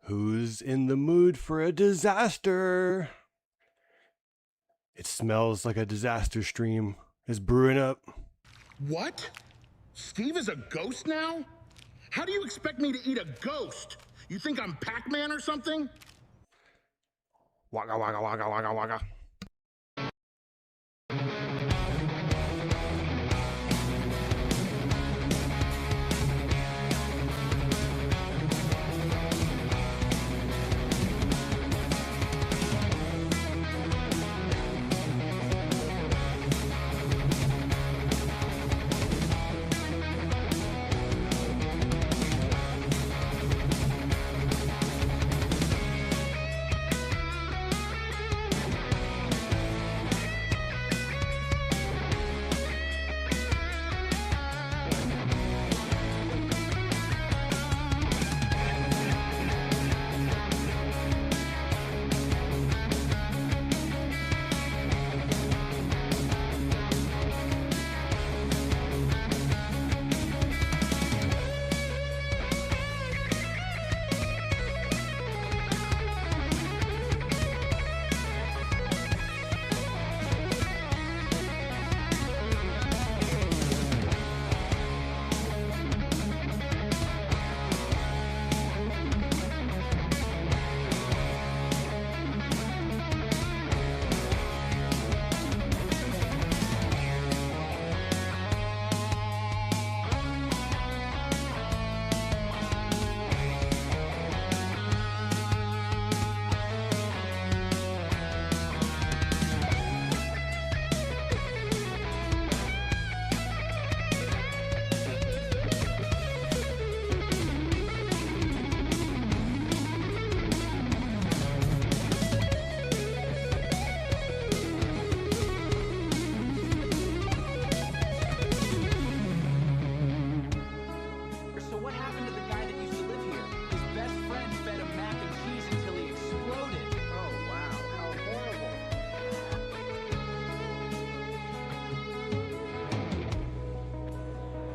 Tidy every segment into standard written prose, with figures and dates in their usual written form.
Who's in the mood for a disaster? It smells like a disaster stream is brewing up. What? Steve is a ghost now? How do you expect me to eat a ghost? You think I'm Pac-Man or something? Waka waka waka waka waka.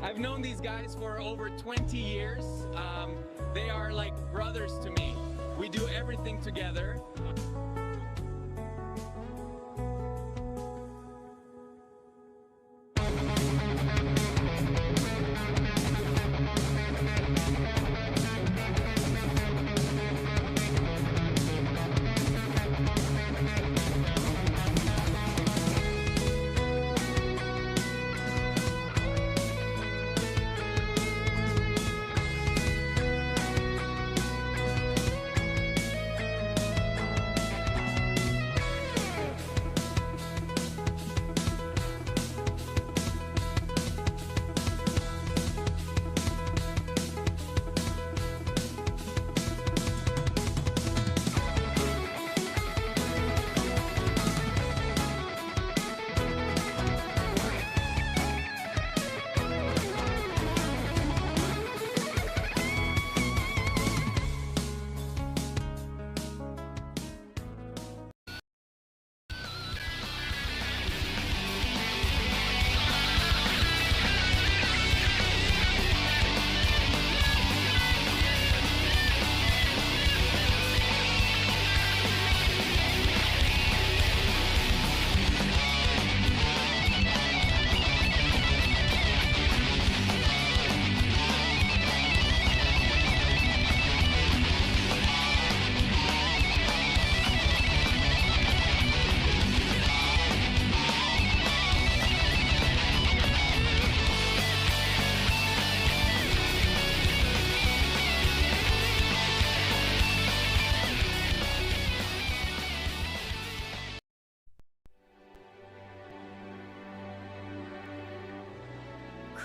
I've known these guys for over 20 years. They are like brothers to me. We do everything together.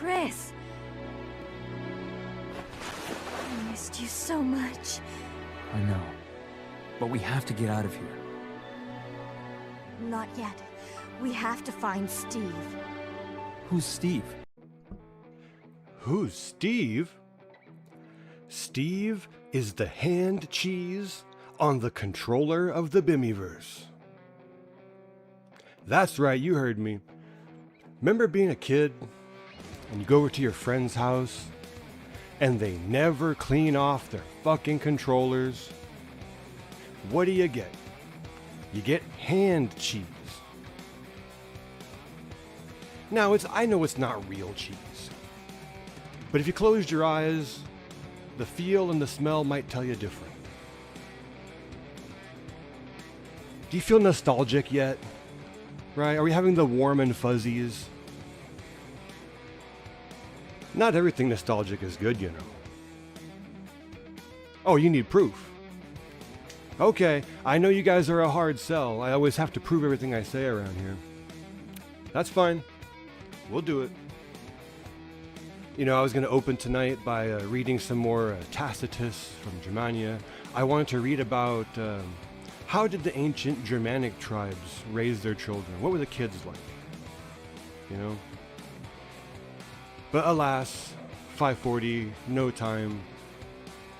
Chris. I missed you so much. I know. But we have to get out of here. Not yet. We have to find Steve. Who's Steve? Who's Steve? Steve is the hand cheese on the controller of the Bimmyverse. That's right, you heard me. Remember being a kid and you go over to your friend's house and they never clean off their fucking controllers? What do you get? You get hand cheese. Now, I know it's not real cheese. But if you closed your eyes, the feel and the smell might tell you different. Do you feel nostalgic yet? Right? Are we having the warm and fuzzies? Not everything nostalgic is good, you know. Oh, you need proof. Okay, I know you guys are a hard sell. I always have to prove everything I say around here. That's fine. We'll do it. You know, I was going to open tonight by reading some more Tacitus from Germania. I wanted to read about how did the ancient Germanic tribes raise their children? What were the kids like? You know? But alas, 5:40, no time.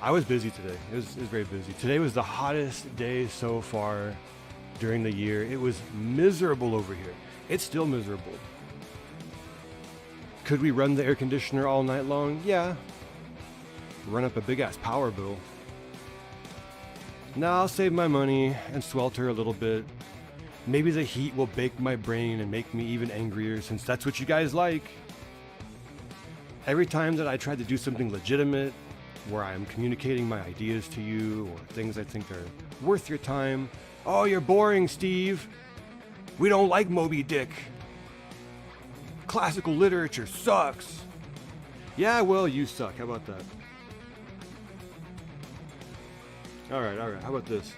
I was busy today. It was very busy. Today was the hottest day so far during the year. It was miserable over here. It's still miserable. Could we run the air conditioner all night long? Yeah. Run up a big ass power bill. Now I'll save my money and swelter a little bit. Maybe the heat will bake my brain and make me even angrier, since that's what you guys like. Every time that I try to do something legitimate, where I'm communicating my ideas to you or things I think are worth your time. Oh, you're boring, Steve. We don't like Moby Dick. Classical literature sucks. Yeah, well, you suck. How about that? All right. How about this?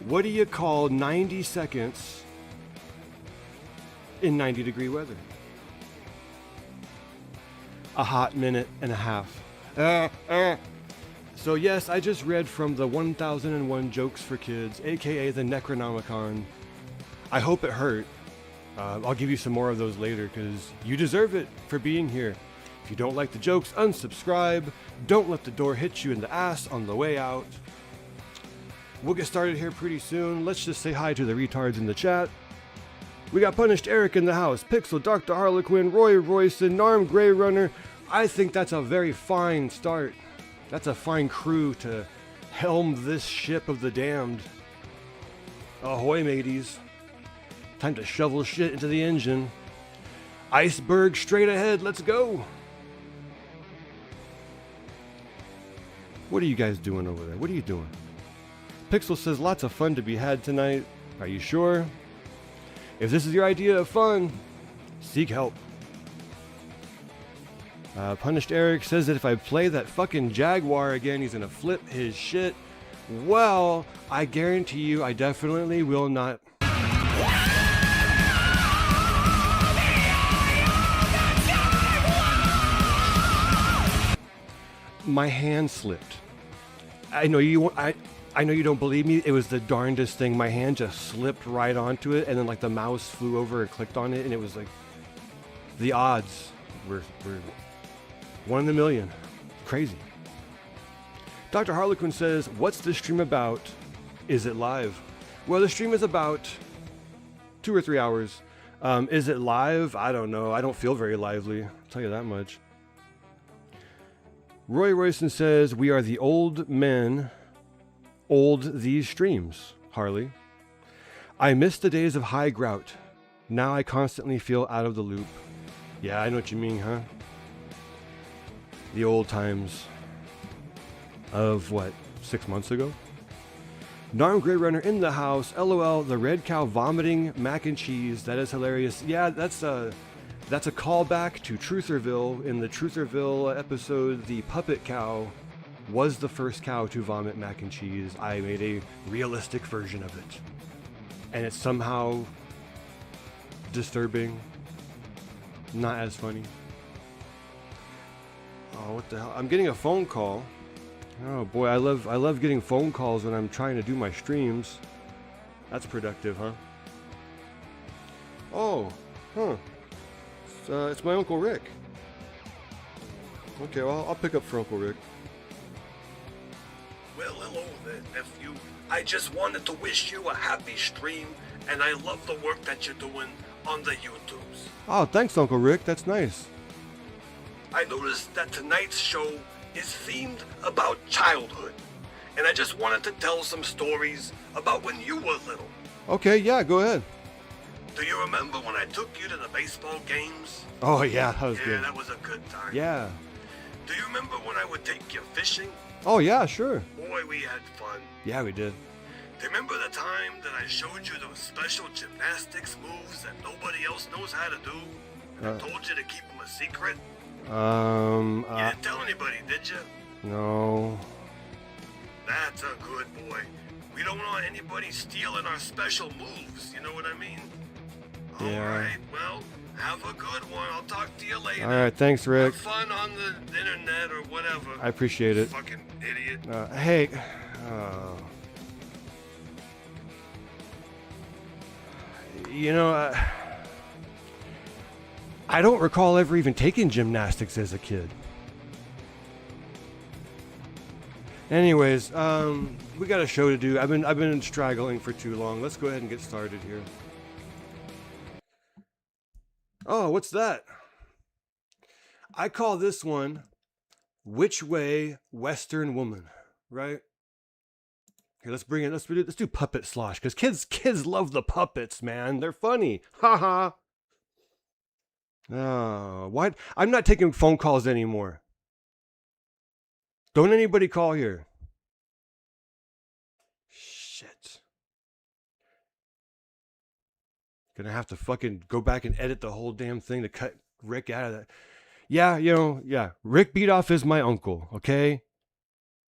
What do you call 90 seconds in 90-degree weather? A hot minute and a half. So yes, I just read from the 1001 Jokes for Kids, aka the Necronomicon. I hope it hurt. I'll give you some more of those later because you deserve it for being here. If you don't like the jokes, unsubscribe. Don't let the door hit you in the ass on the way out. We'll get started here pretty soon. Let's just say hi to the retards in the chat. We got Punished Eric in the house, Pixel, Dr. Harlequin, Roy Royson, Narm Grey Runner. I think that's a very fine start. That's a fine crew to helm this ship of the damned. Ahoy, mateys. Time to shovel shit into the engine. Iceberg straight ahead, let's go. What are you guys doing over there? What are you doing? Pixel says lots of fun to be had tonight. Are you sure? If this is your idea of fun, seek help. Punished Eric says that if I play that fucking Jaguar again, he's gonna flip his shit. Well, I guarantee you I definitely will not. My hand slipped. I know you don't believe me. It was the darndest thing. My hand just slipped right onto it, and then like the mouse flew over and clicked on it, and it was like the odds were 1 in a million. Crazy. Dr. Harlequin says, what's this stream about? Is it live? Well, the stream is about 2 or 3 hours. Is it live? I don't know. I don't feel very lively. I'll tell you that much. Roy Royson says, we are the old men, old these streams, Harley. I miss the days of high grout. Now I constantly feel out of the loop. Yeah, I know what you mean, huh? The old times of, 6 months ago? Narm Grey Runner in the house. LOL, the red cow vomiting mac and cheese. That is hilarious. Yeah, that's a callback to Trutherville. In the Trutherville episode, the puppet cow was the first cow to vomit mac and cheese. I made a realistic version of it. And it's somehow disturbing. Not as funny. Oh, what the hell? I'm getting a phone call. Oh boy, I love getting phone calls when I'm trying to do my streams. That's productive, huh? Oh, huh. It's my Uncle Rick. Okay, well, I'll pick up for Uncle Rick. Well, hello there, nephew. I just wanted to wish you a happy stream, and I love the work that you're doing on the YouTubes. Oh, thanks, Uncle Rick. That's nice. I noticed that tonight's show is themed about childhood, and I just wanted to tell some stories about when you were little. Okay, yeah, go ahead. Do you remember when I took you to the baseball games? Oh, yeah, that was Yeah, good. that was a good time. Yeah. Do you remember when I would take you fishing? Oh, yeah, sure. Boy, we had fun. Yeah, we did. Do you remember the time that I showed you those special gymnastics moves that nobody else knows how to do? And I told you to keep them a secret? You didn't tell anybody, did you? No. That's a good boy. We don't want anybody stealing our special moves, you know what I mean? Yeah. Alright, well, have a good one. I'll talk to you later. All right, thanks, Rick. Have fun on the internet or whatever. I appreciate it. Fucking idiot. Hey. You know, I don't recall ever even taking gymnastics as a kid. Anyways, we got a show to do. I've been straggling for too long. Let's go ahead and get started here. Oh, what's that? I call this one "Which Way, Western Woman," right? Here, let's bring it. Let's do puppet slosh, because kids love the puppets, man. They're funny. Ha ha. Oh, what? I'm not taking phone calls anymore. Don't anybody call here. Shit. Gonna have to fucking go back and edit the whole damn thing to cut Rick out of that. Yeah, yeah. Rick Beatoff is my uncle, okay?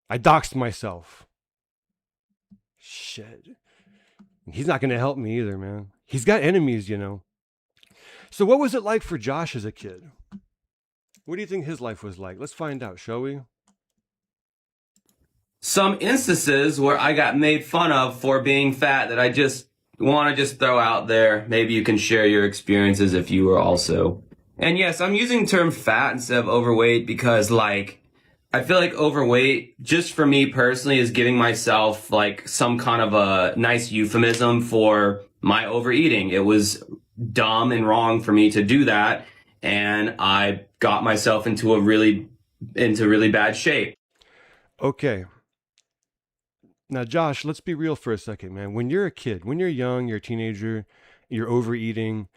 I doxed myself. Shit. He's not gonna help me either, man. He's got enemies, you know. So what was it like for Josh as a kid? What do you think his life was like? Let's find out, shall we? Some instances where I got made fun of for being fat that I just want to throw out there. Maybe you can share your experiences if you were also. And yes, I'm using the term fat instead of overweight because I feel like overweight, just for me personally, is giving myself some kind of a nice euphemism for my overeating. It was dumb and wrong for me to do that. And I got myself into really bad shape. Okay. Now, Josh, let's be real for a second, man. When you're a kid, when you're young, you're a teenager, you're overeating,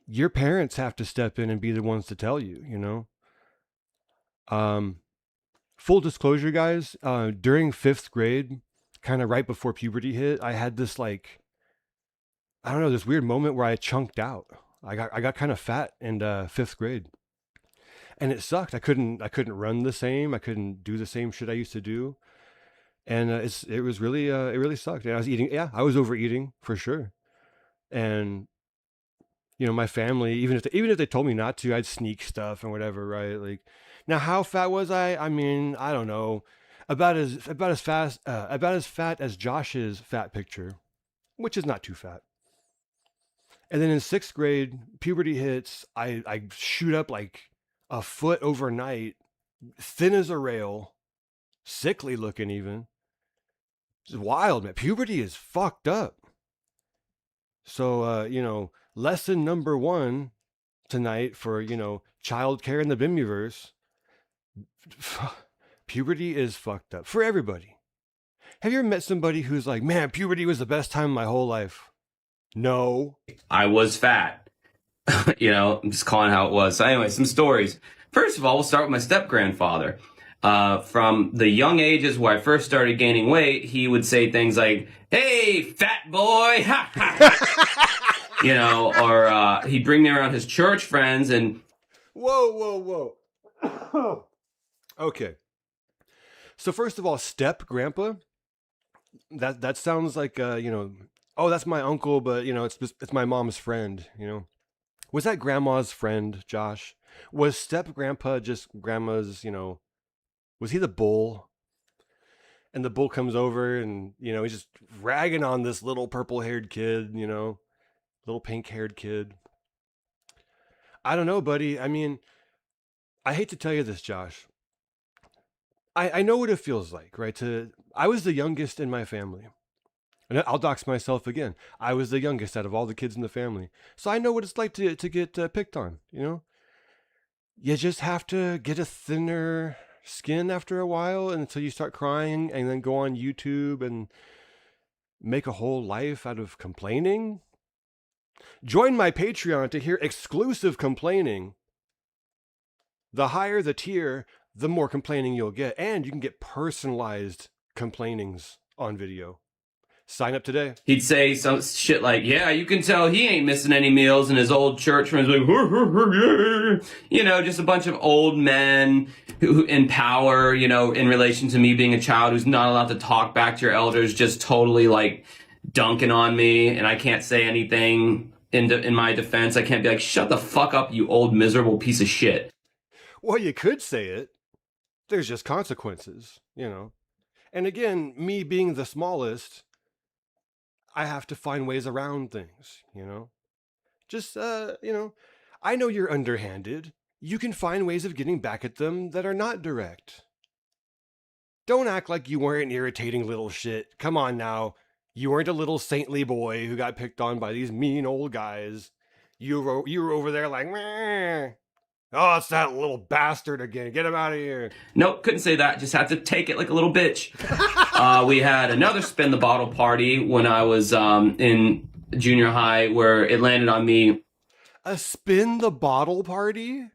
your parents have to step in and be the ones to tell you, you know? Full disclosure, guys, during 5th grade, kind of right before puberty hit, I had this this weird moment where I chunked out. I got kind of fat in 5th grade. And it sucked. I couldn't run the same. I couldn't do the same shit I used to do. And it really sucked. And I was eating. Yeah, I was overeating for sure. And you know, my family, even if they told me not to, I'd sneak stuff and whatever, right? Now, how fat was I? I mean, I don't know. About as fat as Josh's fat picture, which is not too fat. And then in 6th grade, puberty hits. I shoot up like a foot overnight, thin as a rail, sickly looking even. It's wild, man. Puberty is fucked up. So, lesson number 1 tonight for, childcare in the Bimmyverse. Puberty is fucked up for everybody. Have you ever met somebody who's like, man, puberty was the best time of my whole life? No. I was fat. I'm just calling how it was. So anyway, some stories. First of all, we'll start with my step-grandfather. From the young ages where I first started gaining weight, he would say things like, "Hey, fat boy!" Or he'd bring me around his church friends and... Whoa. Okay. So first of all, step-grandpa, that sounds like, oh, that's my uncle, but, it's my mom's friend, Was that grandma's friend, Josh? Was step grandpa just grandma's, was he the bull? And the bull comes over and, he's just ragging on this little purple haired kid, little pink haired kid. I don't know, buddy. I mean, I hate to tell you this, Josh. I know what it feels like, right? I was the youngest in my family. And I'll dox myself again. I was the youngest out of all the kids in the family. So I know what it's like to get picked on, You just have to get a thinner skin after a while until you start crying and then go on YouTube and make a whole life out of complaining. Join my Patreon to hear exclusive complaining. The higher the tier, the more complaining you'll get. And you can get personalized complainings on video. Sign up today. He'd say some shit like, yeah, you can tell he ain't missing any meals, and his old church friends like, just a bunch of old men who in power, in relation to me being a child who's not allowed to talk back to your elders, just totally like dunking on me, and I can't say anything in my defense. I can't be like, shut the fuck up, you old miserable piece of shit. Well, you could say it. There's just consequences, And again, me being the smallest, I have to find ways around things, Just, I know you're underhanded. You can find ways of getting back at them that are not direct. Don't act like you weren't an irritating little shit. Come on now. You weren't a little saintly boy who got picked on by these mean old guys. You were over there like, meh. Oh, it's that little bastard again. Get him out of here. Nope, couldn't say that. Just had to take it like a little bitch. We had another spin the bottle party when I was in junior high where it landed on me. A spin the bottle party?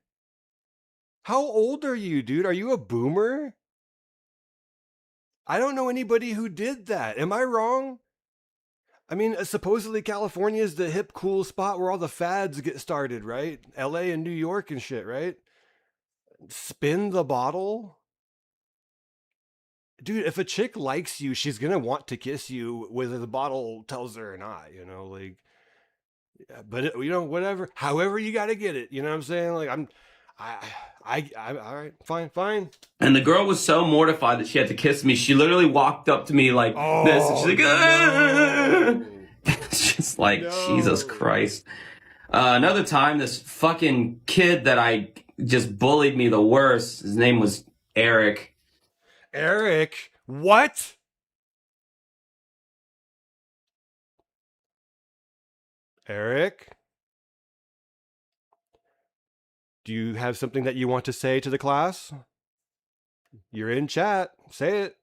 How old are you, dude? Are you a boomer? I don't know anybody who did that. Am I wrong? I mean, supposedly California is the hip, cool spot where all the fads get started, right? LA and New York and shit, right? Spin the bottle? Dude, if a chick likes you, she's gonna want to kiss you whether the bottle tells her or not, but whatever, however you gotta get it, you know what I'm saying? Like, all right, fine. And the girl was so mortified that she had to kiss me. She literally walked up to me like this, and she's like, no. It's just like, no. Jesus Christ. Another time, this fucking kid that I just bullied me the worst, his name was Eric. Eric? What? Eric? Do you have something that you want to say to the class? You're in chat. Say it.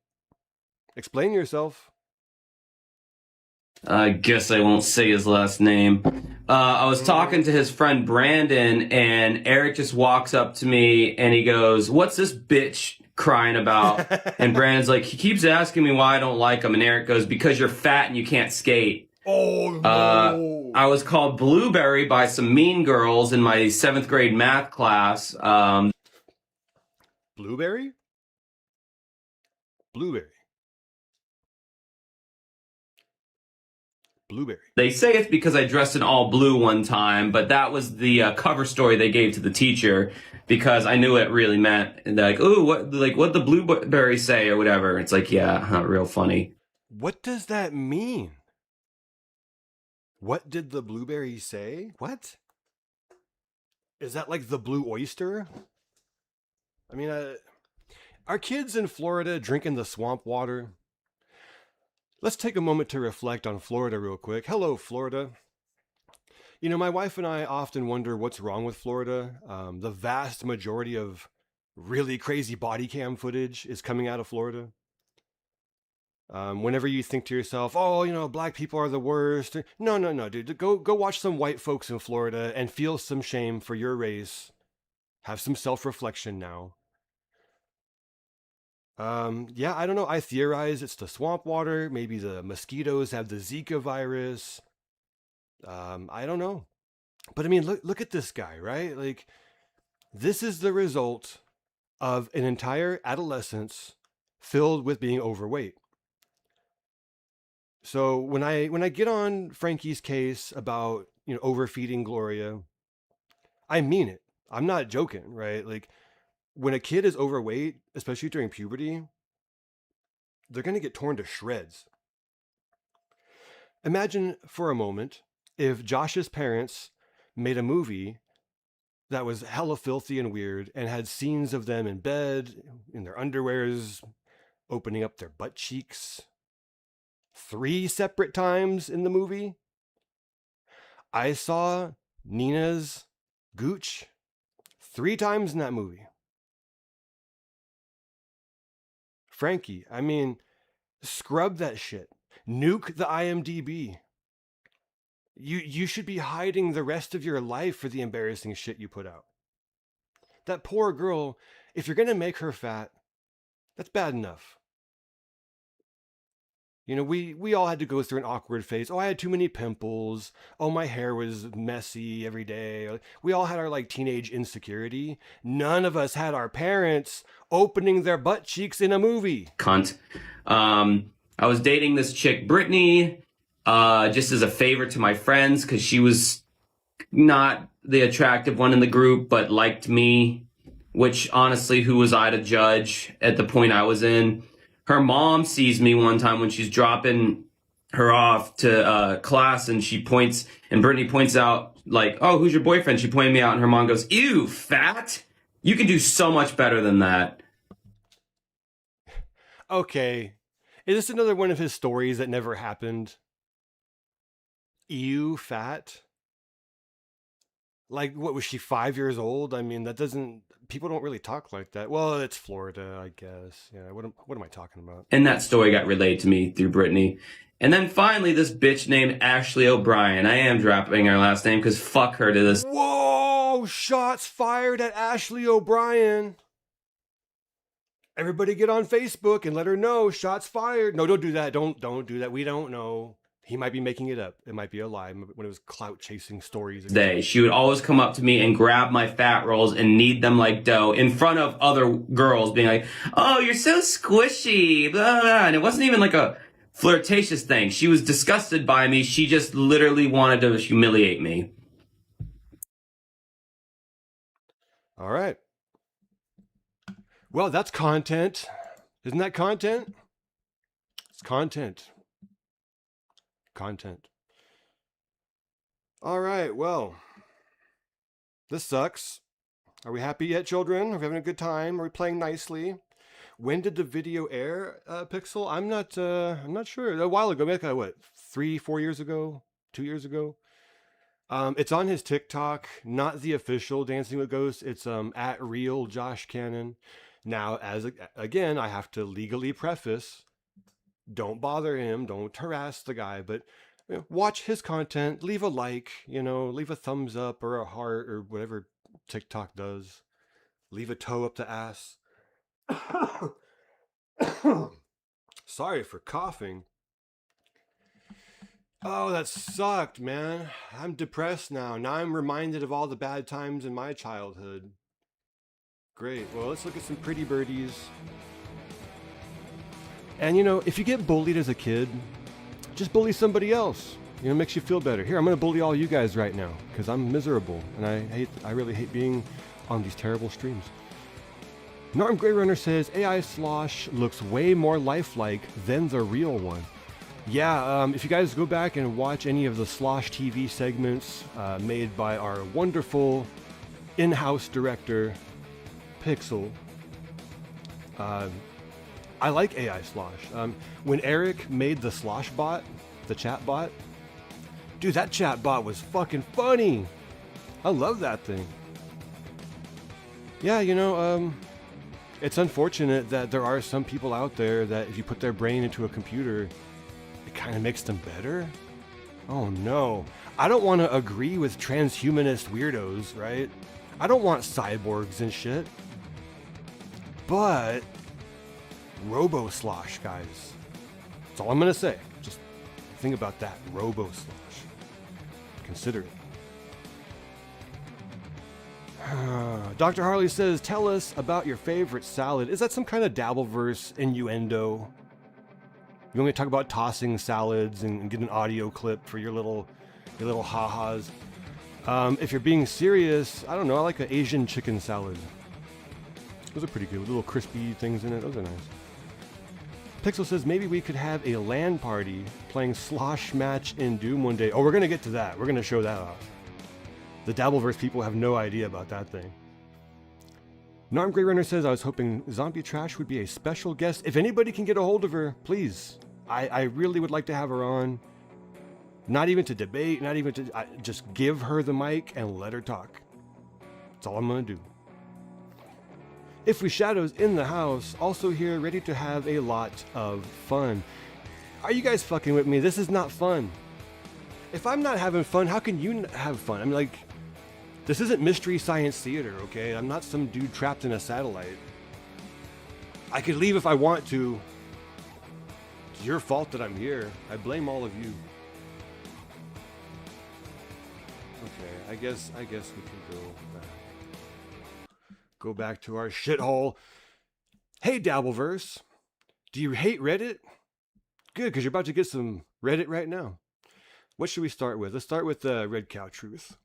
Explain yourself. I guess I won't say his last name. I was talking to his friend Brandon, and Eric just walks up to me and he goes, "What's this bitch crying about?" And Brandon's like, he keeps asking me why I don't like him. And Eric goes, "Because you're fat and you can't skate." Oh, no. I was called Blueberry by some mean girls in my 7th grade math class. Blueberry? Blueberry. Blueberry. They say it's because I dressed in all blue one time, but that was the cover story they gave to the teacher because I knew what it really meant. And they're like, "Ooh, what'd the blueberry say?" or whatever. It's like, yeah, not real funny. What does that mean? What did the blueberry say? What? Is that like the blue oyster? I mean, are kids in Florida drinking the swamp water? Let's take a moment to reflect on Florida real quick. Hello, Florida. My wife and I often wonder what's wrong with Florida. The vast majority of really crazy body cam footage is coming out of Florida. Whenever you think to yourself, oh, black people are the worst. No, dude. Go watch some white folks in Florida and feel some shame for your race. Have some self-reflection now. Yeah, I don't know. I theorize it's the swamp water. Maybe the mosquitoes have the Zika virus. I don't know. But I mean, look at this guy, right? Like, this is the result of an entire adolescence filled with being overweight. So when I get on Frankie's case about, overfeeding Gloria, I mean it. I'm not joking, right? Like, when a kid is overweight, especially during puberty, they're going to get torn to shreds. Imagine for a moment if Josh's parents made a movie that was hella filthy and weird and had scenes of them in bed, in their underwears, opening up their butt cheeks 3 separate times in the movie. I saw Nina's gooch 3 times in that movie. Frankie, I mean, scrub that shit. Nuke the IMDb. You should be hiding the rest of your life for the embarrassing shit you put out. That poor girl, if you're going to make her fat, that's bad enough. You know, we all had to go through an awkward phase. Oh, I had too many pimples. Oh, my hair was messy every day. We all had our like teenage insecurity. None of us had our parents opening their butt cheeks in a movie. Cunt. I was dating this chick, Brittany, just as a favor to my friends because she was not the attractive one in the group, but liked me, which honestly, who was I to judge at the point I was in? Her mom sees me one time when she's dropping her off to class, and Brittany points out, like, oh, who's your boyfriend? She pointed me out, and her mom goes, ew, fat? You can do so much better than that. Okay. Is this another one of his stories that never happened? Ew, fat? Like, what, was she 5 years old? I mean, people don't really talk like that. Well, it's Florida, I guess. Yeah, what am I talking about? And that story got relayed to me through Brittany. And then finally, this bitch named Ashley O'Brien. I am dropping her last name because fuck her to this. Whoa! Shots fired at Ashley O'Brien. Everybody get on Facebook and let her know. Shots fired. No, don't do that. Don't do that. We don't know. He might be making it up. It might be a lie. When it was clout chasing stories. She would always come up to me and grab my fat rolls and knead them like dough in front of other girls, being like, oh, you're so squishy, blah, blah. And it wasn't even like a flirtatious thing. She was disgusted by me. She just literally wanted to humiliate me. All right. Well, that's content. Isn't that content? It's content. Content. All right, well, this sucks. Are we happy yet, children? Are we having a good time? Are we playing nicely? When did the video air, Pixel? I'm not sure. A while ago, maybe what, 3-4 years ago, 2 years ago. It's on his TikTok, not the official Dancing with Ghosts. It's at real Josh Cannon. Now, again, I have to legally preface, don't bother him, don't harass the guy, but watch his content, leave a like, leave a thumbs up or a heart or whatever TikTok does. Leave a toe up the ass. Sorry for coughing. Oh, that sucked, man. I'm depressed now. Now I'm reminded of all the bad times in my childhood. Great. Well, let's look at some pretty birdies. And if you get bullied as a kid, just bully somebody else. It makes you feel better. Here, I'm going to bully all you guys right now because I'm miserable and I really hate being on these terrible streams. Norm Grey Runner says AI Slosh looks way more lifelike than the real one. Yeah, if you guys go back and watch any of the Slosh TV segments made by our wonderful in-house director, Pixel, I like AI Slosh. When Eric made the Slosh bot, the chat bot, dude, that chat bot was fucking funny. I love that thing. Yeah, it's unfortunate that there are some people out there that if you put their brain into a computer, it kind of makes them better. Oh no. I don't want to agree with transhumanist weirdos, right? I don't want cyborgs and shit. But Robo-Slosh, guys. That's all I'm going to say. Just think about that. Robo-Slosh. Consider it. Dr. Harley says, tell us about your favorite salad. Is that some kind of Dabbleverse innuendo? You want me to talk about tossing salads and get an audio clip for your little ha-has? If you're being serious, I don't know, I like an Asian chicken salad. Those are pretty good, with little crispy things in it. Those are nice. Pixel says maybe we could have a LAN party playing Slosh Match in Doom one day. Oh, we're going to get to that. We're going to show that off. The Dabbleverse people have no idea about that thing. Narm Grey Runner says, I was hoping Zombie Trash would be a special guest. If anybody can get a hold of her, please. I really would like to have her on. Not even to debate, not even to... just give her the mic and let her talk. That's all I'm going to do. If We Shadows in the house, also here, ready to have a lot of fun. Are you guys fucking with me? This is not fun. If I'm not having fun, how can you have fun? I mean, like, this isn't Mystery Science Theater, okay? I'm not some dude trapped in a satellite. I could leave if I want to. It's your fault that I'm here. I blame all of you. Okay, I guess we can go back. Go back to our shithole. Hey, Dabbleverse. Do you hate Reddit? Good, because you're about to get some Reddit right now. What should we start with? Let's start with Red Cow Truth.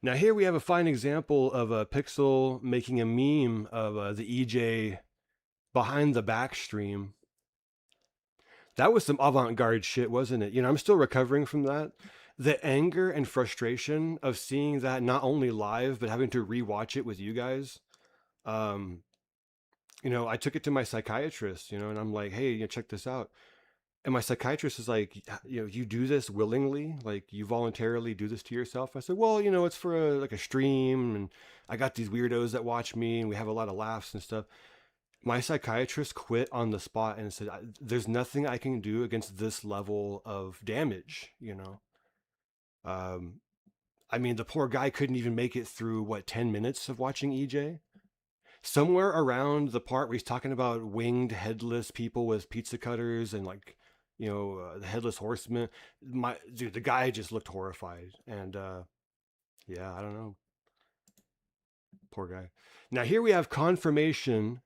Now here we have a fine example of a Pixel making a meme of the EJ behind the back stream. That was some avant-garde shit, wasn't it? You know, I'm still recovering from that. The anger and frustration of seeing that not only live, but having to rewatch it with you guys. You know, I took it to my psychiatrist, you know, and I'm like, hey, you know, check this out. And my psychiatrist is like, you know, you do this willingly, like you voluntarily do this to yourself. I said, well, you know, it's for like a stream, and I got these weirdos that watch me, and we have a lot of laughs and stuff. My psychiatrist quit on the spot and said, there's nothing I can do against this level of damage, you know. I mean, the poor guy couldn't even make it through, what, 10 minutes of watching EJ? Somewhere around the part where he's talking about winged, headless people with pizza cutters and, like, you know, the headless horseman. The guy just looked horrified. And, yeah, I don't know. Poor guy. Now, here we have confirmation,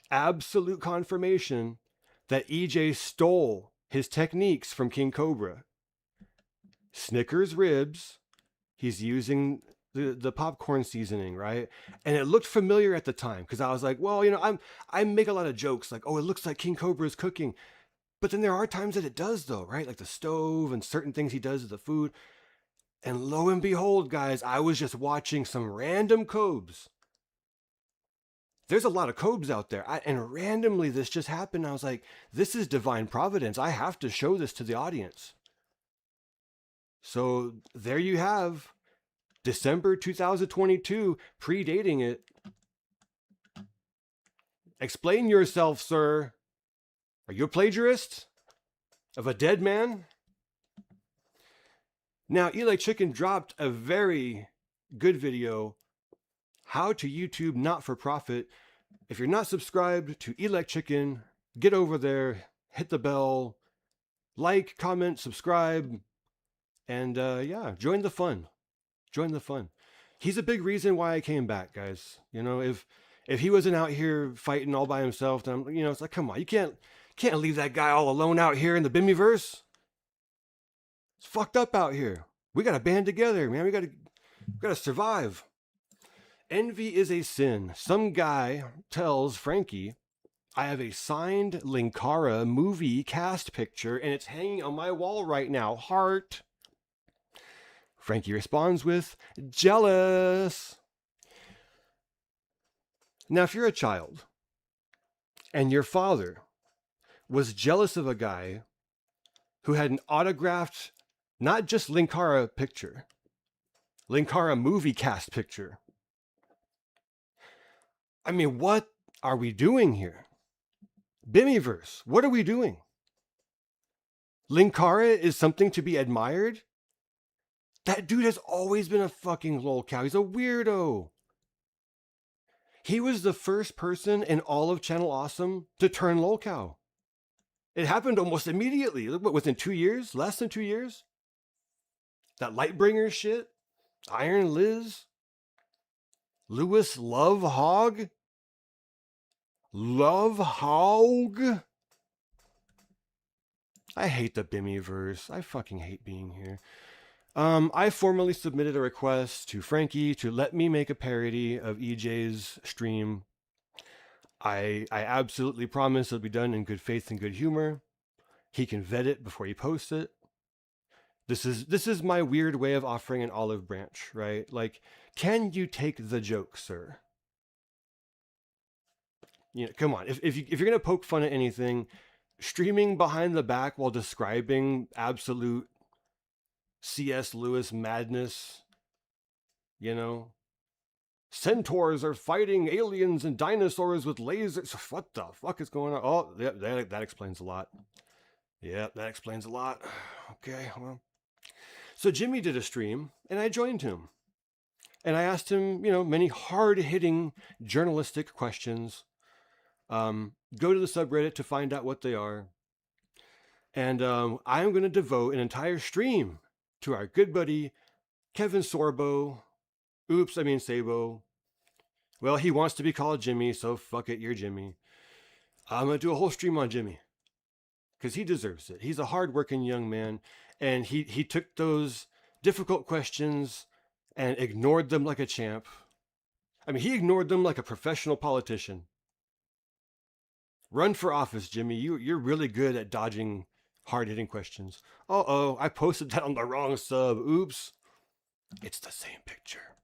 absolute confirmation, that EJ stole his techniques from King Cobra. Snickers ribs. He's using the popcorn seasoning, right? And it looked familiar at the time because I was like, well, you know, I make a lot of jokes like, oh, it looks like King Cobra is cooking. But then there are times that it does though, right? Like the stove and certain things he does with the food. And lo and behold, guys, I was just watching some random Cobes. There's a lot of Cobes out there. And randomly this just happened. I was like, this is divine providence. I have to show this to the audience. So there you have December 2022, predating it. Explain yourself, sir. Are you a plagiarist of a dead man? Now, Eli Chicken dropped a very good video, how to YouTube not-for-profit. If you're not subscribed to Eli Chicken, get over there, hit the bell, like, comment, subscribe, and yeah, join the fun. Join the fun. He's a big reason why I came back, guys. You know, if he wasn't out here fighting all by himself, then, you know, it's like, come on, you can't leave that guy all alone out here in the Bimmyverse. It's fucked up out here. We got to band together, man. We got to survive. Envy is a sin. Some guy tells Frankie, I have a signed Linkara movie cast picture and it's hanging on my wall right now. Heart. Frankie responds with, jealous. Now, if you're a child and your father was jealous of a guy who had an autographed, not just Linkara picture, Linkara movie cast picture. I mean, what are we doing here? Bimmyverse, what are we doing? Linkara is something to be admired? That dude has always been a fucking lolcow. He's a weirdo. He was the first person in all of Channel Awesome to turn lolcow. It happened almost immediately. What, within 2 years? Less than 2 years? That Lightbringer shit? Iron Liz? Lewis Love Hog? Love Hog? I hate the Bimmyverse. I fucking hate being here. I formally submitted a request to Frankie to let me make a parody of EJ's stream. I absolutely promise it'll be done in good faith and good humor. He can vet it before he posts it. This is my weird way of offering an olive branch, right? Like, can you take the joke, sir? You know, come on. If you're gonna poke fun at anything, streaming behind the back while describing absolute C.S. Lewis madness, you know, centaurs are fighting aliens and dinosaurs with lasers. What the fuck is going on? Oh, yeah, that explains a lot. Yeah, that explains a lot. Okay, well. So Jimmy did a stream, and I joined him. And I asked him, you know, many hard-hitting journalistic questions. Go to the subreddit to find out what they are. And I'm going to devote an entire stream to our good buddy, Kevin Sorbo. Oops, I mean Sabo. Well, he wants to be called Jimmy, so fuck it, you're Jimmy. I'm going to do a whole stream on Jimmy. Because he deserves it. He's a hardworking young man. And he took those difficult questions and ignored them like a champ. I mean, he ignored them like a professional politician. Run for office, Jimmy. You're really good at dodging hard-hitting questions. Uh-oh, I posted that on the wrong sub. Oops. It's the same picture.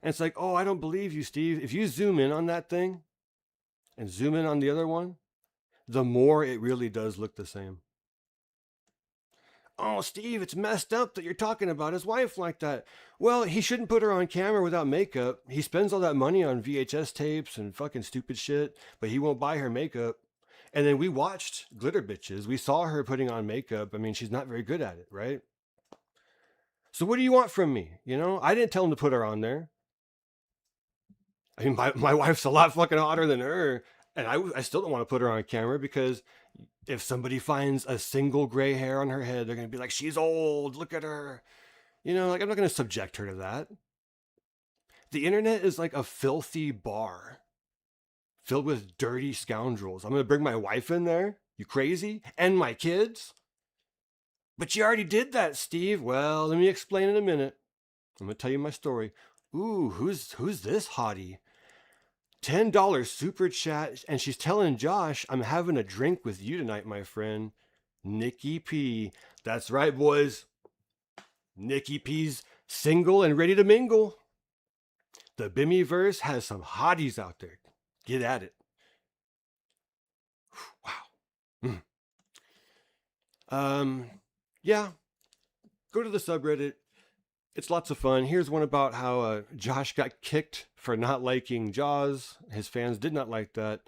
And it's like, oh, I don't believe you, Steve. If you zoom in on that thing and zoom in on the other one, the more it really does look the same. Oh, Steve, it's messed up that you're talking about his wife like that. Well, he shouldn't put her on camera without makeup. He spends all that money on VHS tapes and fucking stupid shit, but he won't buy her makeup. And then we watched Glitter Bitches. We saw her putting on makeup. I mean, she's not very good at it, right? So what do you want from me? You know, I didn't tell him to put her on there. I mean, my wife's a lot fucking hotter than her. And I still don't want to put her on camera because if somebody finds a single gray hair on her head, they're going to be like, she's old, look at her. You know, like, I'm not going to subject her to that. The internet is like a filthy bar filled with dirty scoundrels. I'm going to bring my wife in there? You crazy? And my kids? But you already did that, Steve. Well, let me explain in a minute. I'm going to tell you my story. Ooh, who's this hottie? $10 super chat, and she's telling Josh, I'm having a drink with you tonight, my friend. Nikki P. That's right, boys. Nikki P's single and ready to mingle. The Bimmyverse has some hotties out there. Get at it. Wow. Yeah. Go to the subreddit. It's lots of fun. Here's one about how Josh got kicked for not liking Jaws. His fans did not like that.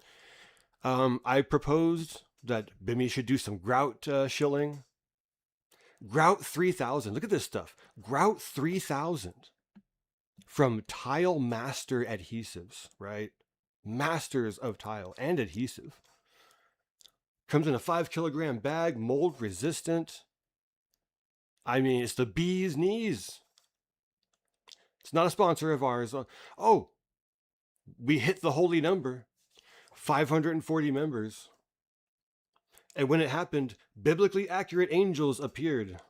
I proposed that Bimmy should do some grout shilling. Grout 3000. Look at this stuff. Grout 3000 from Tile Master Adhesives, right? Masters of tile and adhesive. Comes in a 5 kilogram bag, mold resistant. I mean, it's the bee's knees. It's not a sponsor of ours. Oh, we hit the holy number. 540 members. And when it happened, biblically accurate angels appeared.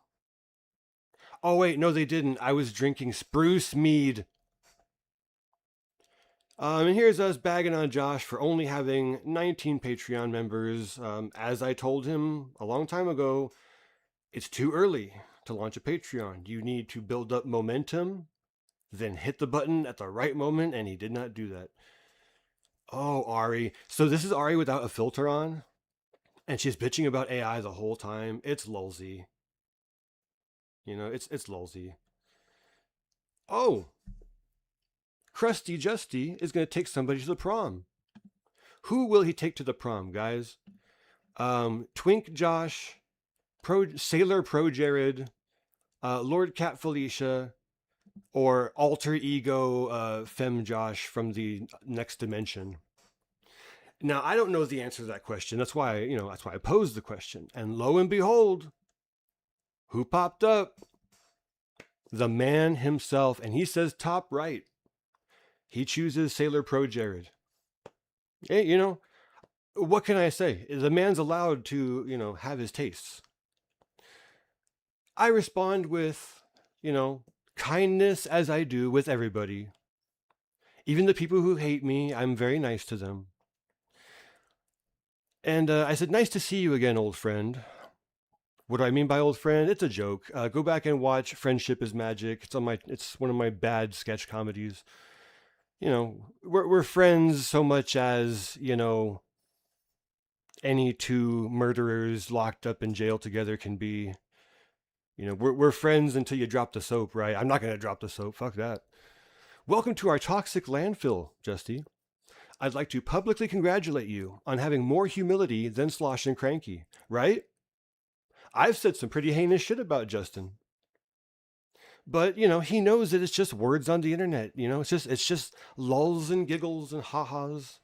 Oh, wait, no, they didn't. I was drinking spruce mead. And here's us bagging on Josh for only having 19 Patreon members. As I told him a long time ago, it's too early to launch a Patreon. You need to build up momentum, then hit the button at the right moment, and he did not do that. Oh, Ari. So this is Ari without a filter on, and she's bitching about AI the whole time. It's lulzy. You know, it's lulzy. Oh, Krusty Justy is going to take somebody to the prom. Who will he take to the prom, guys? Twink Josh, Sailor Pro Jared, Lord Cat Felicia, or alter ego Femme Josh from the next dimension. Now, I don't know the answer to that question. That's why I posed the question. And lo and behold, who popped up? The man himself. And he says top right. He chooses Sailor Pro Jared. Hey, you know, what can I say? The man's allowed to, have his tastes. I respond with, kindness as I do with everybody. Even the people who hate me, I'm very nice to them. And I said, nice to see you again, old friend. What do I mean by old friend? It's a joke. Go back and watch Friendship is Magic. It's one of my bad sketch comedies. We're friends so much as, any two murderers locked up in jail together can be. We're friends until you drop the soap, right? I'm not going to drop the soap. Fuck that. Welcome to our toxic landfill, Justy. I'd like to publicly congratulate you on having more humility than Slosh and Cranky, right? I've said some pretty heinous shit about Justin. But, he knows that it's just words on the internet. It's just lulls and giggles and ha-has.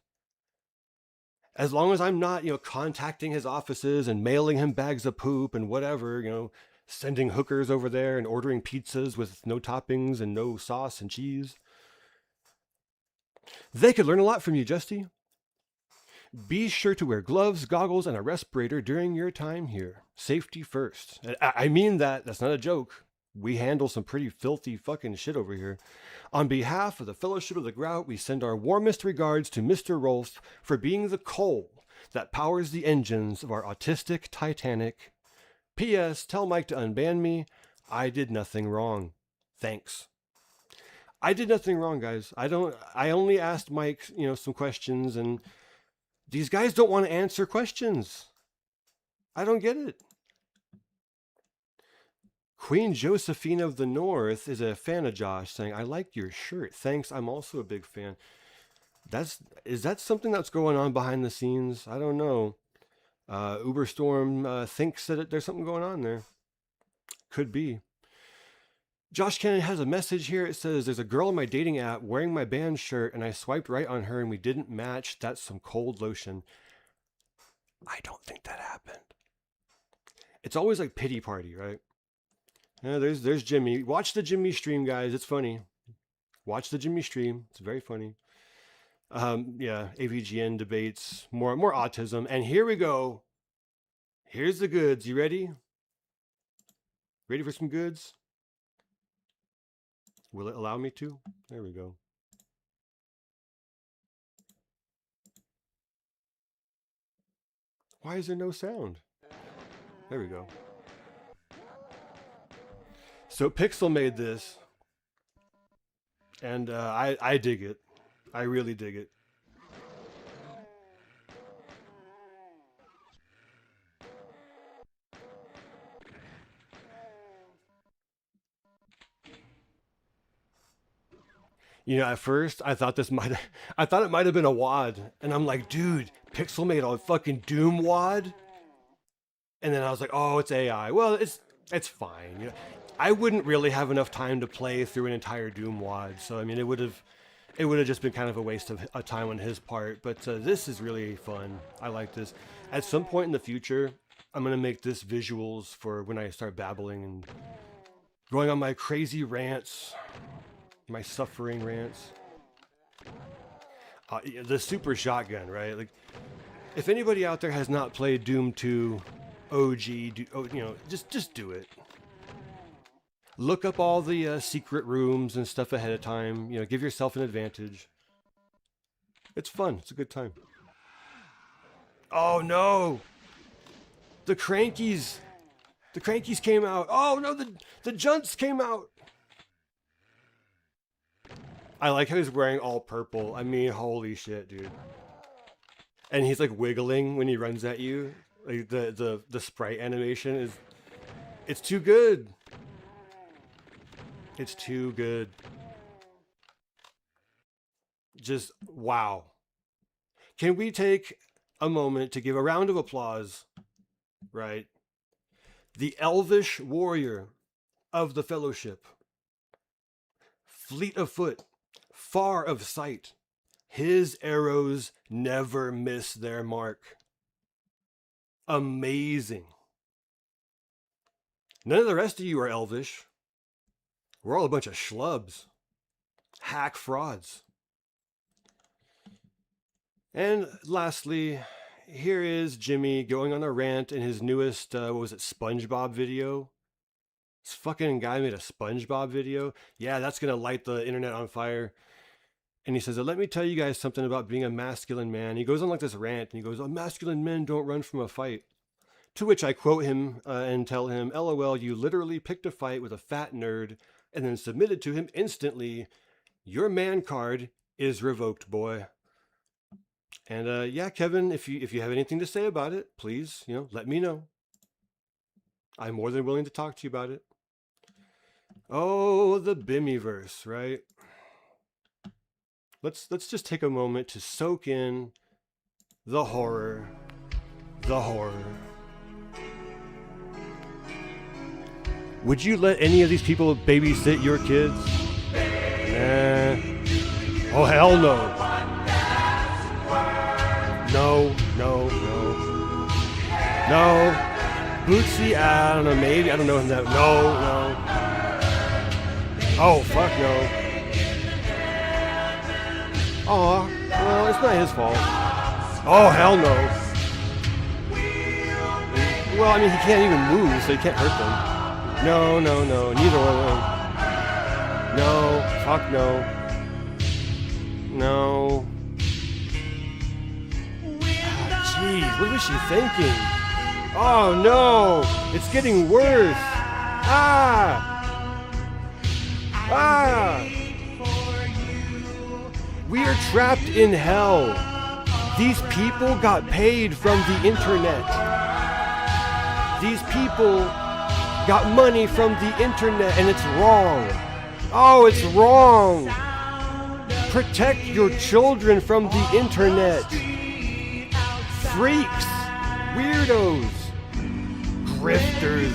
As long as I'm not, contacting his offices and mailing him bags of poop and whatever, sending hookers over there and ordering pizzas with no toppings and no sauce and cheese. They could learn a lot from you, Justy. Be sure to wear gloves, goggles, and a respirator during your time here. Safety first. I mean that. That's not a joke. We handle some pretty filthy fucking shit over here. On behalf of the Fellowship of the Grout, we send our warmest regards to Mr. Rolf for being the coal that powers the engines of our autistic Titanic. P.S. Tell Mike to unban me. I did nothing wrong. Thanks. I did nothing wrong, guys. I only asked Mike, some questions, and these guys don't want to answer questions. I don't get it. Queen Josephine of the North is a fan of Josh, saying, I like your shirt. Thanks, I'm also a big fan. Is that something that's going on behind the scenes? I don't know. Uberstorm thinks that there's something going on there. Could be. Josh Cannon has a message here. It says, there's a girl in my dating app wearing my band shirt, and I swiped right on her, and we didn't match. That's some cold lotion. I don't think that happened. It's always like pity party, right? Yeah, there's Jimmy. Watch the Jimmy stream, guys. It's funny. Watch the Jimmy stream. It's very funny. Yeah, AVGN debates, more autism. And here we go. Here's the goods. You ready? Ready for some goods? Will it allow me to? There we go. Why is there no sound? There we go. So Pixel made this, and I dig it. I really dig it. At first I thought it might have been a WAD, and I'm like, dude, Pixel made a fucking Doom WAD, and then I was like, oh, it's AI. Well, it's fine. I wouldn't really have enough time to play through an entire Doom WAD, so I mean, it would have just been kind of a waste of time on his part. But this is really fun. I like this. At some point in the future, I'm gonna make this visuals for when I start babbling and going on my crazy rants, my suffering rants. The super shotgun, right? Like, if anybody out there has not played Doom 2 OG, just do it. Look up all the secret rooms and stuff ahead of time. Give yourself an advantage. It's fun. It's a good time. Oh no! The Crankies came out. Oh no, the Junts came out. I like how he's wearing all purple. I mean, holy shit, dude. And he's like wiggling when he runs at you. Like the sprite animation it's too good. It's too good. Just wow. Can we take a moment to give a round of applause, right? The elvish warrior of the Fellowship, fleet of foot, far of sight, his arrows never miss their mark. Amazing. None of the rest of you are elvish. We're all a bunch of schlubs. Hack frauds. And lastly, here is Jimmy going on a rant in his newest, SpongeBob video. This fucking guy made a SpongeBob video. Yeah, that's gonna light the internet on fire. And he says, let me tell you guys something about being a masculine man. He goes on like this rant and he goes, masculine men don't run from a fight. To which I quote him and tell him, LOL, you literally picked a fight with a fat nerd and then submitted to him instantly. Your man card is revoked, boy. And yeah, Kevin, if you have anything to say about it, please, let me know. I'm more than willing to talk to you about it. Oh, the Bimmyverse, right? Let's just take a moment to soak in the horror. The horror. Would you let any of these people babysit your kids? Nah. Oh, hell no. No. No. Bootsy, I don't know, maybe. I don't know him that. No. Oh, fuck no. Aw, well, it's not his fault. Oh, hell no. Well, I mean, he can't even move, so he can't hurt them. No, neither one of them. No, fuck no. No. Jeez, what was she thinking? Oh no, it's getting worse. Ah! We are trapped in hell. These people got paid from the internet. These people got money from the internet, and it's wrong. Oh, it's wrong. Protect your children from the internet. Freaks, weirdos, grifters.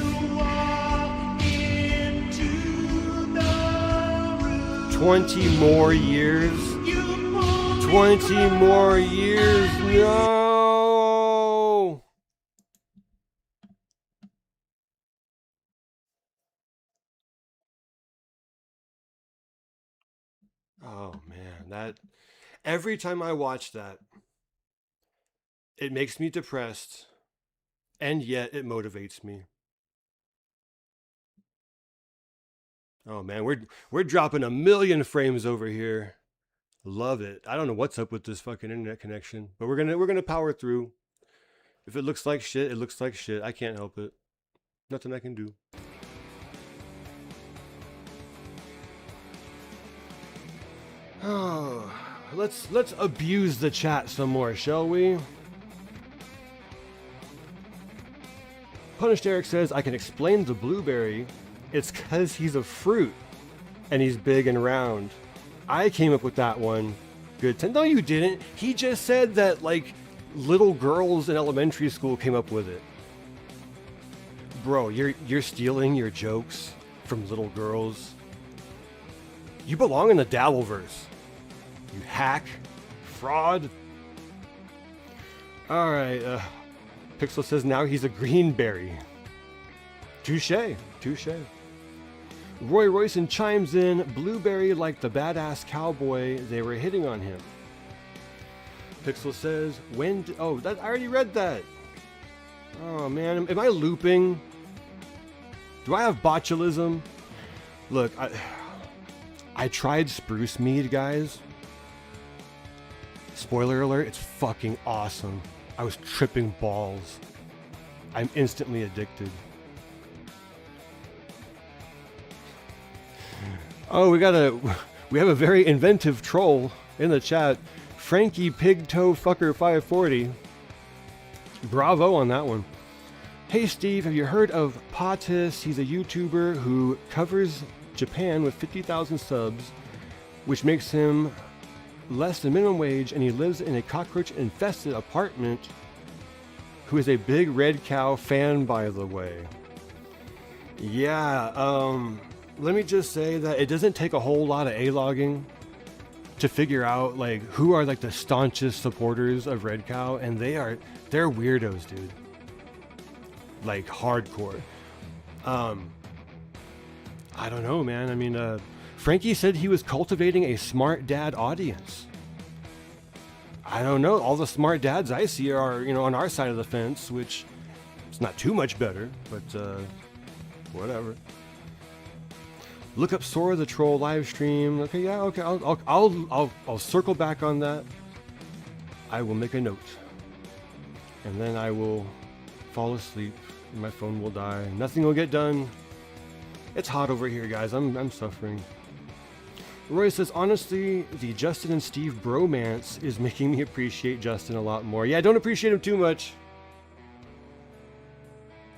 20 more years. 20 more years. No. Oh man, that every time I watch that, it makes me depressed, and yet it motivates me. Oh man, we're dropping a million frames over here. Love it. I don't know what's up with this fucking internet connection, but we're gonna power through. If it looks like shit, it looks like shit. I can't help it. Nothing I can do. Oh, let's abuse the chat some more, shall we? Punished Eric says, I can explain the blueberry. It's because he's a fruit and he's big and round. I came up with that one. Good. No, you didn't. He just said that like little girls in elementary school came up with it. Bro, you're stealing your jokes from little girls. You belong in the Dabbleverse. You hack. Fraud. Alright, Pixel says now he's a greenberry. Touche. Roy Royson chimes in, blueberry like the badass cowboy, they were hitting on him. Pixel says, I already read that. Oh man, am I looping? Do I have botulism? Look, I tried spruce mead, guys. Spoiler alert, it's fucking awesome. I was tripping balls. I'm instantly addicted. Oh, we have a very inventive troll in the chat. Frankie Pigtoe Fucker 540. Bravo on that one. Hey Steve, have you heard of Potis? He's a YouTuber who covers Japan with 50,000 subs, which makes him less than minimum wage, and he lives in a cockroach-infested apartment, who is a big Red Cow fan, by the way. Yeah, let me just say that it doesn't take a whole lot of A-logging to figure out like who are like the staunchest supporters of Red Cow, and they're weirdos, dude. Like hardcore. I don't know, man. I mean, Frankie said he was cultivating a smart dad audience. I don't know. All the smart dads I see are, on our side of the fence, which it's not too much better, but whatever. Look up Sora the Troll live stream. Okay, yeah, okay. I'll circle back on that. I will make a note, and then I will fall asleep. And my phone will die. Nothing will get done. It's hot over here, guys. I'm suffering. Roy says, honestly, the Justin and Steve bromance is making me appreciate Justin a lot more. Yeah, don't appreciate him too much.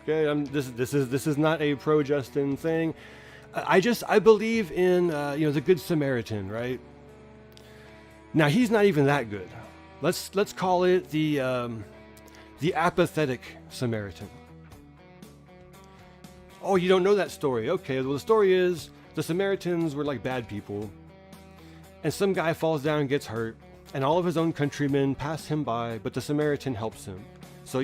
Okay, this is not a pro Justin thing. I believe in the Good Samaritan, right? Now he's not even that good. Let's call it the apathetic Samaritan. Oh, you don't know that story? Okay, well the story is the Samaritans were like bad people, and some guy falls down and gets hurt, and all of his own countrymen pass him by, but the Samaritan helps him. So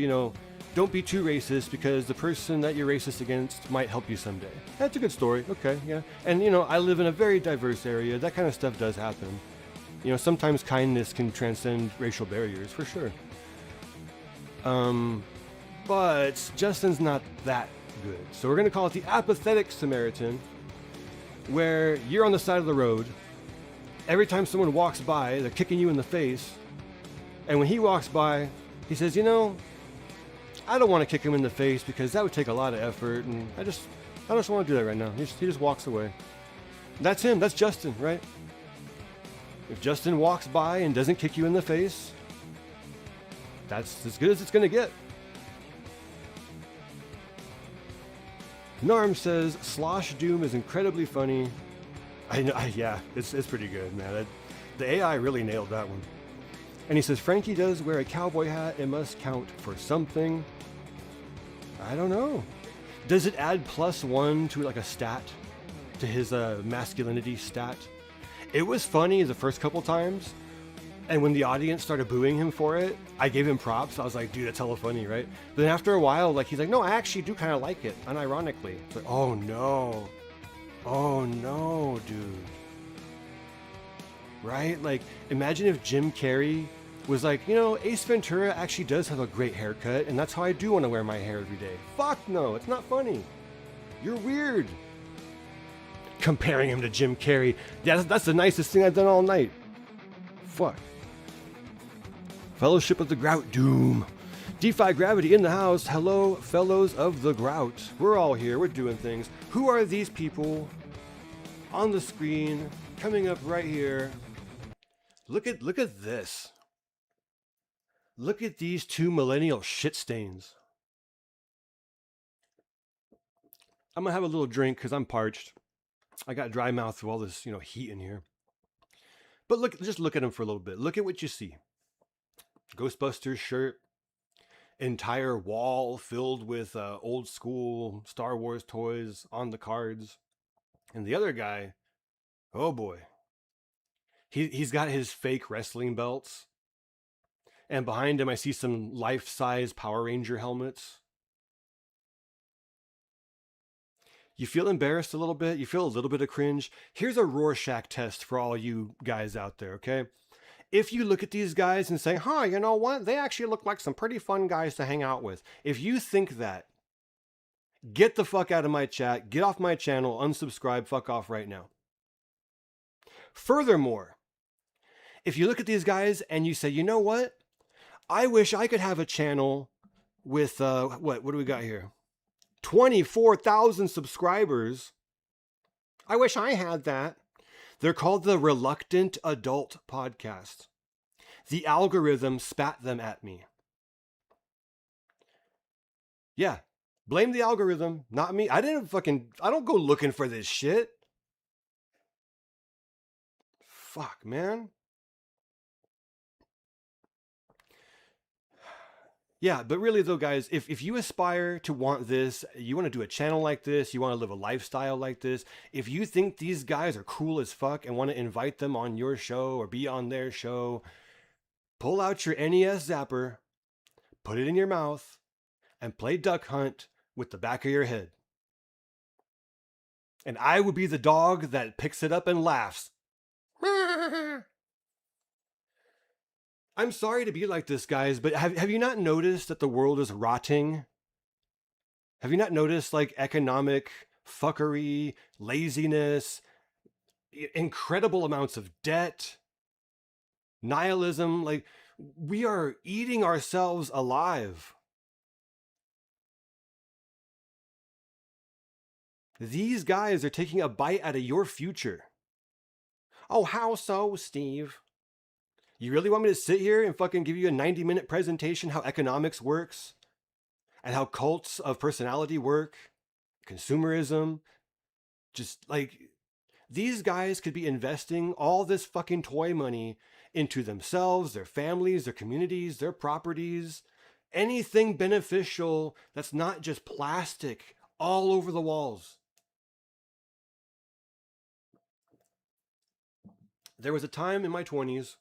don't be too racist, because the person that you're racist against might help you someday. That's a good story. Okay, yeah. And I live in a very diverse area. That kind of stuff does happen. Sometimes kindness can transcend racial barriers, for sure. But Justin's not that good. So we're going to call it the apathetic Samaritan, where you're on the side of the road. Every time someone walks by, they're kicking you in the face. And when he walks by, he says, I don't want to kick him in the face because that would take a lot of effort, and I just want to do that right now. He just walks away. That's him. That's Justin, right? If Justin walks by and doesn't kick you in the face, that's as good as it's going to get. Narm says, Slosh Doom is incredibly funny. Yeah, it's pretty good, man. The AI really nailed that one. And he says, Frankie does wear a cowboy hat. It must count for something. I don't know. Does it add +1 to like a stat? To his masculinity stat? It was funny the first couple times. And when the audience started booing him for it, I gave him props. I was like, dude, that's hella funny, right? But then after a while, he's like, no, I actually do kind of like it, unironically. It's like, oh no, dude. Right? Like, imagine if Jim Carrey was like, Ace Ventura actually does have a great haircut, and that's how I do want to wear my hair every day. Fuck no, it's not funny. You're weird. Comparing him to Jim Carrey, that's the nicest thing I've done all night. Fuck. Fellowship of the Grout Doom. DeFi Gravity in the house. Hello, fellows of the Grout. We're all here. We're doing things. Who are these people on the screen coming up right here? Look at this. Look at these two millennial shit stains. I'm gonna have a little drink because I'm parched. I got dry mouth through all this, heat in here. But just look at them for a little bit. Look at what you see. Ghostbusters shirt, entire wall filled with old school Star Wars toys on the cards. And the other guy, oh boy, he's got his fake wrestling belts. And behind him, I see some life-size Power Ranger helmets. You feel embarrassed a little bit? You feel a little bit of cringe? Here's a Rorschach test for all you guys out there, okay? If you look at these guys and say, you know what? They actually look like some pretty fun guys to hang out with. If you think that, get the fuck out of my chat, get off my channel, unsubscribe, fuck off right now. Furthermore, if you look at these guys and you say, you know what? I wish I could have a channel with, what do we got here? 24,000 subscribers. I wish I had that. They're called the Reluctant Adult Podcast. The algorithm spat them at me. Yeah, blame the algorithm, not me. I don't go looking for this shit. Fuck, man. Yeah, but really though, guys, if you aspire to want this, you want to do a channel like this, you want to live a lifestyle like this, if you think these guys are cool as fuck and want to invite them on your show or be on their show, pull out your NES zapper, put it in your mouth, and play Duck Hunt with the back of your head. And I would be the dog that picks it up and laughs. I'm sorry to be like this, guys, but have you not noticed that the world is rotting? Have you not noticed economic fuckery, laziness, incredible amounts of debt, nihilism. Like, we are eating ourselves alive. These guys are taking a bite out of your future. Oh, how so, Steve? You really want me to sit here and fucking give you a 90-minute presentation how economics works? And how cults of personality work? Consumerism? Just like, these guys could be investing all this fucking toy money into themselves, their families, their communities, their properties, anything beneficial that's not just plastic all over the walls. There was a time in my 20s,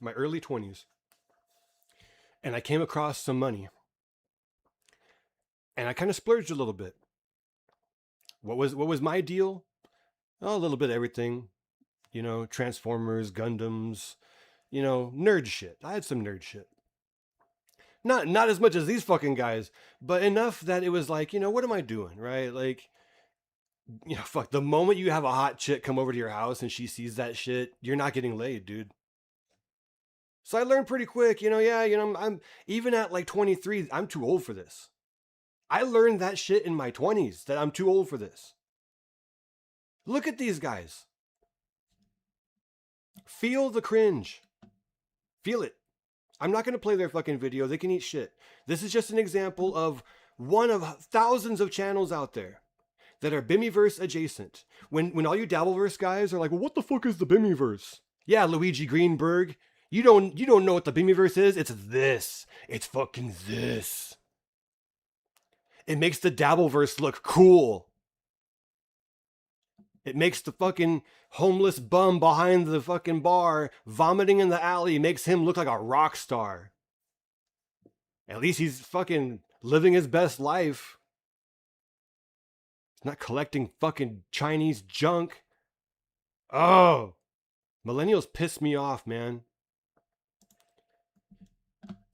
my early 20s, and I came across some money. And I kind of splurged a little bit. What was my deal? Oh, a little bit of everything. You know, Transformers, Gundams, you know, nerd shit. I had some nerd shit. Not as much as these fucking guys, but enough that it was like, you know, what am I doing, right? Like, you know, fuck, the moment you have a hot chick come over to your house and she sees that shit, you're not getting laid, dude. So I learned pretty quick, you know, yeah, you know, I'm even at like 23, I'm too old for this. I learned that shit in my 20s, that I'm too old for this. Look at these guys. Feel the cringe. Feel it. I'm not going to play their fucking video. They can eat shit. This is just an example of one of thousands of channels out there that are Bimmyverse adjacent. When all you Dabbleverse guys are like, well, what the fuck is the Bimmyverse? Yeah, Luigi Greenberg. You don't know what the Bimmyverse is? It's this. It's fucking this. It makes the Dabbleverse look cool. It makes the fucking homeless bum behind the fucking bar vomiting in the alley makes him look like a rock star. At least he's fucking living his best life. He's not collecting fucking Chinese junk. Oh, millennials piss me off, man.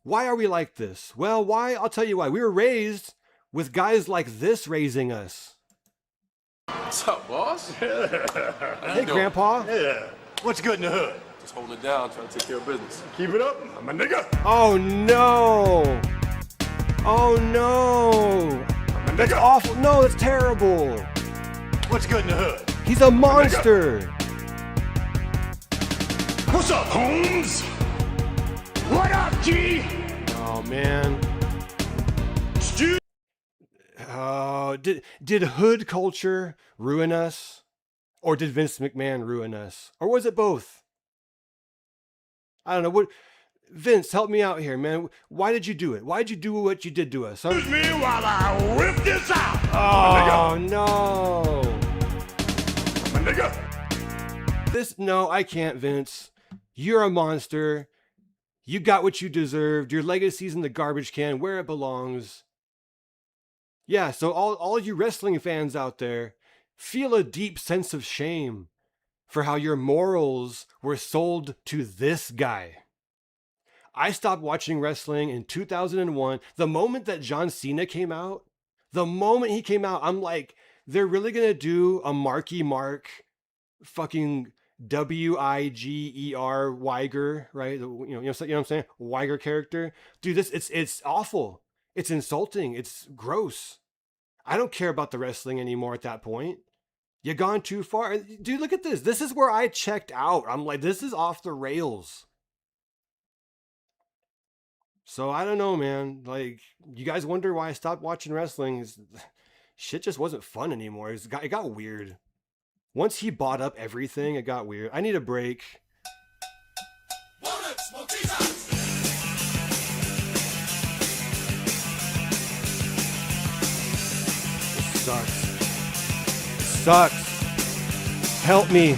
Why are we like this? Well, why? I'll tell you why. We were raised with guys like this raising us. What's up, boss? Hey, Grandpa. Yeah. What's good in the hood? Just holding it down, trying to take care of business. Keep it up, I'm a nigga. Oh, no. Oh, no. That's awful. No, that's terrible. What's good in the hood? He's a monster. What's up, Holmes? What up, G? Oh, man. Stu. Oh, did hood culture ruin us? Or did Vince McMahon ruin us? Or was it both? I don't know. What, Vince, help me out here, man. Why did you do it? Why did you do what you did to us? Excuse me while I whip this out. Oh, no. My nigga. No, I can't, Vince. You're a monster. You got what you deserved. Your legacy's in the garbage can where it belongs. Yeah, so all you wrestling fans out there, feel a deep sense of shame for how your morals were sold to this guy. I stopped watching wrestling in 2001. The moment that John Cena came out, I'm like, they're really going to do a Marky Mark fucking Wiger, Weiger, right? You know what I'm saying? Weiger character. Dude, it's awful. It's insulting. It's gross. I don't care about the wrestling anymore at that point. You gone too far. Dude, look at this. This is where I checked out. I'm like, this is off the rails. So I don't know, man. Like, you guys wonder why I stopped watching wrestling. Shit just wasn't fun anymore. It got weird. Once he bought up everything, it got weird. I need a break. Sucks. Help me.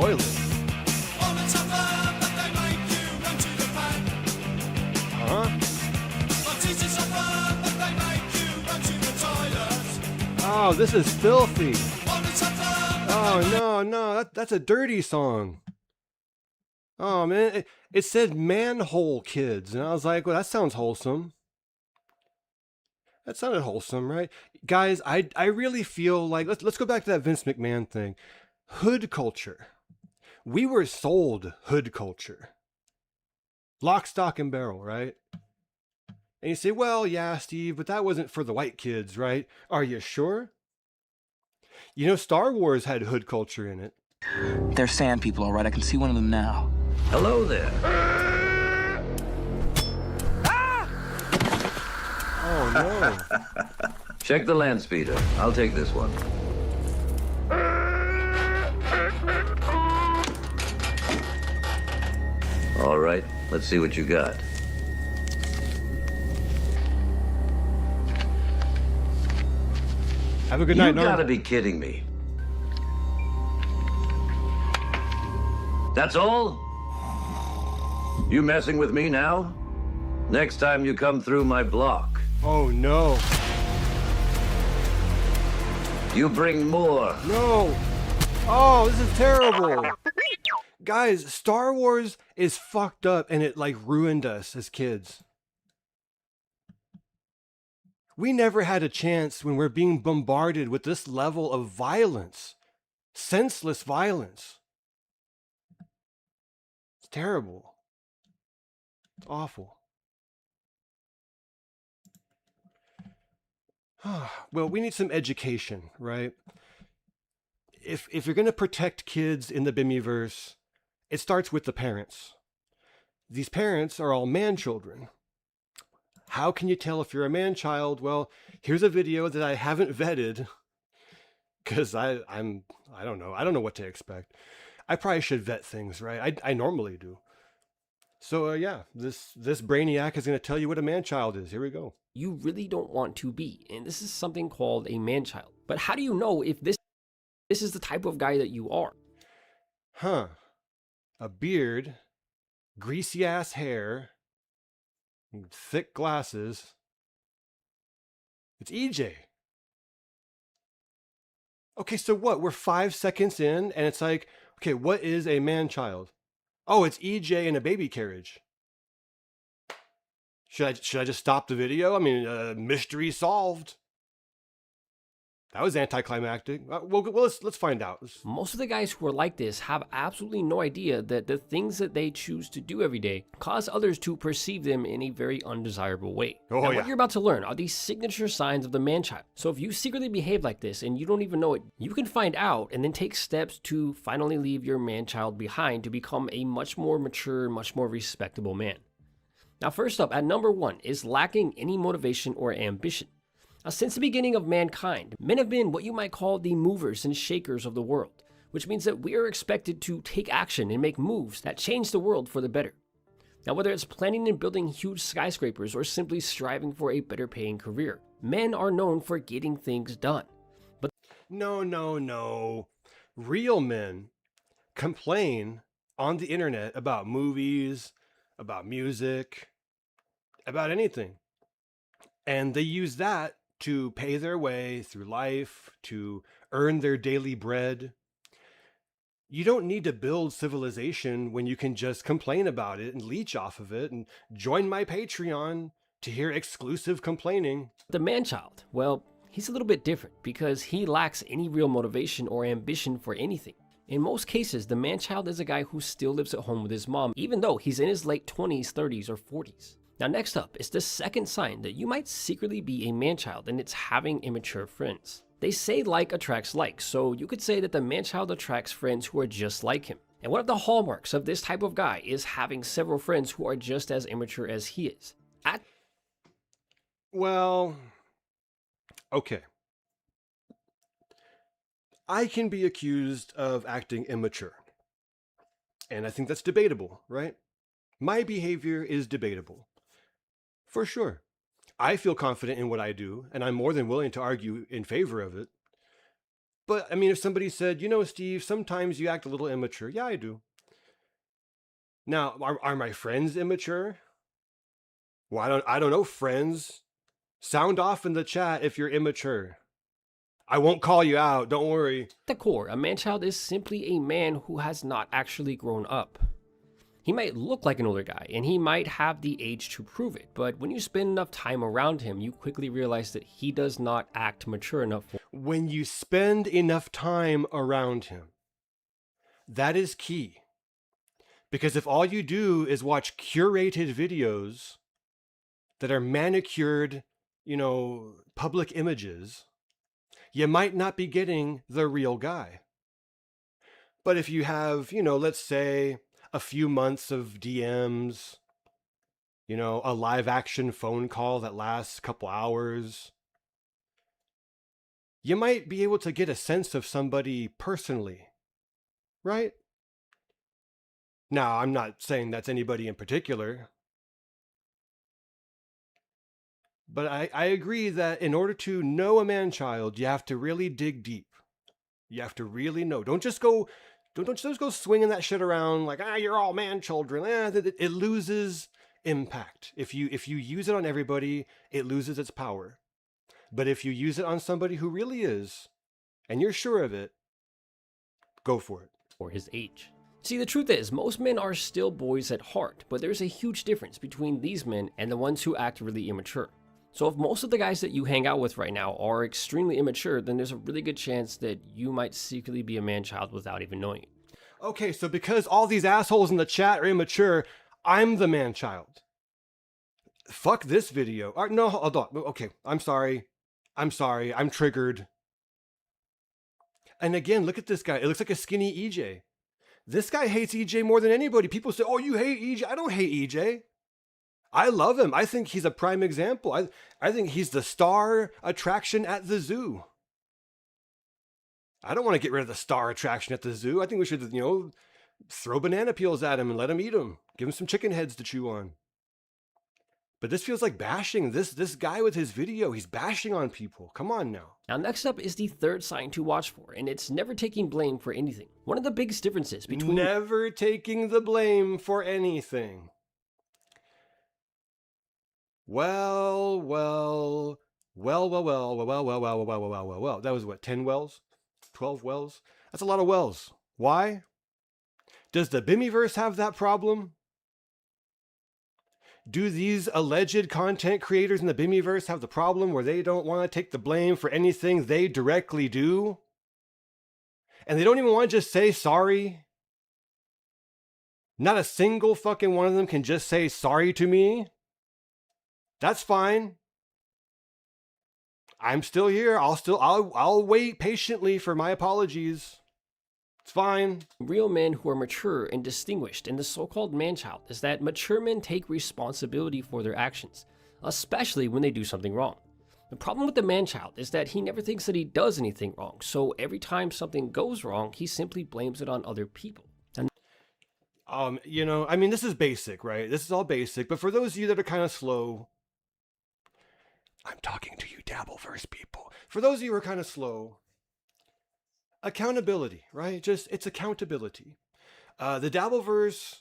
toilet. Huh? Oh, this is filthy. Oh, no, that's a dirty song. Oh, man, it said manhole kids, and I was like, well, that sounds wholesome. That sounded wholesome, right? Guys, I really feel like, let's go back to that Vince McMahon thing. Hood culture. We were sold hood culture. Lock, stock, and barrel, right? And you say, well, yeah, Steve, but that wasn't for the white kids, right? Are you sure? You know, Star Wars had hood culture in it. They're sand people, all right. I can see one of them now. Hello there. Oh, no. Check the land speeder. I'll take this one. All right, let's see what you got. Have a good night, You Norm. gotta be kidding me. That's all? You messing with me now? Next time you come through my block, Oh, no. you bring more. No. Oh, this is terrible. Guys, Star Wars is fucked up and it like ruined us as kids. We never had a chance when we're being bombarded with this level of violence. Senseless violence. It's terrible. It's awful. Well, we need some education, right? If you're going to protect kids in the Bimmyverse, it starts with the parents. These parents are all man children. How can you tell if you're a man child? Well, here's a video that I haven't vetted because I don't know. I don't know what to expect. I probably should vet things, right? I normally do. So yeah, this brainiac is going to tell you what a man child is. Here we go. You really don't want to be, and this is something called a man child. But how do you know if this is the type of guy that you are? Huh. A beard, greasy ass hair, thick glasses. It's EJ. Okay, so what? We're 5 seconds in, and it's like, okay, what is a man child? Oh, it's EJ in a baby carriage. Should I just stop the video? I mean, mystery solved. That was anticlimactic. Well, let's find out. Most of the guys who are like this have absolutely no idea that the things that they choose to do every day cause others to perceive them in a very undesirable way. Oh, now, yeah. what you're about to learn are these signature signs of the man-child. So if you secretly behave like this and you don't even know it, you can find out and then take steps to finally leave your man-child behind to become a much more mature, much more respectable man. Now, first up, at number 1 is lacking any motivation or ambition. Now, since the beginning of mankind, men have been what you might call the movers and shakers of the world, which means that we are expected to take action and make moves that change the world for the better. Now, whether it's planning and building huge skyscrapers or simply striving for a better paying career, men are known for getting things done. But No. Real men complain on the internet about movies, about music, about anything. And they use that to pay their way through life, to earn their daily bread. You don't need to build civilization when you can just complain about it and leech off of it and join my Patreon to hear exclusive complaining. the man-child, well, he's a little bit different because he lacks any real motivation or ambition for anything. In most cases, the man-child is a guy who still lives at home with his mom, even though he's in his late 20s, 30s, or 40s. Now, next up is the second sign that you might secretly be a man-child, and it's having immature friends. They say like attracts like, so you could say that the man-child attracts friends who are just like him. And one of the hallmarks of this type of guy is having several friends who are just as immature as he is. Well, okay. I can be accused of acting immature. And I think that's debatable, right? My behavior is debatable. For sure. I feel confident in what I do, and I'm more than willing to argue in favor of it. But I mean, if somebody said, you know, Steve, sometimes you act a little immature. Yeah, I do. Now, are my friends immature? Well, I don't know, friends. Sound off in the chat if you're immature. I won't call you out, don't worry. At the core, a man-child is simply a man who has not actually grown up. He might look like an older guy, and he might have the age to prove it, but when you spend enough time around him, you quickly realize that he does not act mature enough for. When you spend enough time around him, that is key. Because if all you do is watch curated videos that are manicured, you know, public images, you might not be getting the real guy. But if you have, you know, let's say a few months of DMs, you know, a live action phone call that lasts a couple hours, you might be able to get a sense of somebody personally, right? Now, I'm not saying that's anybody in particular, but I agree that in order to know a man-child, you have to really dig deep. You have to really know. Don't just go swinging that shit around like, you're all man-children. It loses impact. If you use it on everybody, it loses its power. But if you use it on somebody who really is, and you're sure of it, go for it. For his age. See, the truth is, most men are still boys at heart, but there's a huge difference between these men and the ones who act really immature. So if most of the guys that you hang out with right now are extremely immature, then there's a really good chance that you might secretly be a man-child without even knowing it. Okay, so because all these assholes in the chat are immature, I'm the man-child. Fuck this video. No, hold on. Okay, I'm sorry. I'm triggered. And again, look at this guy. It looks like a skinny EJ. This guy hates EJ more than anybody. People say, oh, you hate EJ. I don't hate EJ. I love him. I think he's a prime example. I think he's the star attraction at the zoo. I don't want to get rid of the star attraction at the zoo. I think we should, you know, throw banana peels at him and let him eat them. Give him some chicken heads to chew on. But this feels like bashing. This guy with his video, he's bashing on people. Come on now. Now next up is the third sign to watch for, and it's never taking blame for anything. One of the biggest differences between... Never taking the blame for anything. Well. That was what, 10 wells? 12 wells? That's a lot of wells. Why? Does the Bimmyverse have that problem? Do these alleged content creators in the Bimmyverse have the problem where they don't want to take the blame for anything they directly do? And they don't even want to just say sorry? Not a single fucking one of them can just say sorry to me? That's fine. I'm still here. I'll wait patiently for my apologies. It's fine. Real men who are mature and distinguished in the so-called man-child is that mature men take responsibility for their actions, especially when they do something wrong. The problem with the man-child is that he never thinks that he does anything wrong, so every time something goes wrong, he simply blames it on other people. You know, I mean, this is basic, right? This is all basic, but for those of you that are kind of slow, I'm talking to you Dabbleverse people. For those of you who are kind of slow, accountability, right? Just, it's accountability. The Dabbleverse,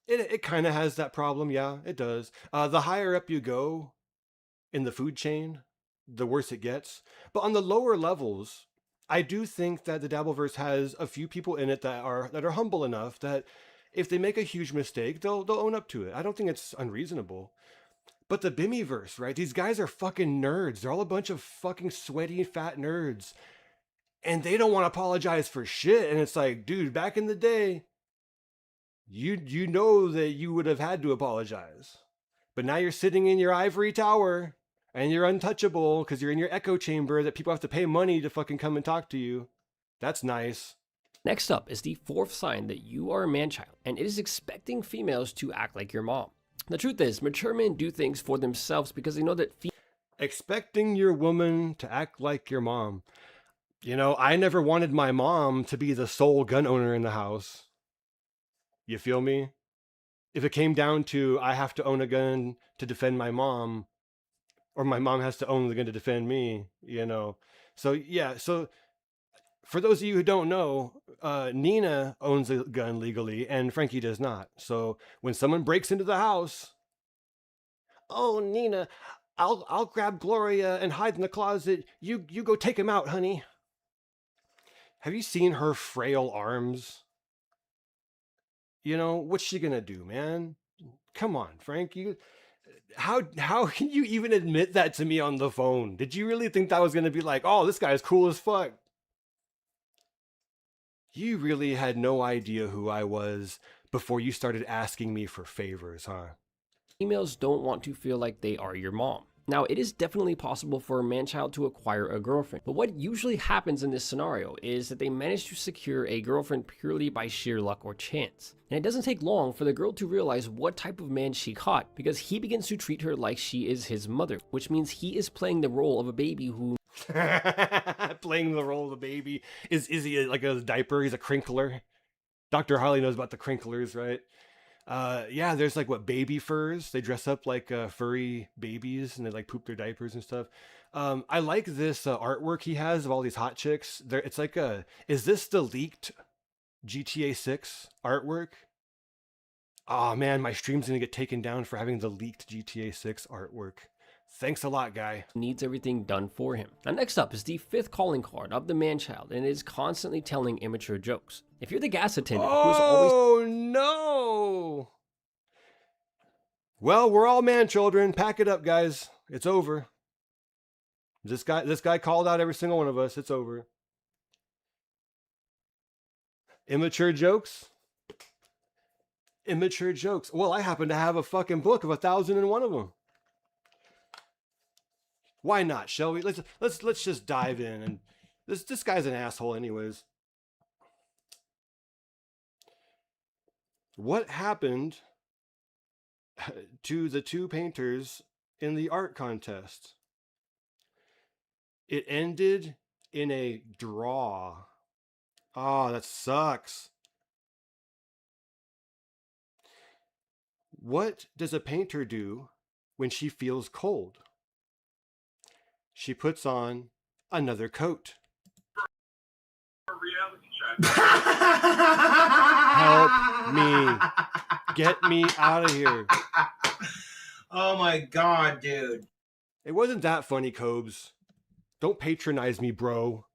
it kind of has that problem. Yeah, it does. The higher up you go in the food chain, the worse it gets. But on the lower levels, I do think that the Dabbleverse has a few people in it that are humble enough that if they make a huge mistake, they'll own up to it. I don't think it's unreasonable. But the Bimmyverse, right? These guys are fucking nerds. They're all a bunch of fucking sweaty, fat nerds. And they don't want to apologize for shit. And it's like, dude, back in the day, you know that you would have had to apologize. But now you're sitting in your ivory tower and you're untouchable because you're in your echo chamber that people have to pay money to fucking come and talk to you. That's nice. Next up is the fourth sign that you are a man-child, and it is expecting females to act like your mom. The truth is, mature men do things for themselves because they know that expecting your woman to act like your mom. You know, I never wanted my mom to be the sole gun owner in the house. You feel me? If it came down to I have to own a gun to defend my mom, or my mom has to own the gun to defend me, you know. So yeah, so For those of you who don't know, Nina owns a gun legally and Frankie does not. So when someone breaks into the house, oh, Nina, I'll grab Gloria and hide in the closet. You go take him out, honey. Have you seen her frail arms? You know, what's she gonna do, man? Come on, Frank. How can you even admit that to me on the phone? Did you really think that was gonna be like, oh, this guy's cool as fuck? You really had no idea who I was before you started asking me for favors, huh? Females don't want to feel like they are your mom. Now, it is definitely possible for a man-child to acquire a girlfriend, but what usually happens in this scenario is that they manage to secure a girlfriend purely by sheer luck or chance. And it doesn't take long for the girl to realize what type of man she caught, because he begins to treat her like she is his mother, which means he is playing the role of a baby who... Playing the role of a baby. Is he like a diaper? He's a crinkler. Dr. Harley knows about the crinklers, right? Yeah, there's like baby furs. They dress up like furry babies and they like poop their diapers and stuff. I like this artwork he has of all these hot chicks. It's like is this the leaked GTA 6 artwork? Oh man, my stream's gonna get taken down for having the leaked GTA 6 artwork. Thanks a lot, guy. Needs everything done for him. Now, next up is the 5th calling card of the man-child, and it is constantly telling immature jokes. If you're the gas attendant who's always... Oh, no! Well, we're all man-children. Pack it up, guys. It's over. This guy called out every single one of us. It's over. Immature jokes? Immature jokes. Well, I happen to have a fucking book of 1,001 of them. Why not, shall we? Let's just dive in. And this guy's an asshole anyways. What happened to the two painters in the art contest? It ended in a draw. Oh, that sucks. What does a painter do when she feels cold? She puts on another coat. Help me. Get me out of here. Oh my god, dude. It wasn't that funny, Cobes. Don't patronize me, bro.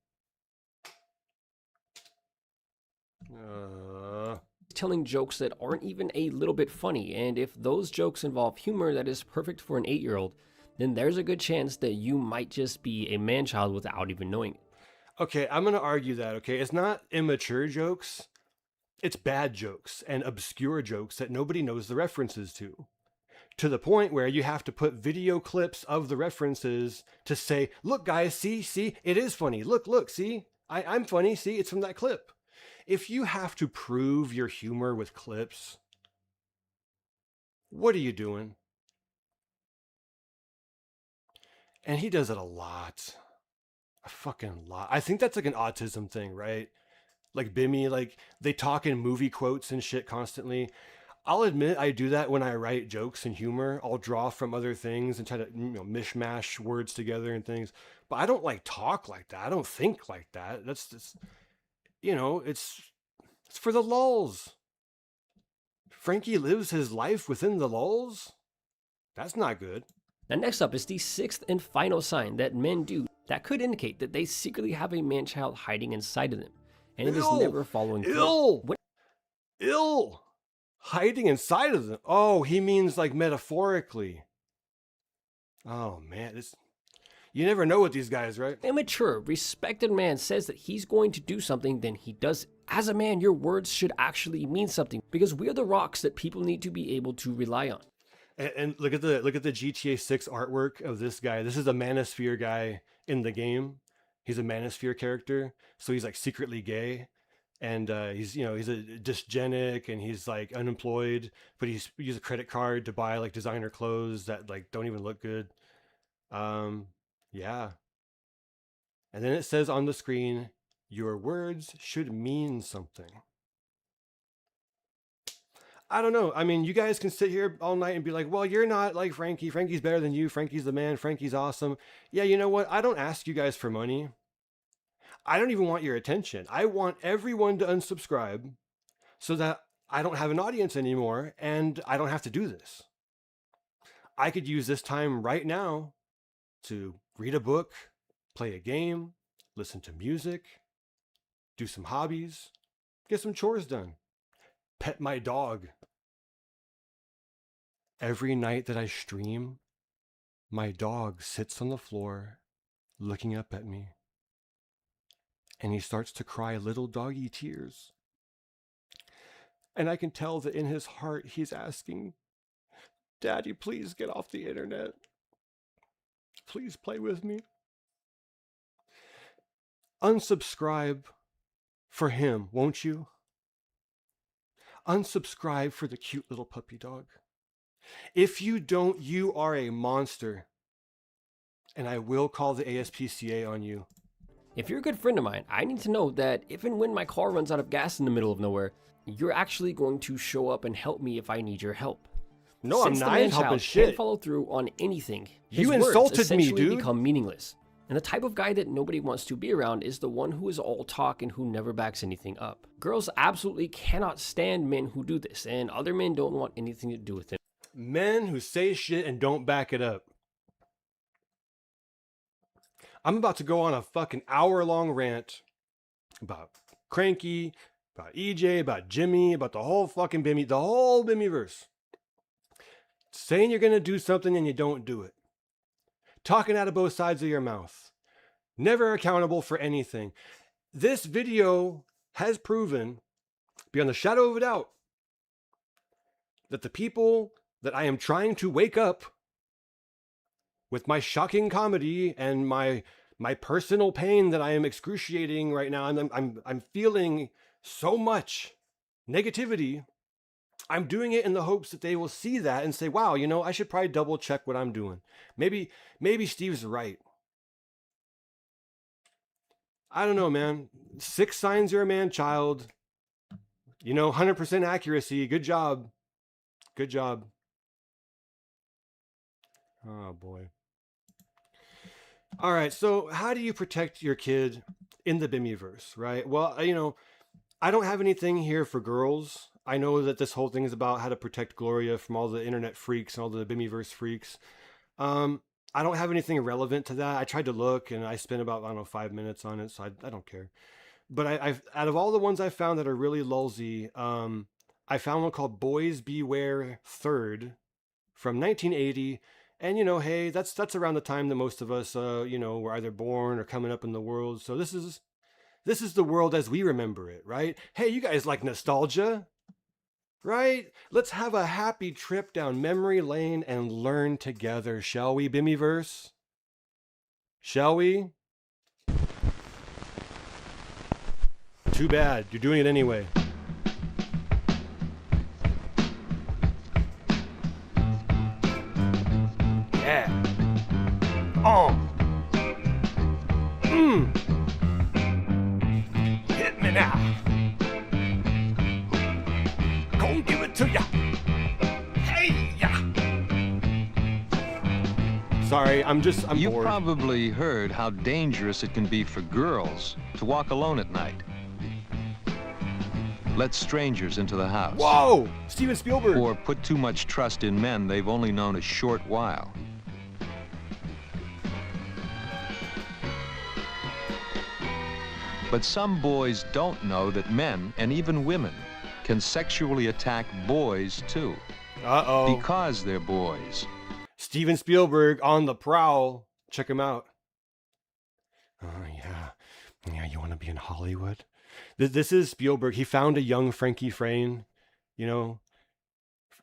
Telling jokes that aren't even a little bit funny, and if those jokes involve humor that is perfect for an 8-year-old, then there's a good chance that you might just be a man-child without even knowing it. Okay, I'm going to argue that, okay? It's not immature jokes. It's bad jokes and obscure jokes that nobody knows the references to the point where you have to put video clips of the references to say, look, guys, see, it is funny. Look, see, I'm funny. See, it's from that clip. If you have to prove your humor with clips, what are you doing? And he does it a lot. A fucking lot. I think that's like an autism thing, right? Like Bimmy, like they talk in movie quotes and shit constantly. I'll admit I do that when I write jokes and humor. I'll draw from other things and try to, mishmash words together and things. But I don't like talk like that. I don't think like that. That's just, it's for the lulz. Frankie lives his life within the lulz. That's not good. Now, next up is the 6th and final sign that men do that could indicate that they secretly have a man-child hiding inside of them. And it is never following through. Ill. Hiding inside of them. Oh, he means like metaphorically. Oh, man. You never know with these guys, right? Immature, respected man says that he's going to do something, then he does it. As a man, your words should actually mean something because we are the rocks that people need to be able to rely on. And look at the GTA 6 artwork of this guy. This is a manosphere guy in the game. He's a manosphere character, so he's like secretly gay, and he's a dysgenic and he's like unemployed, but he's used a credit card to buy like designer clothes that like don't even look good. Yeah. And then it says on the screen, your words should mean something. I don't know. I mean, you guys can sit here all night and be like, well, you're not like Frankie. Frankie's better than you. Frankie's the man. Frankie's awesome. Yeah, you know what? I don't ask you guys for money. I don't even want your attention. I want everyone to unsubscribe so that I don't have an audience anymore and I don't have to do this. I could use this time right now to read a book, play a game, listen to music, do some hobbies, get some chores done, pet my dog. Every night that I stream, my dog sits on the floor looking up at me, and he starts to cry little doggy tears. And I can tell that in his heart he's asking, Daddy, please get off the internet. Please play with me. Unsubscribe for him, won't you? Unsubscribe for the cute little puppy dog. If you don't, you are a monster. And I will call the ASPCA on you. If you're a good friend of mine, I need to know that if and when my car runs out of gas in the middle of nowhere, you're actually going to show up and help me if I need your help. No, Since I'm not helping shit. Can't follow through on anything. You His insulted words me, essentially dude. become meaningless. And the type of guy that nobody wants to be around is the one who is all talk and who never backs anything up. Girls absolutely cannot stand men who do this, and other men don't want anything to do with it. Men who say shit and don't back it up. I'm about to go on a fucking hour-long rant about Cranky, about EJ, about Jimmy, about the whole fucking the whole Bimmyverse. Saying you're gonna do something and you don't do it. Talking out of both sides of your mouth. Never accountable for anything. This video has proven, beyond the shadow of a doubt, that the people that I am trying to wake up with my shocking comedy and my personal pain that I am excruciating right now, I'm feeling so much negativity. I'm doing it in the hopes that they will see that and say, wow, you know, I should probably double check what I'm doing. Maybe Steve's right. I don't know, man. 6 signs you're a man child. You know, 100% accuracy. Good job. Good job. Oh, boy. All right, so how do you protect your kid in the Bimmyverse, right? Well, you know, I don't have anything here for girls. I know that this whole thing is about how to protect Gloria from all the internet freaks and all the Bimmyverse freaks. I don't have anything relevant to that. I tried to look and I spent about, I don't know, 5 minutes on it, so I don't care. But I've out of all the ones I found that are really lulzy, I found one called Boys Beware Third from 1980. And, you know, hey, that's around the time that most of us, you know, were either born or coming up in the world. So this is the world as we remember it, right? Hey, you guys like nostalgia, right? Let's have a happy trip down memory lane and learn together, shall we, Bimmyverse? Shall we? Too bad, you're doing it anyway. Yeah. Hit me now. Gonna give it to ya. Hey ya. Sorry, I'm You bored. probably heard how dangerous it can be for girls to walk alone at night. Let strangers into the house. Whoa! Steven Spielberg. Or put too much trust in men they've only known a short while. But some boys don't know that men, and even women, can sexually attack boys too. Uh-oh. Because they're boys. Steven Spielberg on the prowl. Check him out. Oh, yeah. Yeah, you want to be in Hollywood? This is Spielberg. He found a young Frankie Frayne, you know.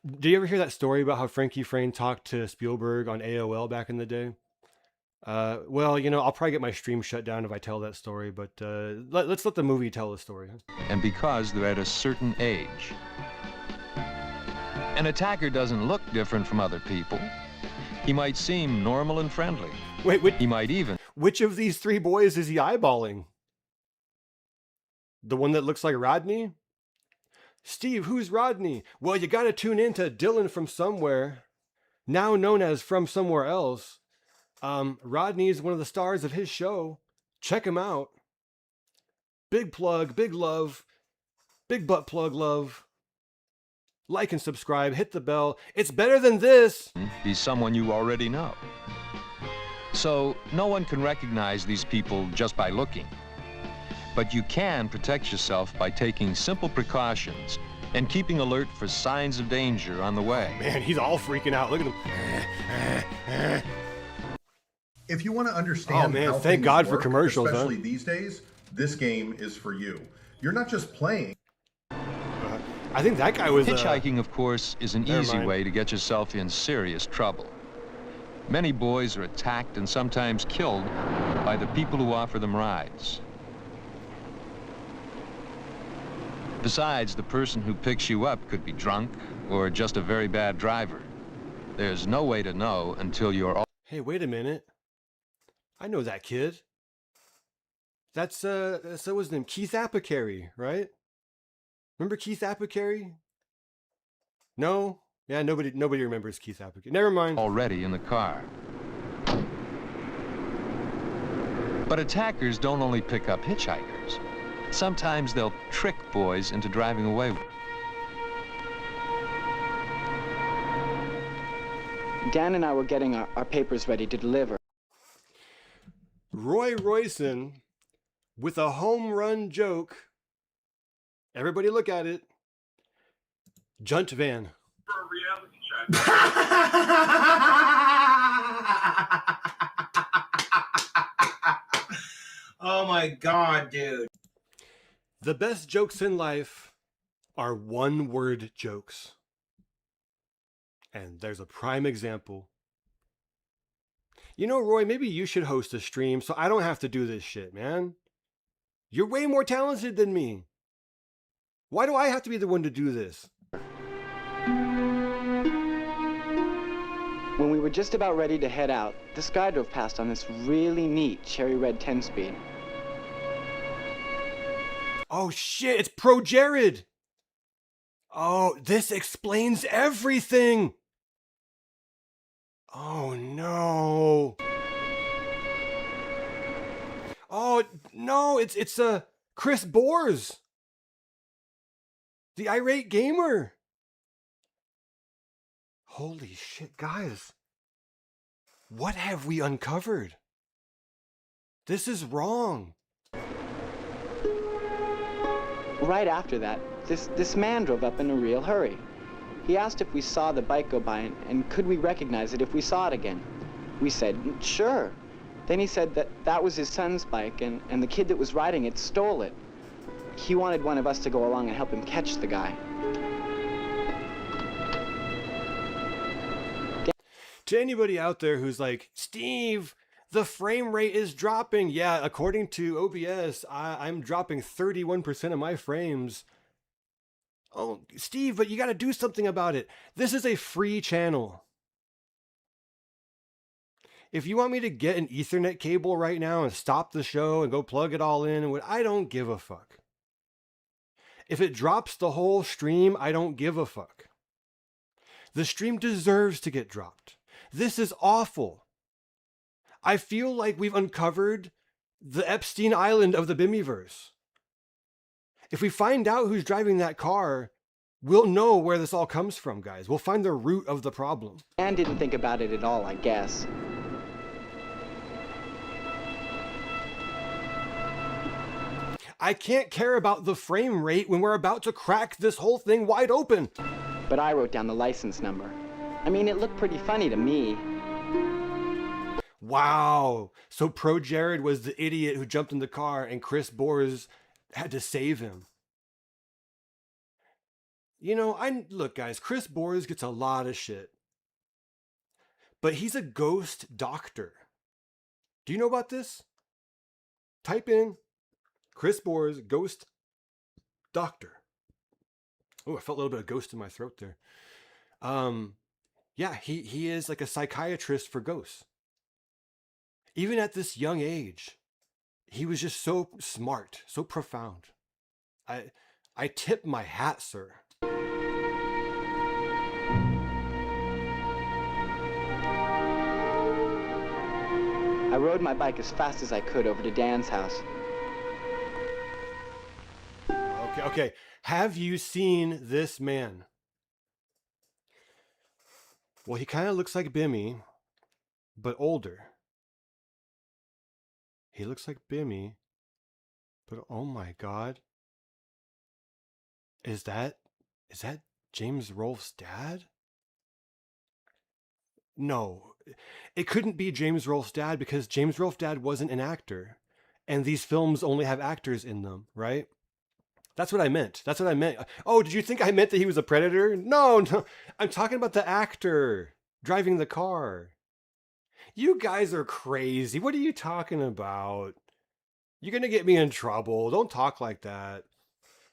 Did you ever hear that story about how Frankie Frayne talked to Spielberg on AOL back in the day? Well, you know, I'll probably get my stream shut down if I tell that story, but let's let the movie tell the story. And because they're at a certain age. An attacker doesn't look different from other people. He might seem normal and friendly. Wait, he might even... Which of these 3 boys is he eyeballing? The one that looks like Rodney? Steve, who's Rodney? Well, you gotta tune in to Dylan from Somewhere, now known as From Somewhere Else. Rodney is one of the stars of his show. Check him out. Big plug, big love, big butt plug love. Like and subscribe, hit the bell. It's better than this. Be someone you already know. So no one can recognize these people just by looking. But you can protect yourself by taking simple precautions and keeping alert for signs of danger on the way. Man, he's all freaking out. Look at him. If you want to understand, oh man, how thank things God for work, commercials, especially huh? these days, this game is for you. You're not just playing. I think that guy was hitchhiking, of course, is an easy mind. way to get yourself in serious trouble. Many boys are attacked and sometimes killed by the people who offer them rides. Besides, the person who picks you up could be drunk or just a very bad driver. There's no way to know until you're all... Hey, wait a minute. I know that kid. That's so what's his name? Keith Apicary, right? Remember Keith Apicary? No? Yeah, nobody remembers Keith Apicary. Never mind. Already in the car. But attackers don't only pick up hitchhikers. Sometimes they'll trick boys into driving away. Dan and I were getting our papers ready to deliver. Roy Royson with a home run joke. Everybody look at it. Junt van. Oh my God, dude. The best jokes in life are one-word jokes. And there's a prime example. You know, Roy, maybe you should host a stream so I don't have to do this shit, man. You're way more talented than me. Why do I have to be the one to do this? When we were just about ready to head out, this guy drove past on this really neat cherry red 10-speed. Oh shit, it's Pro Jared. Oh, this explains everything. Oh no. Oh no, it's Chris Bors. The irate gamer. Holy shit, guys. What have we uncovered? This is wrong. Right after that, this man drove up in a real hurry. He asked if we saw the bike go by and could we recognize it if we saw it again. We said, sure. Then he said that was his son's bike and the kid that was riding it stole it. He wanted one of us to go along and help him catch the guy. To anybody out there who's like, Steve, the frame rate is dropping. Yeah, according to OBS, I'm dropping 31% of my frames. Oh, Steve, but you got to do something about it. This is a free channel. If you want me to get an Ethernet cable right now and stop the show and go plug it all in, I don't give a fuck. If it drops the whole stream, I don't give a fuck. The stream deserves to get dropped. This is awful. I feel like we've uncovered the Epstein Island of the Bimmyverse. If we find out who's driving that car, we'll know where this all comes from, guys. We'll find the root of the problem. Dan didn't think about it at all, I guess. I can't care about the frame rate when we're about to crack this whole thing wide open. But I wrote down the license number. I mean, it looked pretty funny to me. Wow. So Pro Jared was the idiot who jumped in the car and Chris Bors had to save him. You know, look, guys, Chris Bors gets a lot of shit. But he's a ghost doctor. Do you know about this? Type in Chris Bors, ghost doctor. Oh, I felt a little bit of ghost in my throat there. Yeah, he is like a psychiatrist for ghosts. Even at this young age, he was just so smart, so profound. I tip my hat, sir. I rode my bike as fast as I could over to Dan's house. Okay. Have you seen this man? Well, he kind of looks like Bimmy, but older. He looks like Bimmy, but oh my God. Is that James Rolfe's dad? No, it couldn't be James Rolfe's dad because James Rolfe's dad wasn't an actor. And these films only have actors in them, right? That's what I meant. That's what I meant. Oh, did you think I meant that he was a predator? No, no. I'm talking about the actor driving the car. You guys are crazy. What are you talking about? You're going to get me in trouble. Don't talk like that.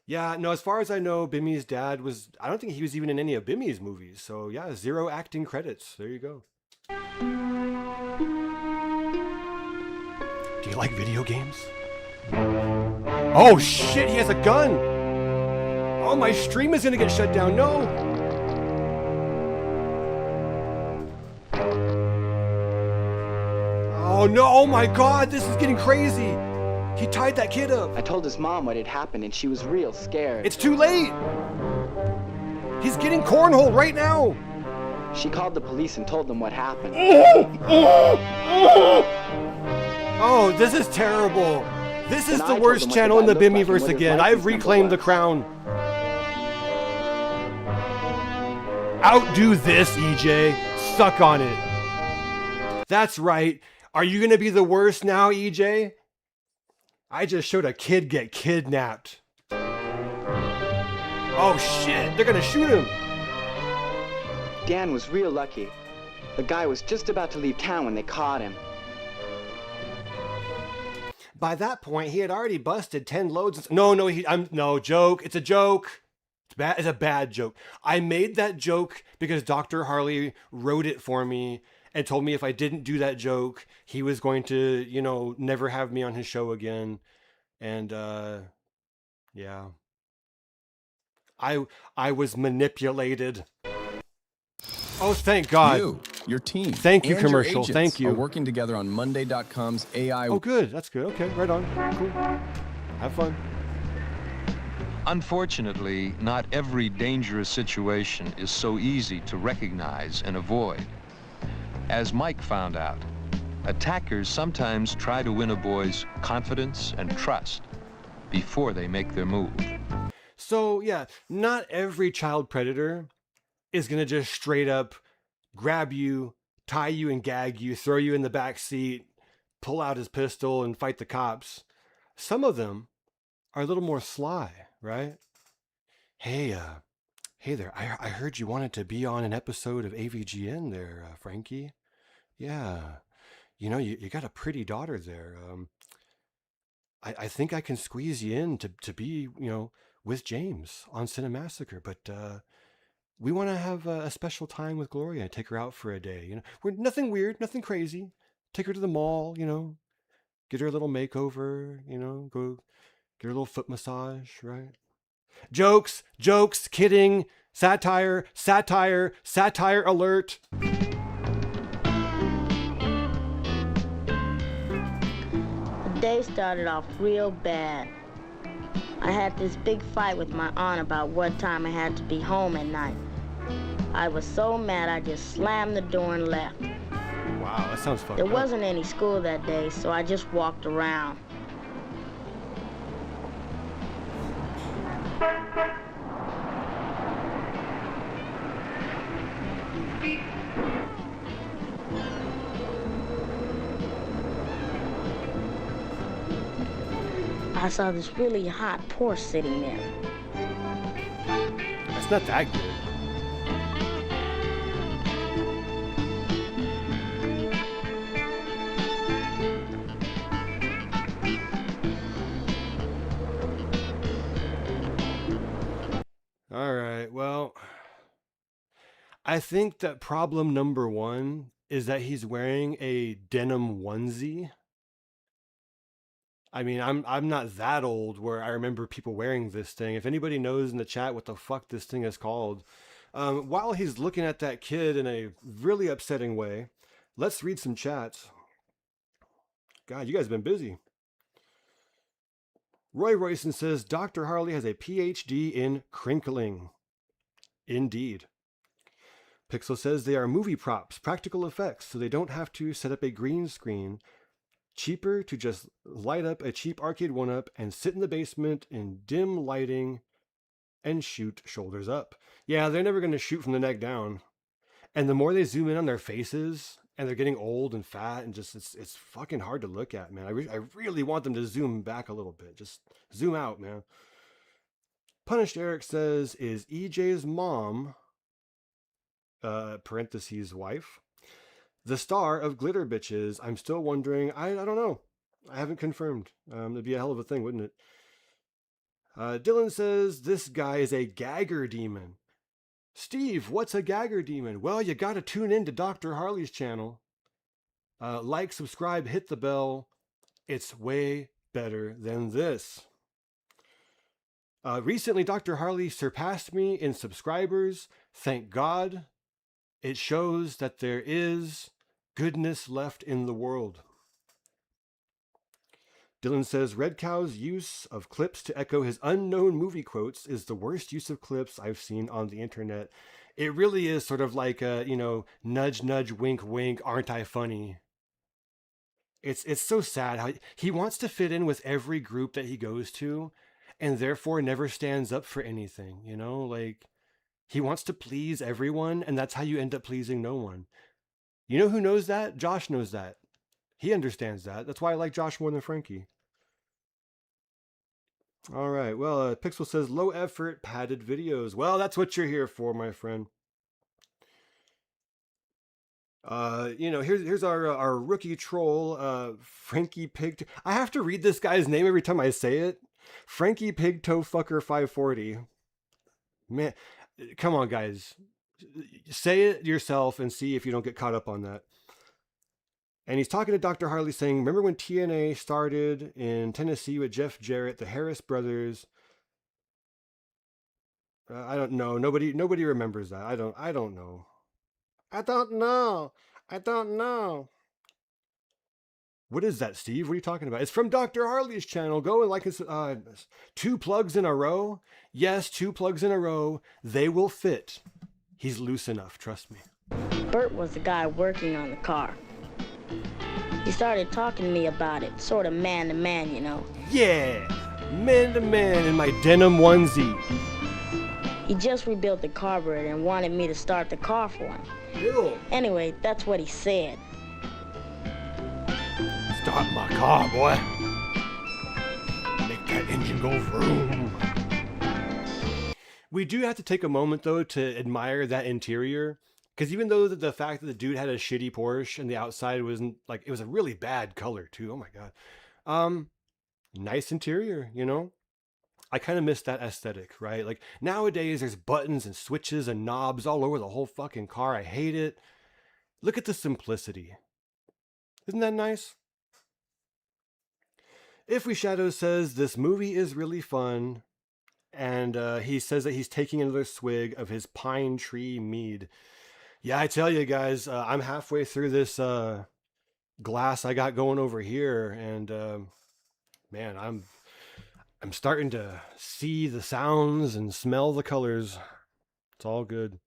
Yeah, no, as far as I know, Bimmy's dad was, I don't think he was even in any of Bimmy's movies. So yeah, 0 acting credits. There you go. Do you like video games? Oh shit, he has a gun! Oh, my stream is gonna get shut down. No! Oh no, oh my God, this is getting crazy! He tied that kid up. I told his mom what had happened and she was real scared. It's too late! He's getting cornhole right now! She called the police and told them what happened. Oh, this is terrible. This is Then the I worst told them channel what in the the guy looked like and Bimmyverse what his again. license I've reclaimed number the crown. Outdo this, EJ. Suck on it. That's right. Are you gonna be the worst now, EJ? I just showed a kid get kidnapped. Oh shit, they're gonna shoot him. Dan was real lucky. The guy was just about to leave town when they caught him. By that point, he had already busted 10 loads. No, joke. It's a joke. It's a bad joke. I made that joke because Dr. Harley wrote it for me and told me if I didn't do that joke, he was going to, never have me on his show again. And, yeah. I was manipulated. Oh, thank God. You, your team, Thank you, and your commercial. agents Thank you. are working together on Monday.com's AI. Oh, good. That's good. Okay, right on. Cool. Have fun. Unfortunately, not every dangerous situation is so easy to recognize and avoid. As Mike found out, attackers sometimes try to win a boy's confidence and trust before they make their move. So, yeah, not every child predator is going to just straight up grab you, tie you and gag you, throw you in the back seat, pull out his pistol and fight the cops. Some of them are a little more sly, right? Hey there, I heard you wanted to be on an episode of AVGN there, Frankie. Yeah, you got a pretty daughter there. I think I can squeeze you in to be, with James on Cinemassacre, but we want to have a special time with Gloria and take her out for a day. We're nothing weird, nothing crazy. Take her to the mall, get her a little makeover, go get her a little foot massage, right? Jokes, kidding, satire alert. The day started off real bad. I had this big fight with my aunt about what time I had to be home at night. I was so mad I just slammed the door and left. Wow, that sounds fucked up. There wasn't any school that day, so I just walked around. I saw this really hot Porsche sitting there. That's not that good. All right, well, I think that problem number one is that he's wearing a denim onesie. I mean, I'm not that old where I remember people wearing this thing. If anybody knows in the chat what the fuck this thing is called, while he's looking at that kid in a really upsetting way, let's read some chats. God, you guys have been busy. Roy Royson says Dr. Harley has a PhD in crinkling. Indeed. Pixel says they are movie props, practical effects, so they don't have to set up a green screen. Cheaper to just light up a cheap arcade one-up and sit in the basement in dim lighting and shoot shoulders up. Yeah, they're never going to shoot from the neck down. And the more they zoom in on their faces, and they're getting old and fat, and just it's fucking hard to look at, man. I really want them to zoom back a little bit. Just zoom out, man. Punished Eric says, is EJ's mom, parentheses wife, the star of Glitter Bitches? I'm still wondering. I don't know. I haven't confirmed. It'd be a hell of a thing, wouldn't it? Dylan says, this guy is a gagger demon. Steve, what's a gagger demon? Well, you gotta tune in to Dr. Harley's channel. Like, subscribe, hit the bell. It's way better than this. Recently, Dr. Harley surpassed me in subscribers. Thank God. It shows that there is goodness left in the world. Dylan says, Red Cow's use of clips to echo his unknown movie quotes is the worst use of clips I've seen on the internet. It really is sort of like a, nudge, nudge, wink, wink, aren't I funny? It's so sad how he wants to fit in with every group that he goes to and therefore never stands up for anything, like he wants to please everyone and that's how you end up pleasing no one. You know who knows that? Josh knows that. He understands that. That's why I like Josh more than Frankie. All right. Well, Pixel says low effort padded videos. Well, that's what you're here for, my friend. Here's our rookie troll, Frankie Pig. I have to read this guy's name every time I say it. Frankie Pig Toe Fucker 540. Man, come on, guys. Say it yourself and see if you don't get caught up on that. And he's talking to Dr. Harley saying, remember when TNA started in Tennessee with Jeff Jarrett, the Harris brothers? I don't know. Nobody remembers that. I don't know. I don't know. What is that, Steve? What are you talking about? It's from Dr. Harley's channel. Go and like us. 2 plugs in a row. Yes, 2 plugs in a row. They will fit. He's loose enough. Trust me. Bert was the guy working on the car. He started talking to me about it, sort of man to man, Yeah, man to man in my denim onesie. He just rebuilt the carburetor and wanted me to start the car for him. Ew. Anyway, that's what he said. Start my car, boy. Make that engine go vroom. We do have to take a moment, though, to admire that interior. Because even though the fact that the dude had a shitty Porsche and the outside wasn't, like, it was a really bad color, too. Oh, my God. Nice interior, I kind of miss that aesthetic, right? Like, nowadays, there's buttons and switches and knobs all over the whole fucking car. I hate it. Look at the simplicity. Isn't that nice? If We Shadow says, this movie is really fun. And he says that he's taking another swig of his pine tree mead. Yeah, I tell you guys, I'm halfway through this glass I got going over here, and man, I'm starting to see the sounds and smell the colors. It's all good.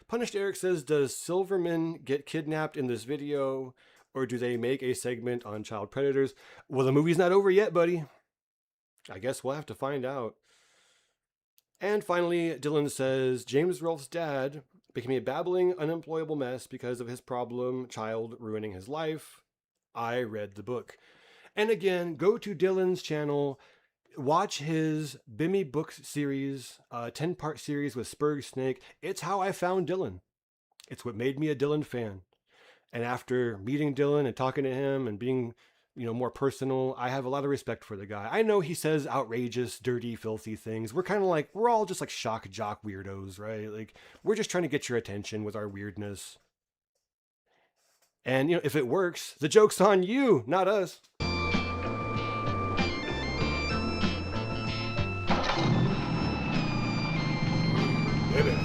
Punished Eric says, does Silverman get kidnapped in this video, or do they make a segment on child predators? Well, the movie's not over yet, buddy. I guess we'll have to find out. And finally, Dylan says, James Rolfe's dad became a babbling, unemployable mess because of his problem child ruining his life. I read the book. And again, go to Dylan's channel, watch his Bimmy book series, 10-part series with Spurg Snake. It's how I found Dylan. It's what made me a Dylan fan. And after meeting Dylan and talking to him and being, more personal, I have a lot of respect for the guy. I know he says outrageous, dirty, filthy things. We're all just like shock jock weirdos, right? Like, we're just trying to get your attention with our weirdness. And, if it works, the joke's on you, not us. Baby.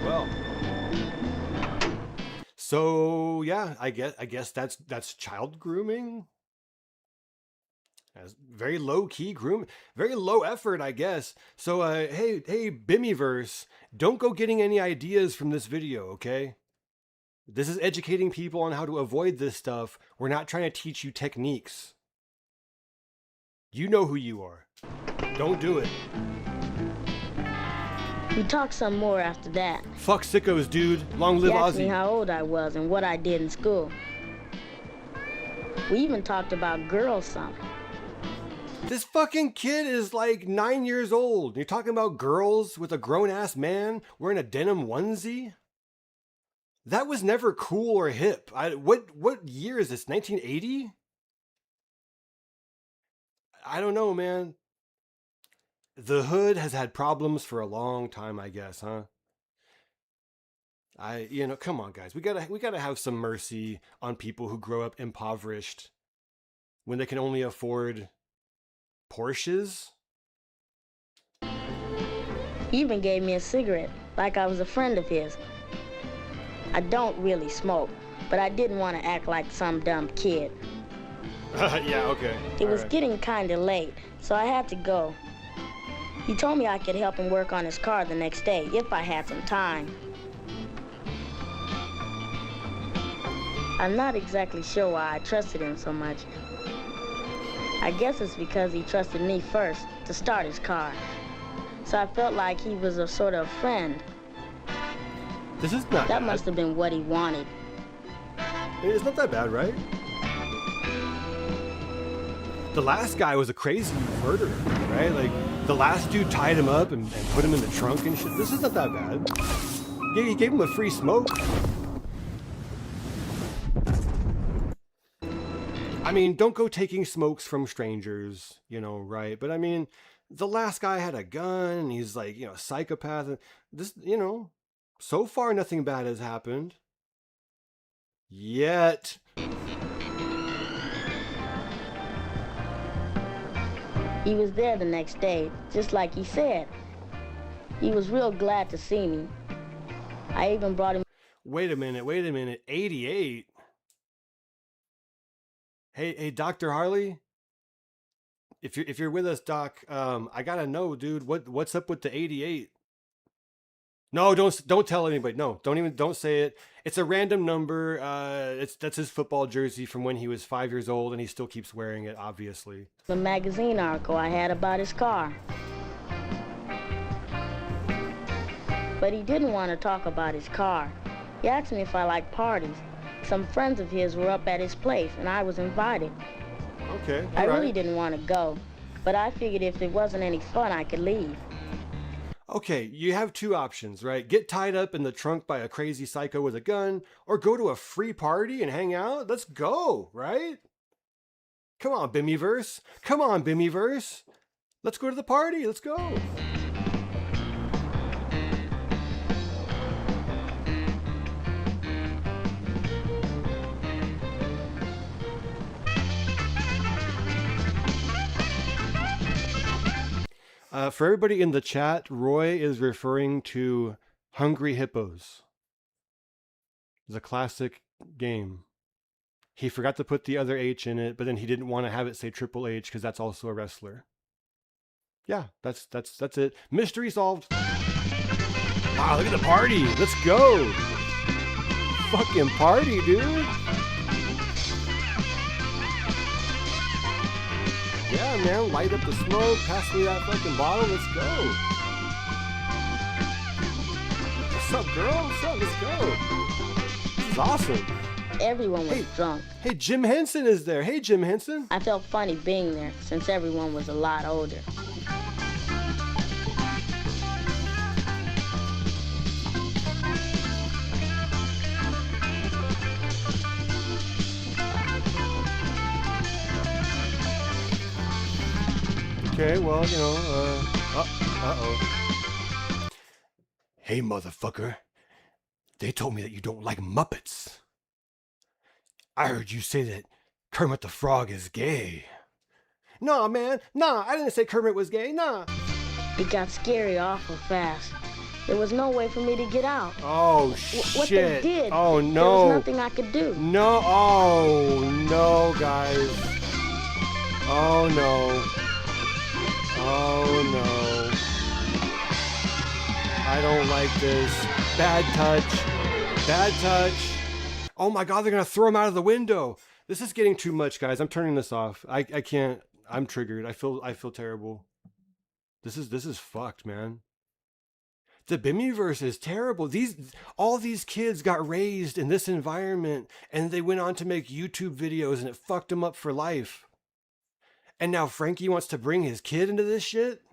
well. So yeah, I guess that's child grooming. As very low key groom, very low effort, I guess. So hey Bimmyverse, don't go getting any ideas from this video, okay? This is educating people on how to avoid this stuff. We're not trying to teach you techniques. You know who you are. Don't do it. We talked some more after that. Fuck sickos, dude. Long live He asked me Ozzy. how old I was and what I did in school. We even talked about girls some. This fucking kid is like 9 years old. You're talking about girls with a grown-ass man wearing a denim onesie? That was never cool or hip. What year is this? 1980? I don't know, man. The hood has had problems for a long time, I guess, huh? Come on, guys. We gotta have some mercy on people who grow up impoverished when they can only afford Porsches. He even gave me a cigarette, like I was a friend of his. I don't really smoke, but I didn't want to act like some dumb kid. Yeah, okay. It was getting kind of late, so I had to go. He told me I could help him work on his car the next day, if I had some time. I'm not exactly sure why I trusted him so much. I guess it's because he trusted me first to start his car. So I felt like he was a sort of friend. This is not That bad. must have been what he wanted. It's not that bad, right? The last guy was a crazy murderer, right? Like, the last dude tied him up and put him in the trunk and shit. This is not that bad. Yeah, he gave him a free smoke. I mean, don't go taking smokes from strangers, right? But I mean, the last guy had a gun and he's like, a psychopath. This, so far nothing bad has happened. Yet. He was there the next day, just like he said. He was real glad to see me. I even brought him... Wait a minute. 88? Hey, Dr. Harley? If you're with us, Doc, I gotta know, dude, what's up with the 88? No, don't tell anybody. No, don't say it. It's a random number. That's his football jersey from when he was 5 years old, and he still keeps wearing it, obviously. The magazine article I had about his car. But he didn't want to talk about his car. He asked me if I liked parties. Some friends of his were up at his place, and I was invited. Okay, I really didn't want to go, but I figured if it wasn't any fun, I could leave. Okay, you have two options, right? Get tied up in the trunk by a crazy psycho with a gun, or go to a free party and hang out. Let's go, right? Come on, Bimmyverse. Let's go to the party. Let's go. For everybody in the chat, Roy is referring to Hungry Hippos. It's a classic game. He forgot to put the other H in it, but then he didn't want to have it say Triple H because that's also a wrestler. Yeah, that's it. Mystery solved. Wow, look at the party. Let's go. Fucking party, dude. Yeah, man, light up the smoke, pass me that fucking bottle, let's go. What's up, girl? What's up? Let's go. This is awesome. Everyone was drunk. Hey, Jim Henson is there. Hey, Jim Henson. I felt funny being there since everyone was a lot older. Okay, well, uh-oh. Hey, motherfucker. They told me that you don't like Muppets. I heard you say that Kermit the Frog is gay. Nah, man. Nah, I didn't say Kermit was gay. Nah. It got scary awful fast. There was no way for me to get out. Oh, What shit. they did, Oh, there no. was nothing I could do. No. Oh, no, guys. Oh, no. Oh, no. I don't like this. Bad touch. Bad touch. Oh, my God, they're going to throw him out of the window. This is getting too much, guys. I'm turning this off. I can't. I'm triggered. I feel terrible. This is fucked, man. The Bimmyverse is terrible. All these kids got raised in this environment, and they went on to make YouTube videos, and it fucked them up for life. And now Frankie wants to bring his kid into this shit?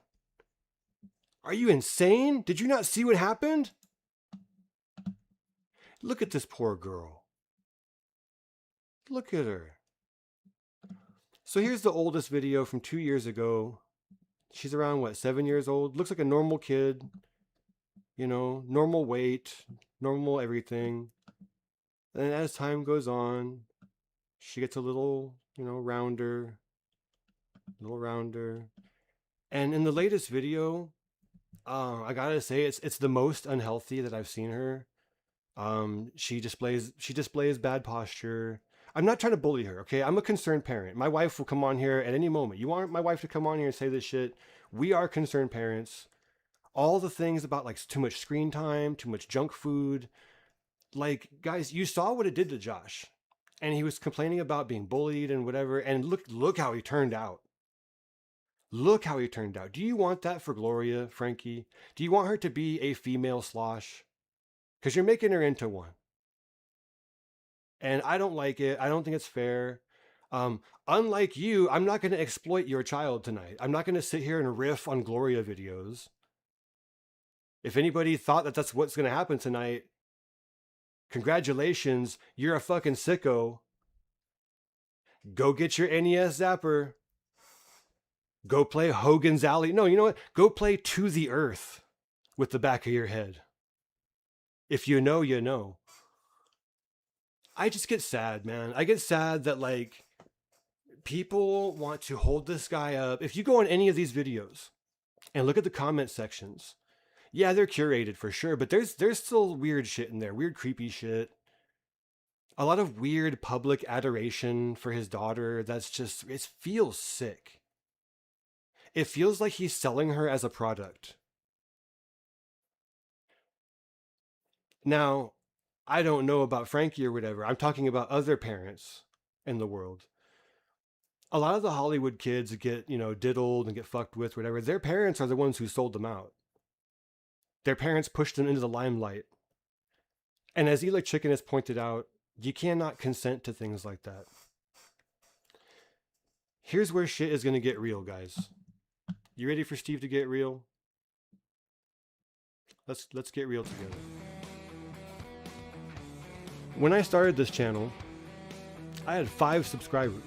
Are you insane? Did you not see what happened? Look at this poor girl. Look at her. So here's the oldest video from 2 years ago. She's around, what, 7 years old? Looks like a normal kid. You know, normal weight, normal everything. And as time goes on, she gets a little, rounder. A little rounder. And in the latest video, I gotta say, it's the most unhealthy that I've seen her. She displays bad posture. I'm not trying to bully her, okay? I'm a concerned parent. My wife will come on here at any moment. You want my wife to come on here and say this shit? We are concerned parents. All the things about like too much screen time, too much junk food. Like, guys, you saw what it did to Josh. And he was complaining about being bullied and whatever. And look how he turned out. Look how he turned out. Do you want that for Gloria, Frankie? Do you want her to be a female slosh? Because you're making her into one. And I don't like it. I don't think it's fair. Unlike you, I'm not going to exploit your child tonight. I'm not going to sit here and riff on Gloria videos. If anybody thought that that's what's going to happen tonight, congratulations, you're a fucking sicko. Go get your NES Zapper. Go play Hogan's Alley. No, you know what? Go play To the Earth with the back of your head. If you know, you know. I just get sad, man. I get sad that, like, people want to hold this guy up. If you go on any of these videos and look at the comment sections, yeah, they're curated for sure, but there's still weird shit in there. Weird, creepy shit. A lot of weird public adoration for his daughter. That's just, it feels sick. It feels like he's selling her as a product. Now, I don't know about Frankie or whatever. I'm talking about other parents in the world. A lot of the Hollywood kids get, diddled and get fucked with, whatever. Their parents are the ones who sold them out. Their parents pushed them into the limelight. And as Eli Chicken has pointed out, you cannot consent to things like that. Here's where shit is going to get real, guys. You ready for Steve to get real? Let's get real together. When I started this channel, I had 5 subscribers.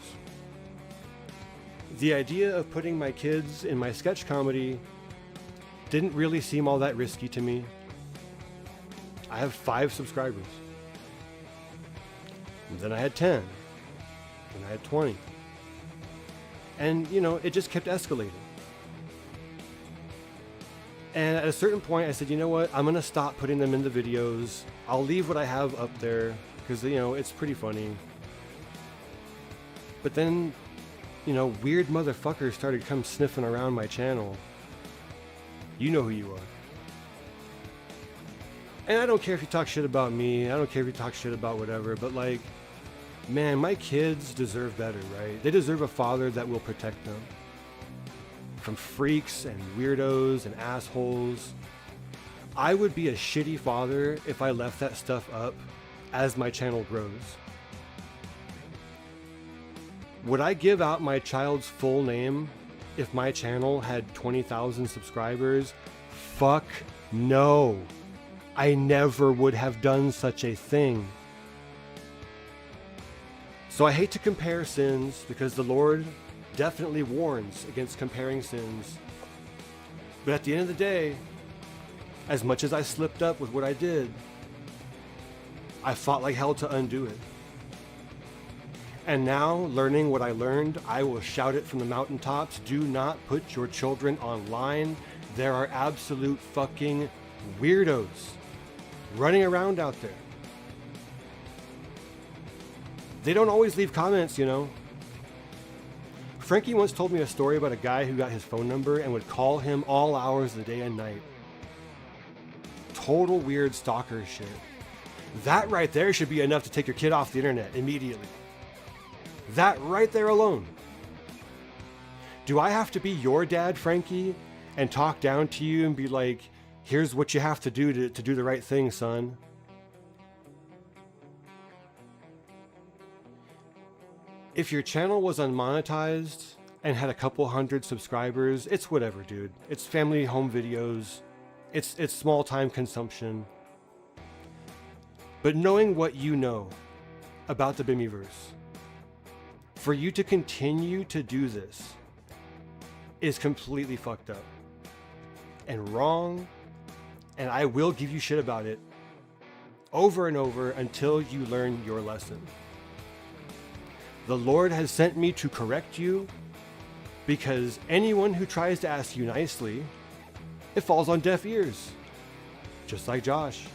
The idea of putting my kids in my sketch comedy didn't really seem all that risky to me. I have 5 subscribers. And then I had 10. And I had 20. And, it just kept escalating. And at a certain point, I said, you know what? I'm going to stop putting them in the videos. I'll leave what I have up there because, it's pretty funny. But then, weird motherfuckers started come sniffing around my channel. You know who you are. And I don't care if you talk shit about me. I don't care if you talk shit about whatever. But, like, man, my kids deserve better, right? They deserve a father that will protect them from freaks and weirdos and assholes. I would be a shitty father if I left that stuff up as my channel grows. Would I give out my child's full name if my channel had 20,000 subscribers? Fuck no. I never would have done such a thing. So I hate to compare sins because the Lord definitely warns against comparing sins. But at the end of the day, as much as I slipped up with what I did, I fought like hell to undo it. And now, learning what I learned, I will shout it from the mountaintops. Do not put your children online. There are absolute fucking weirdos running around out there. They don't always leave comments, you know. Frankie once told me a story about a guy who got his phone number and would call him all hours of the day and night. Total weird stalker shit. That right there should be enough to take your kid off the internet immediately. That right there alone. Do I have to be your dad, Frankie, and talk down to you and be like, here's what you have to do to do the right thing, son? If your channel was unmonetized and had a couple hundred subscribers, it's whatever, dude. It's family home videos. It's small time consumption. But knowing what you know about the Bimmyverse, for you to continue to do this is completely fucked up and wrong, and I will give you shit about it over and over until you learn your lesson. The Lord has sent me to correct you, because anyone who tries to ask you nicely, it falls on deaf ears, just like Josh.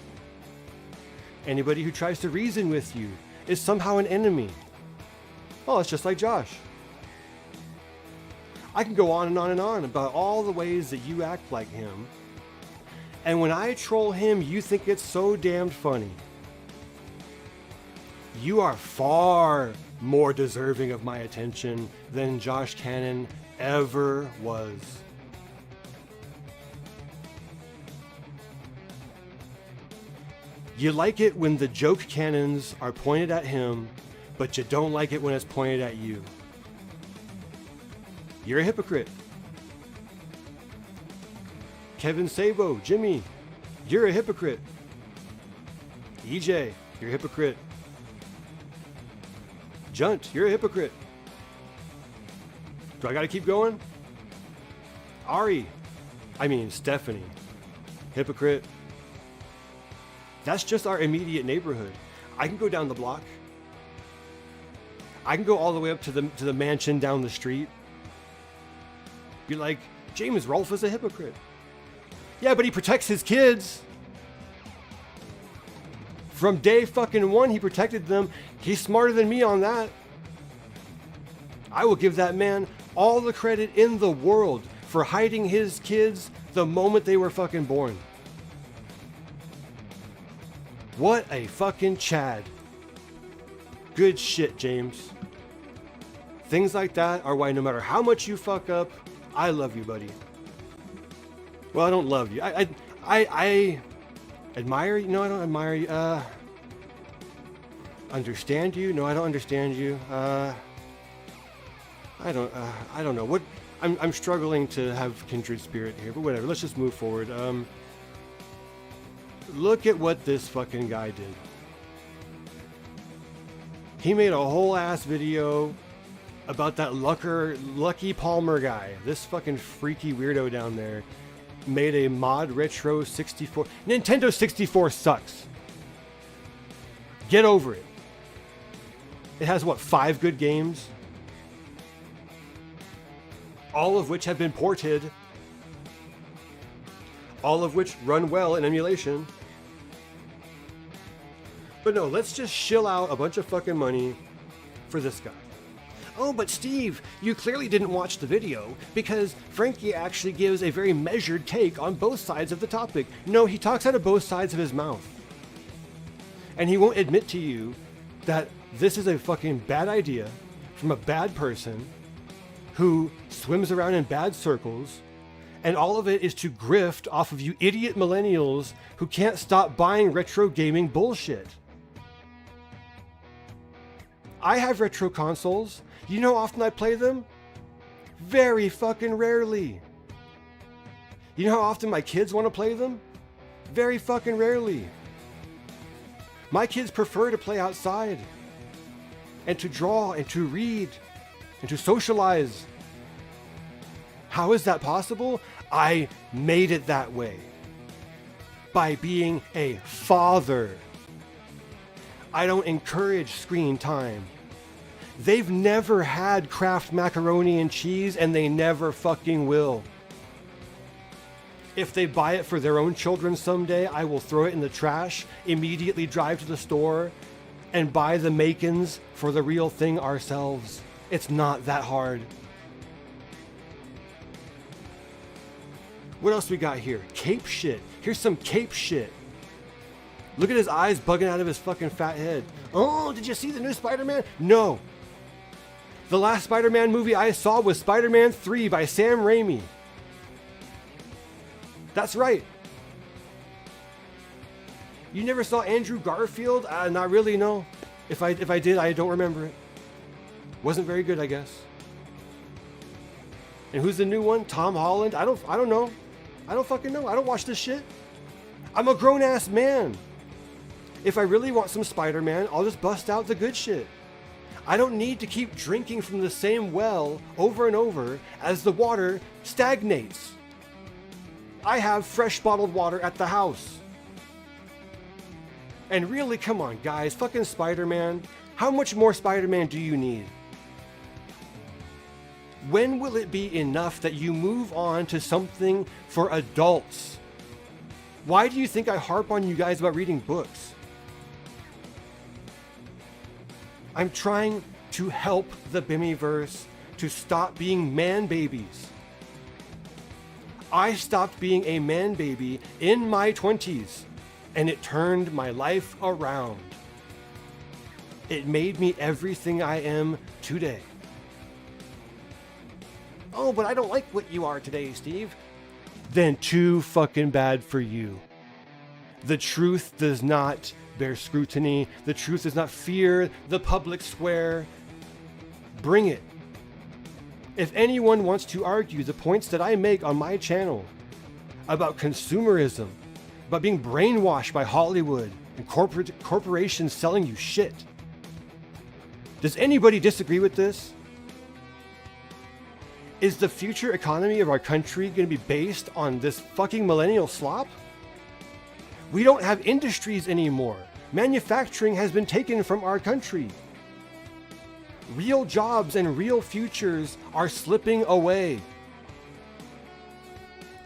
Anybody who tries to reason with you is somehow an enemy. Oh, it's just like Josh. I can go on and on and on about all the ways that you act like him, and when I troll him, you think it's so damned funny. You are far more deserving of my attention than Josh Cannon ever was. You like it when the joke cannons are pointed at him, but you don't like it when it's pointed at you. You're a hypocrite. Kevin Sabo, Jimmy, you're a hypocrite. EJ, you're a hypocrite. Junt, you're a hypocrite. Do I gotta keep going? Stephanie, hypocrite. That's just our immediate neighborhood. I can go down the block. I can go all the way up to the mansion down the street. Be like, James Rolfe is a hypocrite. Yeah, but he protects his kids. From day fucking one, he protected them. He's smarter than me on that. I will give that man all the credit in the world for hiding his kids the moment they were fucking born. What a fucking Chad. Good shit, James. Things like that are why no matter how much you fuck up, I love you, buddy. Well, I don't love you. I admire you. No, I don't admire you. Understand you? No, I don't understand you. I don't know. What I'm struggling to have kindred spirit here, but whatever. Let's just move forward. Look at what this fucking guy did. He made a whole ass video about that Lucky Palmer guy. This fucking freaky weirdo down there made a mod retro 64. Nintendo 64 sucks. Get over it. It has what, 5 good games? All of which have been ported. All of which run well in emulation. But no, let's just shill out a bunch of fucking money for this guy. Oh, but Steve, you clearly didn't watch the video because Frankie actually gives a very measured take on both sides of the topic. No, he talks out of both sides of his mouth. And he won't admit to you that this is a fucking bad idea from a bad person who swims around in bad circles, and all of it is to grift off of you idiot millennials who can't stop buying retro gaming bullshit. I have retro consoles. You know how often I play them? Very fucking rarely. You know how often my kids want to play them? Very fucking rarely. My kids prefer to play outside and to draw and to read and to socialize. How is that possible? I made it that way by being a father. I don't encourage screen time. They've never had Kraft macaroni and cheese, and they never fucking will. If they buy it for their own children someday, I will throw it in the trash, immediately drive to the store, and buy the makins for the real thing ourselves. It's not that hard. What else we got here? Cape shit. Here's some cape shit. Look at his eyes bugging out of his fucking fat head. Oh, did you see the new Spider-Man? No. The last Spider-Man movie I saw was Spider-Man 3 by Sam Raimi. That's right. You never saw Andrew Garfield? Not really, no. If I did, I don't remember it. Wasn't very good, I guess. And who's the new one? Tom Holland? I don't know. I don't fucking know. I don't watch this shit. I'm a grown-ass man. If I really want some Spider-Man, I'll just bust out the good shit. I don't need to keep drinking from the same well over and over as the water stagnates. I have fresh bottled water at the house. And really, come on, guys, fucking Spider-Man. How much more Spider-Man do you need? When will it be enough that you move on to something for adults? Why do you think I harp on you guys about reading books? I'm trying to help the Bimmyverse to stop being man babies. I stopped being a man baby in my 20s, and it turned my life around. It made me everything I am today. Oh, but I don't like what you are today, Steve. Then too fucking bad for you. The truth does not bear scrutiny. The truth does not fear the public square. Bring it. If anyone wants to argue the points that I make on my channel about consumerism, about being brainwashed by Hollywood and corporations selling you shit, does anybody disagree with this? Is the future economy of our country going to be based on this fucking millennial slop? We don't have industries anymore. Manufacturing has been taken from our country. Real jobs and real futures are slipping away.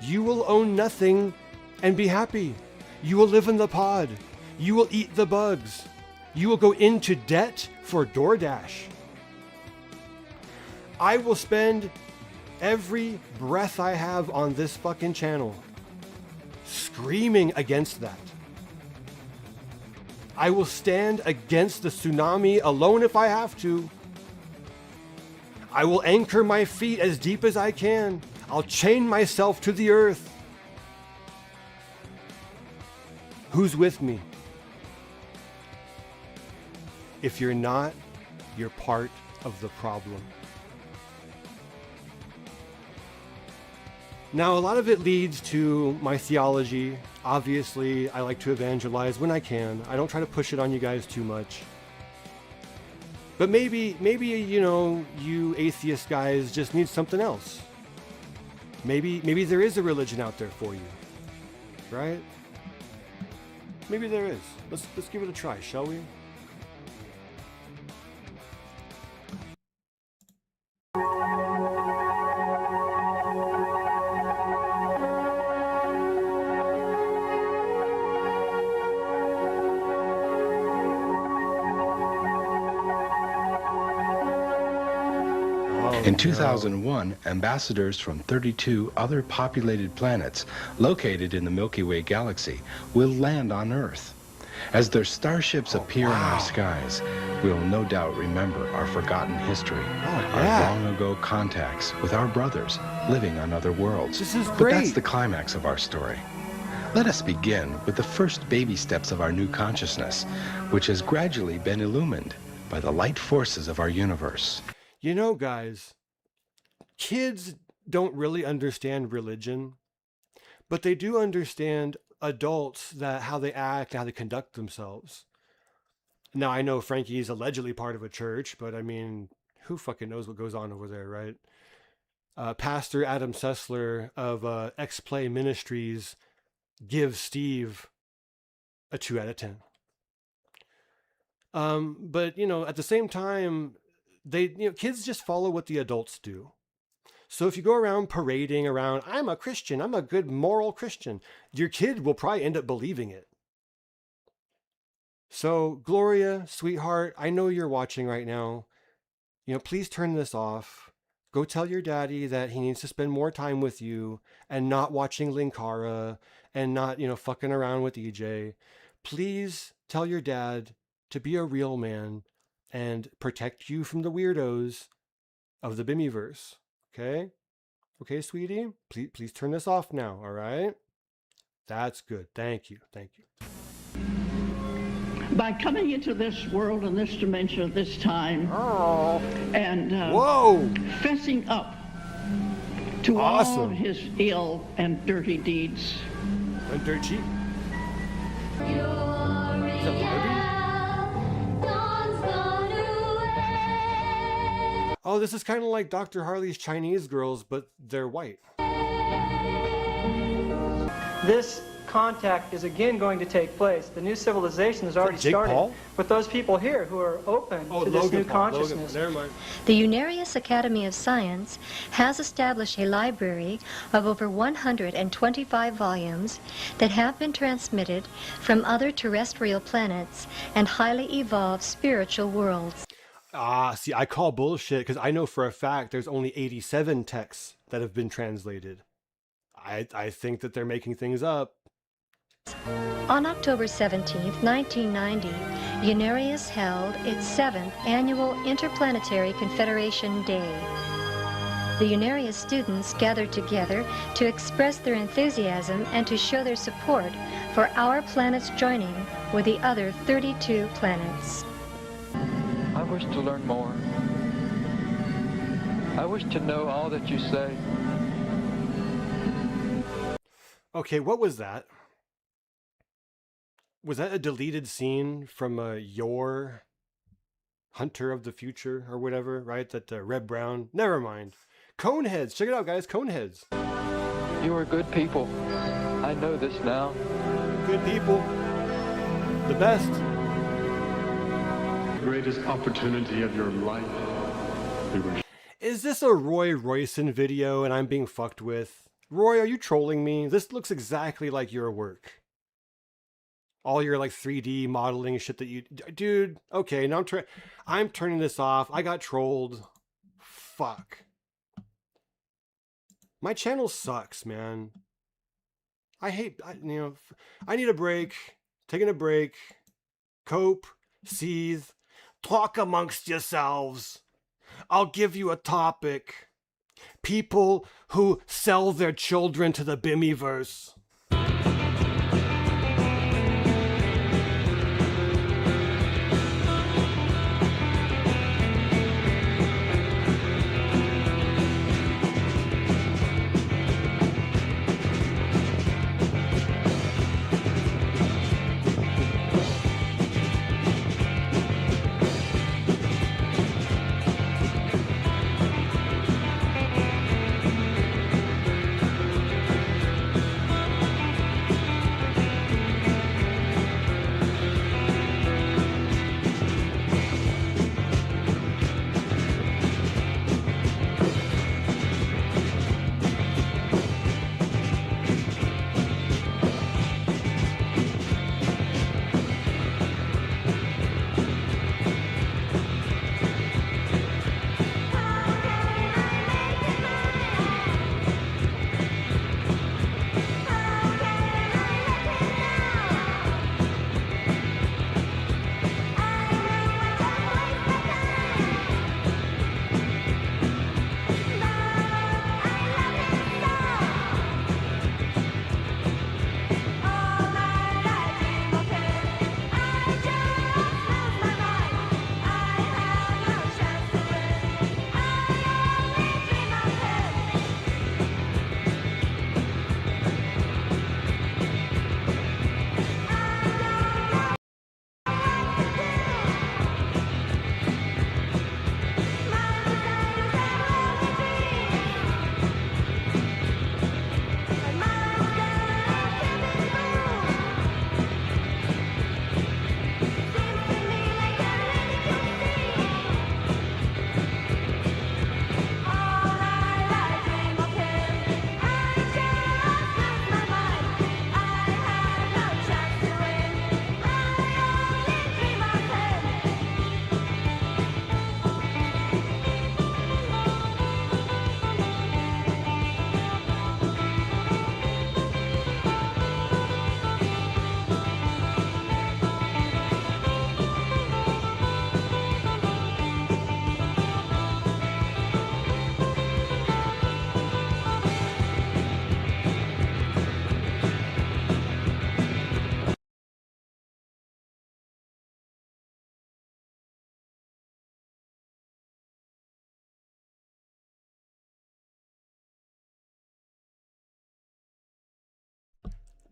You will own nothing and be happy. You will live in the pod. You will eat the bugs. You will go into debt for DoorDash. I will spend every breath I have on this fucking channel screaming against that. I will stand against the tsunami alone if I have to. I will anchor my feet as deep as I can. I'll chain myself to the earth. Who's with me? If you're not, you're part of the problem. Now, a lot of it leads to my theology. Obviously, I like to evangelize when I can. I don't try to push it on you guys too much. But maybe, you know, you atheist guys just need something else. Maybe there is a religion out there for you, right? Maybe there is. Let's give it a try, shall we? In 2001, ambassadors from 32 other populated planets located in the Milky Way galaxy will land on Earth. As their starships appear in our skies, we will no doubt remember our forgotten history, our long-ago contacts with our brothers living on other worlds. This is But great. that's the climax of our story. Let us begin with the first baby steps of our new consciousness, which has gradually been illumined by the light forces of our universe. You know, guys, kids don't really understand religion, but they do understand adults, that how they act, how they conduct themselves. Now, I know Frankie's allegedly part of a church, but I mean, who fucking knows what goes on over there, right? Pastor Adam Sessler of X-Play Ministries gives Steve a 2 out of 10. But, you know, at the same time, kids just follow what the adults do. So if you go around parading around, I'm a Christian, I'm a good moral Christian, your kid will probably end up believing it. So Gloria, sweetheart, I know you're watching right now. Please turn this off. Go tell your daddy that he needs to spend more time with you and not watching Linkara and not, fucking around with EJ. Please tell your dad to be a real man and protect you from the weirdos of the Bimmyverse. Okay? Okay, sweetie? Please turn this off now, all right? That's good. Thank you. Thank you. By coming into this world and this dimension at this time, and fessing up to all of his ill and dirty deeds. And dirty? Oh, this is kind of like Dr. Harley's Chinese girls, but they're white. This contact is again going to take place. The new civilization has already started with those people here who are open to this new consciousness. Never mind. The Unarius Academy of Science has established a library of over 125 volumes that have been transmitted from other terrestrial planets and highly evolved spiritual worlds. See, I call bullshit because I know for a fact there's only 87 texts that have been translated. I think that they're making things up. On October 17, 1990, Unarius held its 7th annual Interplanetary Confederation Day. The Unarius students gathered together to express their enthusiasm and to show their support for our planet's joining with the other 32 planets. I wish to learn more. I wish to know all that you say. Okay, what was that? Was that a deleted scene from Your Hunter of the Future or whatever, right? That Red Brown. Never mind. Coneheads. Check it out, guys. Coneheads. You are good people. I know this now. Good people. The best. Greatest opportunity of your life. Is this a Roy Royson video and I'm being fucked with? Roy, are you trolling me? This looks exactly like your work. All your like 3D modeling shit that you... Dude, okay, now I'm turning this off. I got trolled. Fuck. My channel sucks, man. I need a break. Taking a break. Cope. Seethe. Talk amongst yourselves. I'll give you a topic. People who sell their children to the Bimmyverse.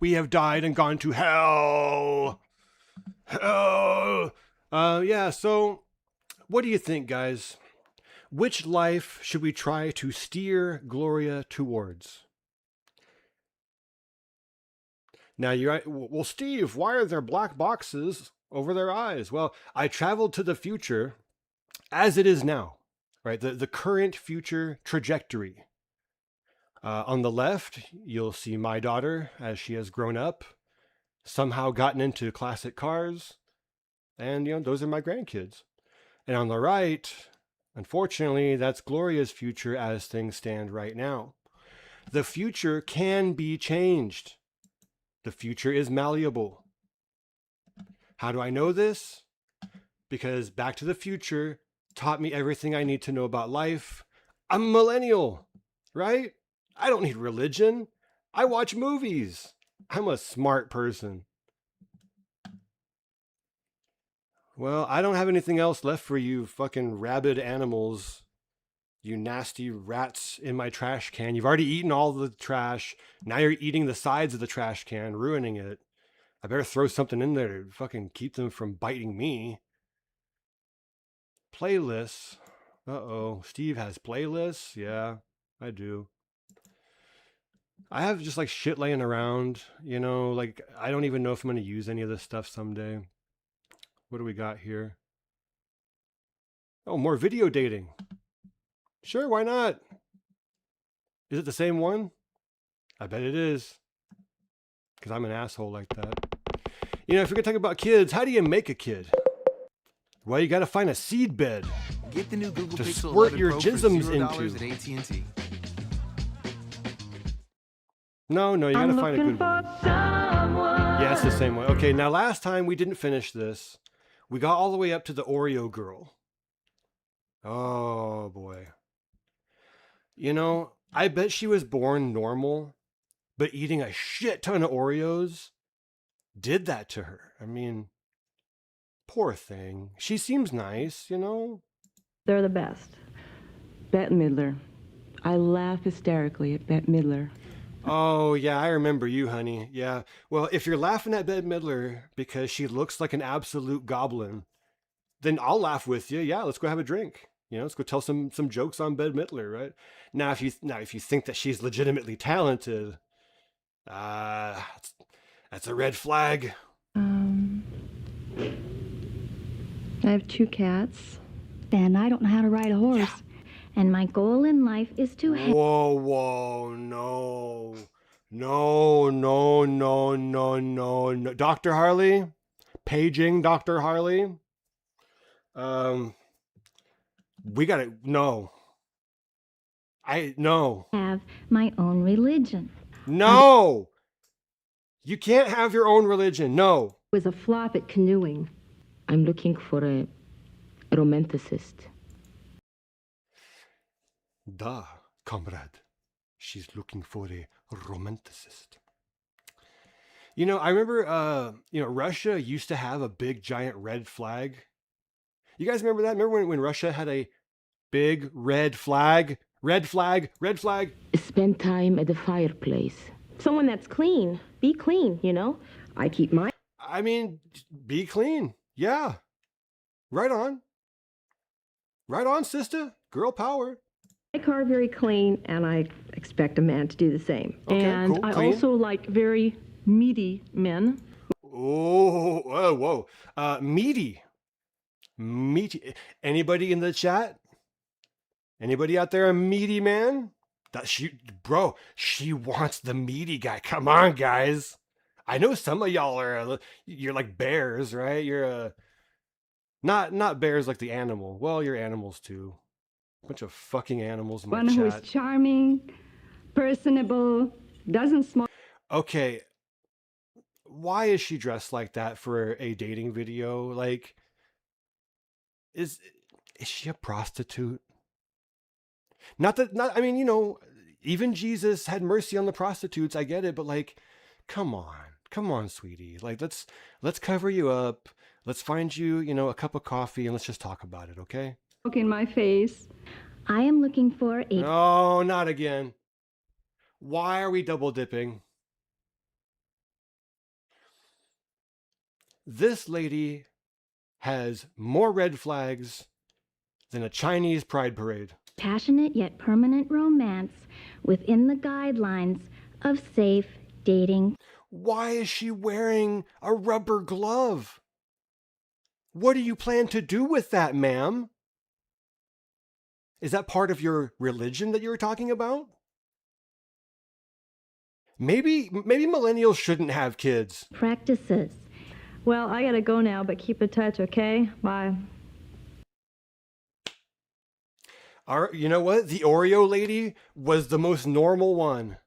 We have died and gone to hell. Hell. Yeah, so what do you think, guys? Which life should we try to steer Gloria towards? Now, you're well, Steve, why are there black boxes over their eyes? Well, I traveled to the future as it is now, right? The current future trajectory. On the left, you'll see my daughter as she has grown up, somehow gotten into classic cars, and, those are my grandkids. And on the right, unfortunately, that's Gloria's future as things stand right now. The future can be changed. The future is malleable. How do I know this? Because Back to the Future taught me everything I need to know about life. I'm a millennial, right? I don't need religion. I watch movies. I'm a smart person. Well, I don't have anything else left for you fucking rabid animals. You nasty rats in my trash can. You've already eaten all the trash. Now you're eating the sides of the trash can, ruining it. I better throw something in there to fucking keep them from biting me. Playlists. Uh-oh. Steve has playlists? Yeah, I do. I have just like shit laying around, like I don't even know if I'm going to use any of this stuff someday. What do we got here? Oh, more video dating. Sure, why not? Is it the same one? I bet it is. Because I'm an asshole like that. If you're going to talk about kids, how do you make a kid? Well, you got to find a seed bed. Get the new Google to Pixel squirt 11 your Pro jisms for $0 into. at AT&T. No, you got to find a good one. Yeah, it's the same one. Okay, now last time we didn't finish this. We got all the way up to the Oreo girl. Oh, boy. I bet she was born normal, but eating a shit ton of Oreos did that to her. I mean, poor thing. She seems nice, They're the best. Bette Midler. I laugh hysterically at Bette Midler. Oh, yeah, I remember you, honey. Yeah. Well, if you're laughing at Bette Midler because she looks like an absolute goblin, then I'll laugh with you. Yeah, let's go have a drink. Let's go tell some jokes on Bette Midler, right? Now, if you think that she's legitimately talented, that's a red flag. I have 2 cats, and I don't know how to ride a horse. Yeah. And my goal in life is to... Whoa, no. No. Dr. Harley? Paging Dr. Harley? We gotta, no. No. Have my own religion. No! You can't have your own religion, no. Was a flop at canoeing. I'm looking for a romanticist. Da, comrade. She's looking for a romanticist. I remember, Russia used to have a big, giant red flag. You guys remember that? Remember when Russia had a big red flag? Red flag, red flag. Spend time at the fireplace. Someone that's clean. Be clean, I keep mine. I mean, be clean. Yeah. Right on. Right on, sister. Girl power. My car very clean, and I expect a man to do the same. Okay, and cool, I clean. also like very meaty men. Whoa. Meaty. Anybody in the chat? Anybody out there a meaty man? She wants the meaty guy. Come on, guys. I know some of y'all you're like bears, right? You're not bears like the animal. Well, you're animals too. Bunch of fucking animals in my One chat. who is charming, personable, doesn't smoke. Okay. Why is she dressed like that for a dating video? Like, is she a prostitute? I mean, even Jesus had mercy on the prostitutes. I get it, but like, come on, sweetie. Like, let's cover you up. Let's find you, a cup of coffee and let's just talk about it, okay? Look in my face. I am looking for a... No, not again. Why are we double dipping? This lady has more red flags than a Chinese pride parade. Passionate yet permanent romance within the guidelines of safe dating. Why is she wearing a rubber glove? What do you plan to do with that, ma'am? Is that part of your religion that you were talking about? Maybe millennials shouldn't have kids. Practices. Well, I gotta go now, but keep in touch, okay? Bye. You know what? The Oreo lady was the most normal one.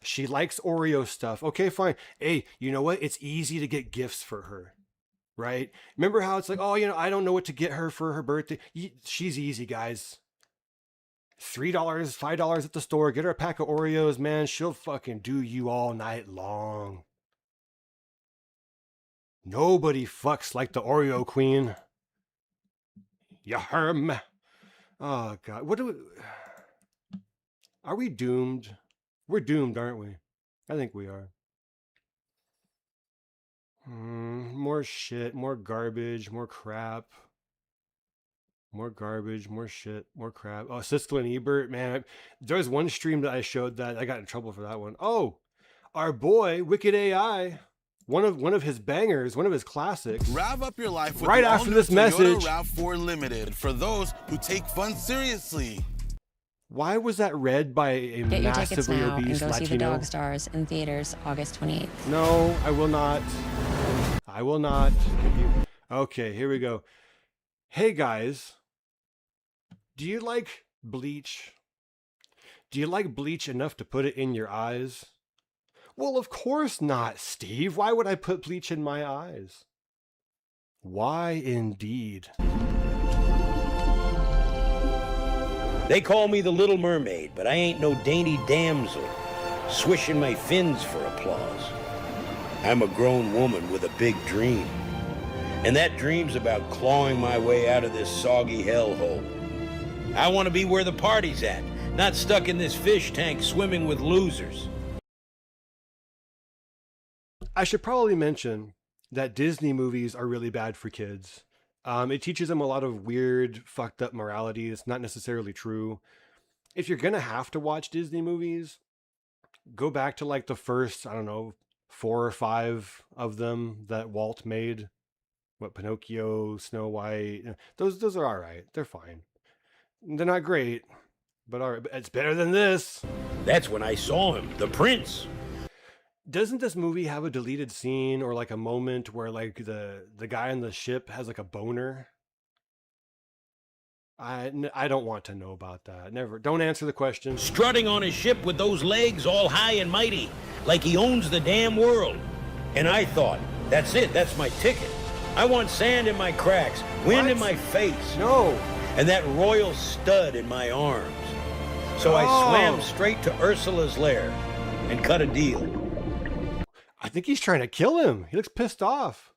She likes Oreo stuff. Okay, fine. Hey, you know what? It's easy to get gifts for her, right? Remember how it's like, oh, I don't know what to get her for her birthday. She's easy, guys. $3, $5 at the store. Get her a pack of Oreos, man. She'll fucking do you all night long. Nobody fucks like the Oreo queen. Yaharm. Oh, God. Are we doomed? We're doomed, aren't we? I think we are. More shit, more garbage, more crap. More garbage, more shit, more crap. Oh, Siskel and Ebert, man. There was one stream that I showed that I got in trouble for that one. Oh, our boy, Wicked AI. One of his bangers, one of his classics. Rev up your life with right the after all-new this Toyota message. RAV4 Limited for those who take fun seriously. Why was that read by a Get your tickets massively now obese and go see The Latino? Dog Stars in theaters August 28th. No, I will not. I will not. Okay, here we go. Hey guys, do you like bleach? Do you like bleach enough to put it in your eyes? Well, of course not, Steve. Why would I put bleach in my eyes? Why indeed? They call me the Little Mermaid, but I ain't no dainty damsel, swishing my fins for applause. I'm a grown woman with a big dream, and that dream's about clawing my way out of this soggy hellhole. I want to be where the party's at, not stuck in this fish tank swimming with losers. I should probably mention that Disney movies are really bad for kids. It teaches them a lot of weird, fucked up morality. It's not necessarily true. If you're going to have to watch Disney movies, go back to like the first, 4 or 5 of them that Walt made. What, Pinocchio, Snow White. Those are all right. They're fine. They're not great, but all right. It's better than this. That's when I saw him, the prince. Doesn't this movie have a deleted scene or like a moment where like the guy on the ship has like a boner? I don't want to know about that. Never. Don't answer the question. Strutting on his ship with those legs all high and mighty, like he owns the damn world. And I thought, that's it, that's my ticket. I want sand in my cracks, wind in my face. No. And that royal stud in my arms. So I swam straight to Ursula's lair and cut a deal. I think he's trying to kill him. He looks pissed off.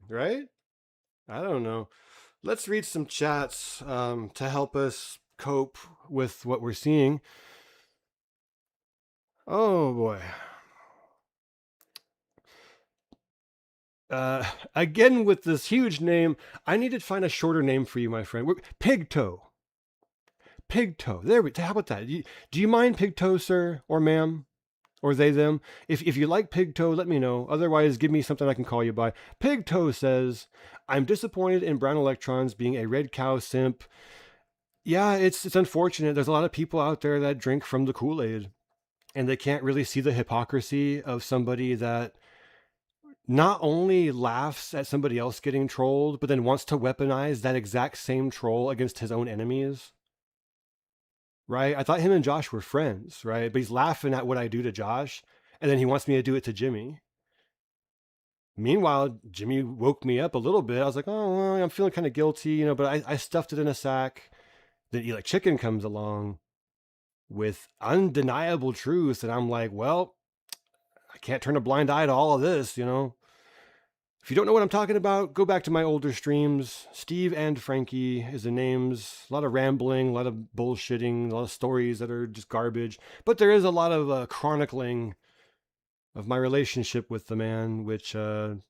Right? I don't know. Let's read some chats to help us cope with what we're seeing. Oh boy. Again with this huge name, I need to find a shorter name for you, my friend. Pigtoe. Pigtoe. How about that? Do you mind Pigtoe, sir or ma'am? Or they, them? If you like Pigtoe, let me know. Otherwise, give me something I can call you by. Pigtoe says, I'm disappointed in Brown Electrons being a red cow simp. Yeah, it's unfortunate. There's a lot of people out there that drink from the Kool-Aid. And they can't really see the hypocrisy of somebody that not only laughs at somebody else getting trolled, but then wants to weaponize that exact same troll against his own enemies. Right? I thought him and Josh were friends, right? But he's laughing at what I do to Josh, and then he wants me to do it to Jimmy. Meanwhile, Jimmy woke me up a little bit. I was like, oh, well, I'm feeling kind of guilty, but I stuffed it in a sack. Then Eat Like Chicken comes along with undeniable truth, and I'm like, well, I can't turn a blind eye to all of this, If you don't know what I'm talking about, go back to my older streams. Steve and Frankie is the names. A lot of rambling, a lot of bullshitting, a lot of stories that are just garbage. But there is a lot of chronicling my relationship with the man, which it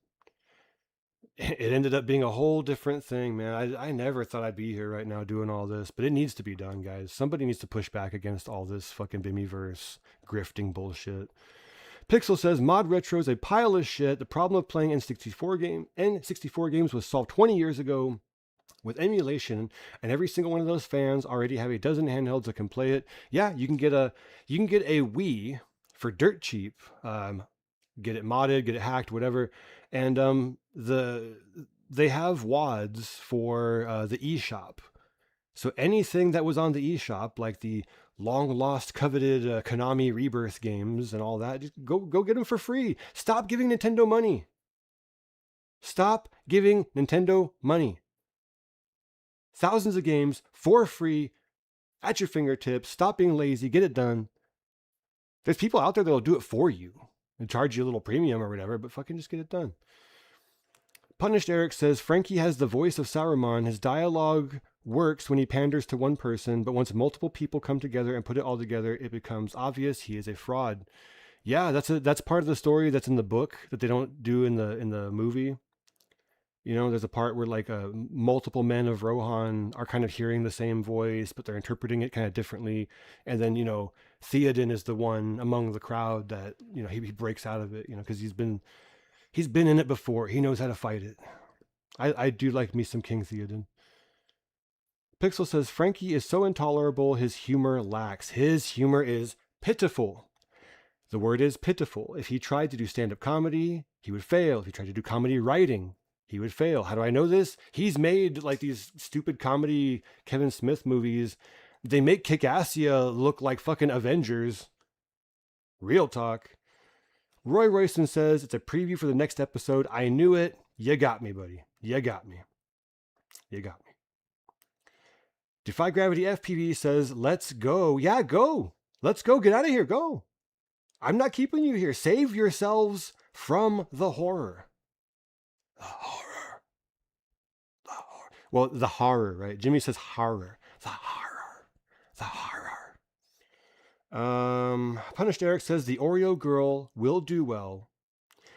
ended up being a whole different thing, man. I never thought I'd be here right now doing all this, but it needs to be done, guys. Somebody needs to push back against all this fucking Bimmyverse grifting bullshit. Pixel says, Mod Retro is a pile of shit. The problem of playing N64 games was solved 20 years ago with emulation, and every single one of those fans already have a dozen handhelds that can play it. Yeah, you can get a Wii for dirt cheap. Get it modded, get it hacked, whatever. And they have WADs for the eShop. So anything that was on the eShop, like the long lost coveted Konami Rebirth games and all that, just go get them for free. Stop giving Nintendo money. Stop giving Nintendo money. Thousands of games for free at your fingertips. Stop being lazy. Get it done. There's people out there that'll do it for you and charge you a little premium or whatever, but fucking just get it done. Punished Eric says, Frankie has the voice of Saruman. His dialogue works when he panders to one person, but once multiple people come together and put it all together, it becomes obvious he is a fraud. Yeah, that's part of the story that's in the book that they don't do in the movie. You know, there's a part where like multiple men of Rohan are kind of hearing the same voice, but they're interpreting it kind of differently. And then, you know, Theoden is the one among the crowd that, you know, he breaks out of it, you know, because he's been in it before. He knows how to fight it. I do like me some King Theoden. Pixel says, Frankie is so intolerable, his humor lacks. His humor is pitiful. The word is pitiful. If he tried to do stand-up comedy, he would fail. If he tried to do comedy writing, he would fail. How do I know this? He's made like these stupid comedy Kevin Smith movies. They make Kick-Assia look like fucking Avengers. Real talk. Roy Royston says, it's a preview for the next episode. I knew it. You got me, buddy. You got me. You got me. Defy Gravity FPV says, let's go. Yeah, go. Let's go. Get out of here. Go. I'm not keeping you here. Save yourselves from the horror. The horror. The horror. Well, the horror, right? Jimmy says horror. The horror. The horror. Punished Eric says, the Oreo girl will do well.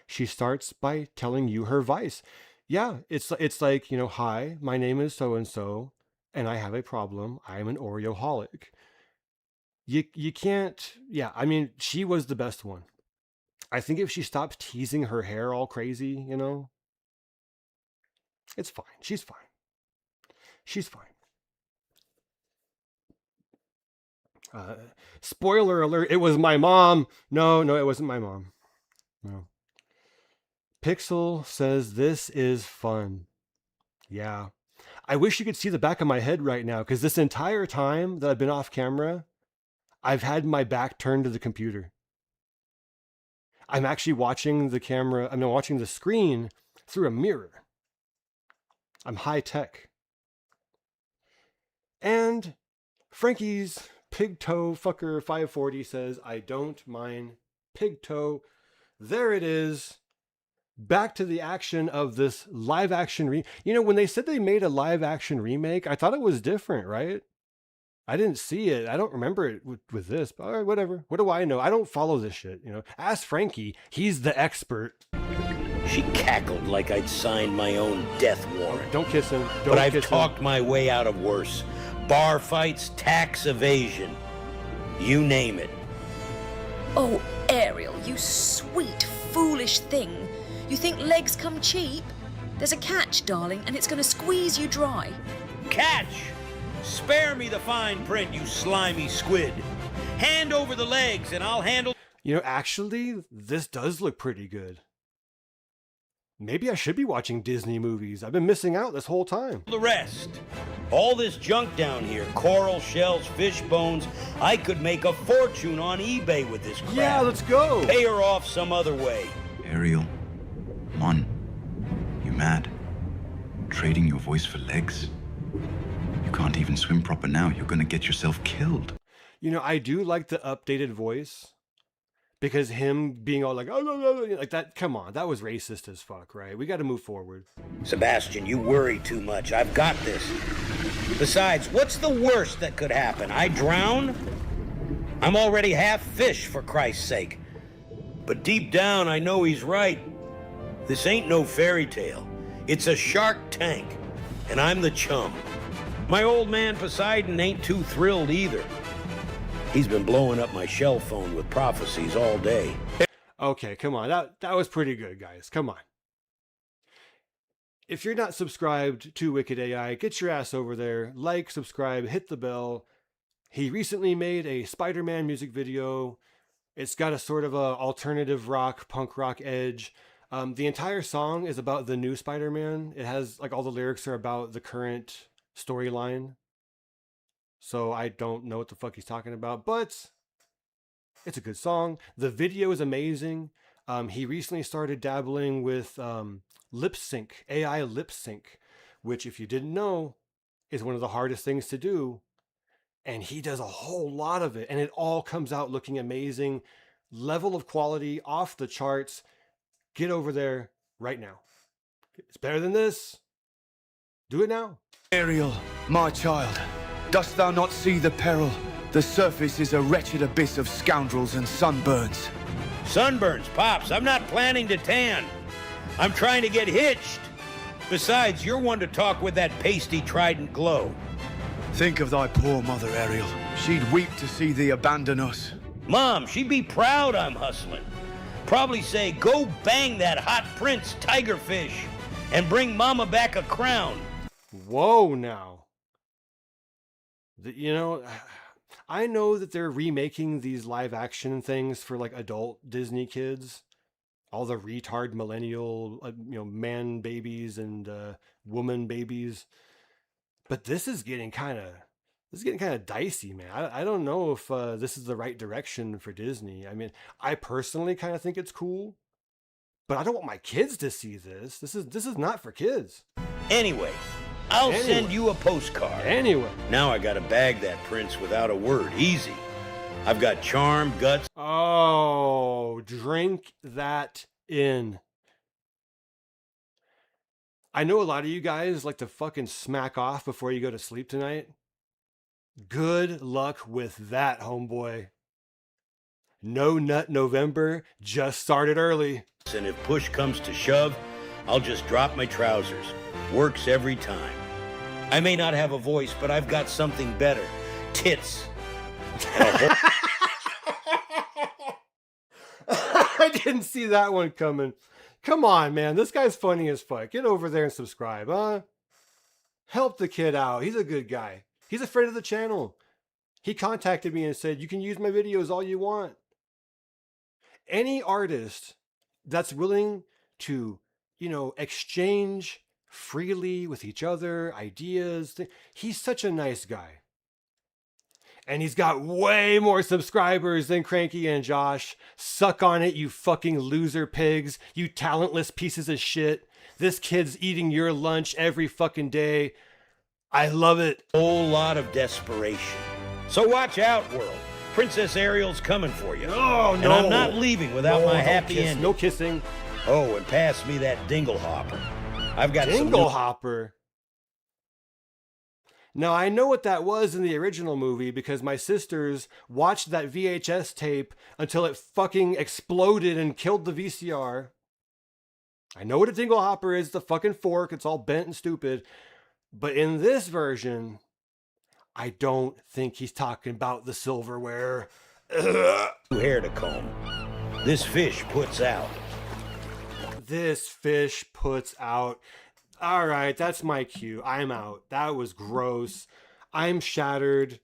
She starts by telling you her vice. Yeah, it's like, you know, hi, my name is so-and-so, and I have a problem. I'm an Oreo-holic. You can't, yeah, I mean, she was the best one. I think if she stopped teasing her hair all crazy, you know, it's fine. She's fine. She's fine. Spoiler alert, it was my mom. No, it wasn't my mom. No. Pixel says, this is fun. Yeah. I wish you could see the back of my head right now, because this entire time that I've been off camera, I've had my back turned to the computer. I'm actually watching the camera, I'm watching the screen through a mirror. I'm high tech. And Frankie's Pig Toe Fucker 540 says, I don't mind Pig Toe. There it is. Back to the action of this live action you know, when they said they made a live action remake, I thought it was different, right? I didn't see it. I don't remember it with this, but all right, whatever. What do I know? I don't follow this shit, you know. Ask Frankie. He's the expert. She cackled like I'd signed my own death warrant. Don't kiss him. But I've talked my way out of worse. Bar fights, tax evasion. You name it. Oh, Ariel, you sweet, foolish thing. You think legs come cheap? There's a catch, darling, and it's going to squeeze you dry. Catch! Spare me the fine print, you slimy squid. Hand over the legs and I'll handle... You know, actually, this does look pretty good. Maybe I should be watching Disney movies. I've been missing out this whole time. The rest. All this junk down here, coral shells, fish bones, I could make a fortune on eBay with this crap. Yeah, let's go. Pay her off some other way. Ariel, Mon, you mad? Trading your voice for legs? You can't even swim proper now. You're gonna get yourself killed. You know, I do like the updated voice. Because him being all like, oh, like that, come on, that was racist as fuck, right? We got to move forward. Sebastian, you worry too much. I've got this. Besides, what's the worst that could happen? I drown? I'm already half fish, for Christ's sake. But deep down, I know he's right. This ain't no fairy tale. It's a Shark Tank, and I'm the chum. My old man Poseidon ain't too thrilled either. He's been blowing up my shell phone with prophecies all day. Okay, come on. That was pretty good, guys. Come on. If you're not subscribed to Wicked AI, get your ass over there. Like, subscribe, hit the bell. He recently made a Spider-Man music video. It's got a sort of a alternative rock, punk rock edge. The entire song is about the new Spider-Man. It has, like, all the lyrics are about the current storyline. So I don't know what the fuck he's talking about, but it's a good song. The video is amazing. He recently started dabbling with lip sync, AI lip sync, which, if you didn't know, is one of the hardest things to do. And he does a whole lot of it, and it all comes out looking amazing. Level of quality off the charts. Get over there right now. It's better than this. Do it now. Ariel, my child, dost thou not see the peril? The surface is a wretched abyss of scoundrels and sunburns. Sunburns, Pops. I'm not planning to tan. I'm trying to get hitched. Besides, you're one to talk with that pasty trident glow. Think of thy poor mother, Ariel. She'd weep to see thee abandon us. Mom, she'd be proud I'm hustling. Probably say, go bang that hot prince, Tigerfish, and bring Mama back a crown. Whoa, now. You know, I know that they're remaking these live action things for like adult Disney kids. All the retard millennial, man babies and woman babies. But this is getting kind of dicey, man. I don't know if this is the right direction for Disney. I mean, I personally kind of think it's cool, but I don't want my kids to see this. This is not for kids. Anyway, I'll send you a postcard. Anyway. Now I gotta bag that prince without a word. Easy. I've got charm, guts. Oh, drink that in. I know a lot of you guys like to fucking smack off before you go to sleep tonight. Good luck with that, homeboy. No Nut November just started early. And if push comes to shove, I'll just drop my trousers. Works every time. I may not have a voice, but I've got something better. Tits. I didn't see that one coming. Come on, man. This guy's funny as fuck. Get over there and subscribe, huh? Help the kid out. He's a good guy. He's a friend of the channel. He contacted me and said, you can use my videos all you want. Any artist that's willing to, exchange freely with each other, ideas, he's such a nice guy. And he's got way more subscribers than Cranky and Josh. Suck on it, you fucking loser pigs. You talentless pieces of shit. This kid's eating your lunch every fucking day. I love it. Whole lot of desperation. So watch out, world. Princess Ariel's coming for you. Oh, no. And I'm not leaving without my happy ending. No kissing. Oh, and pass me that dingle hopper. I've got dingle hopper. Now, I know what that was in the original movie because my sisters watched that VHS tape until it fucking exploded and killed the VCR. I know what a dingle hopper is, the fucking fork. It's all bent and stupid. But in this version, I don't think he's talking about the silverware. Hair to comb. This fish puts out. This fish puts out. All right, that's my cue. I'm out. That was gross. I'm shattered.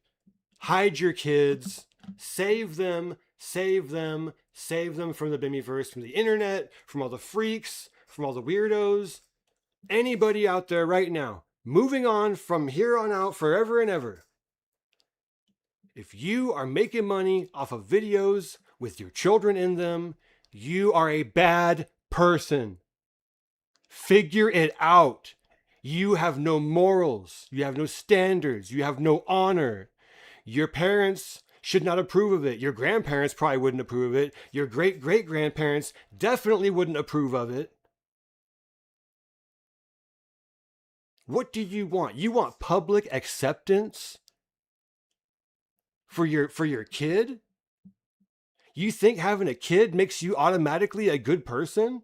Hide your kids. Save them. Save them. Save them from the Bimmyverse, from the internet, from all the freaks, from all the weirdos. Anybody out there right now, moving on from here on out forever and ever. If you are making money off of videos with your children in them, you are a bad person. Figure it out. You have no morals. You have no standards. You have no honor. Your parents should not approve of it. Your grandparents probably wouldn't approve of it. Your great-great-grandparents definitely wouldn't approve of it. What do you want? You want public acceptance for your kid? You think having a kid makes you automatically a good person?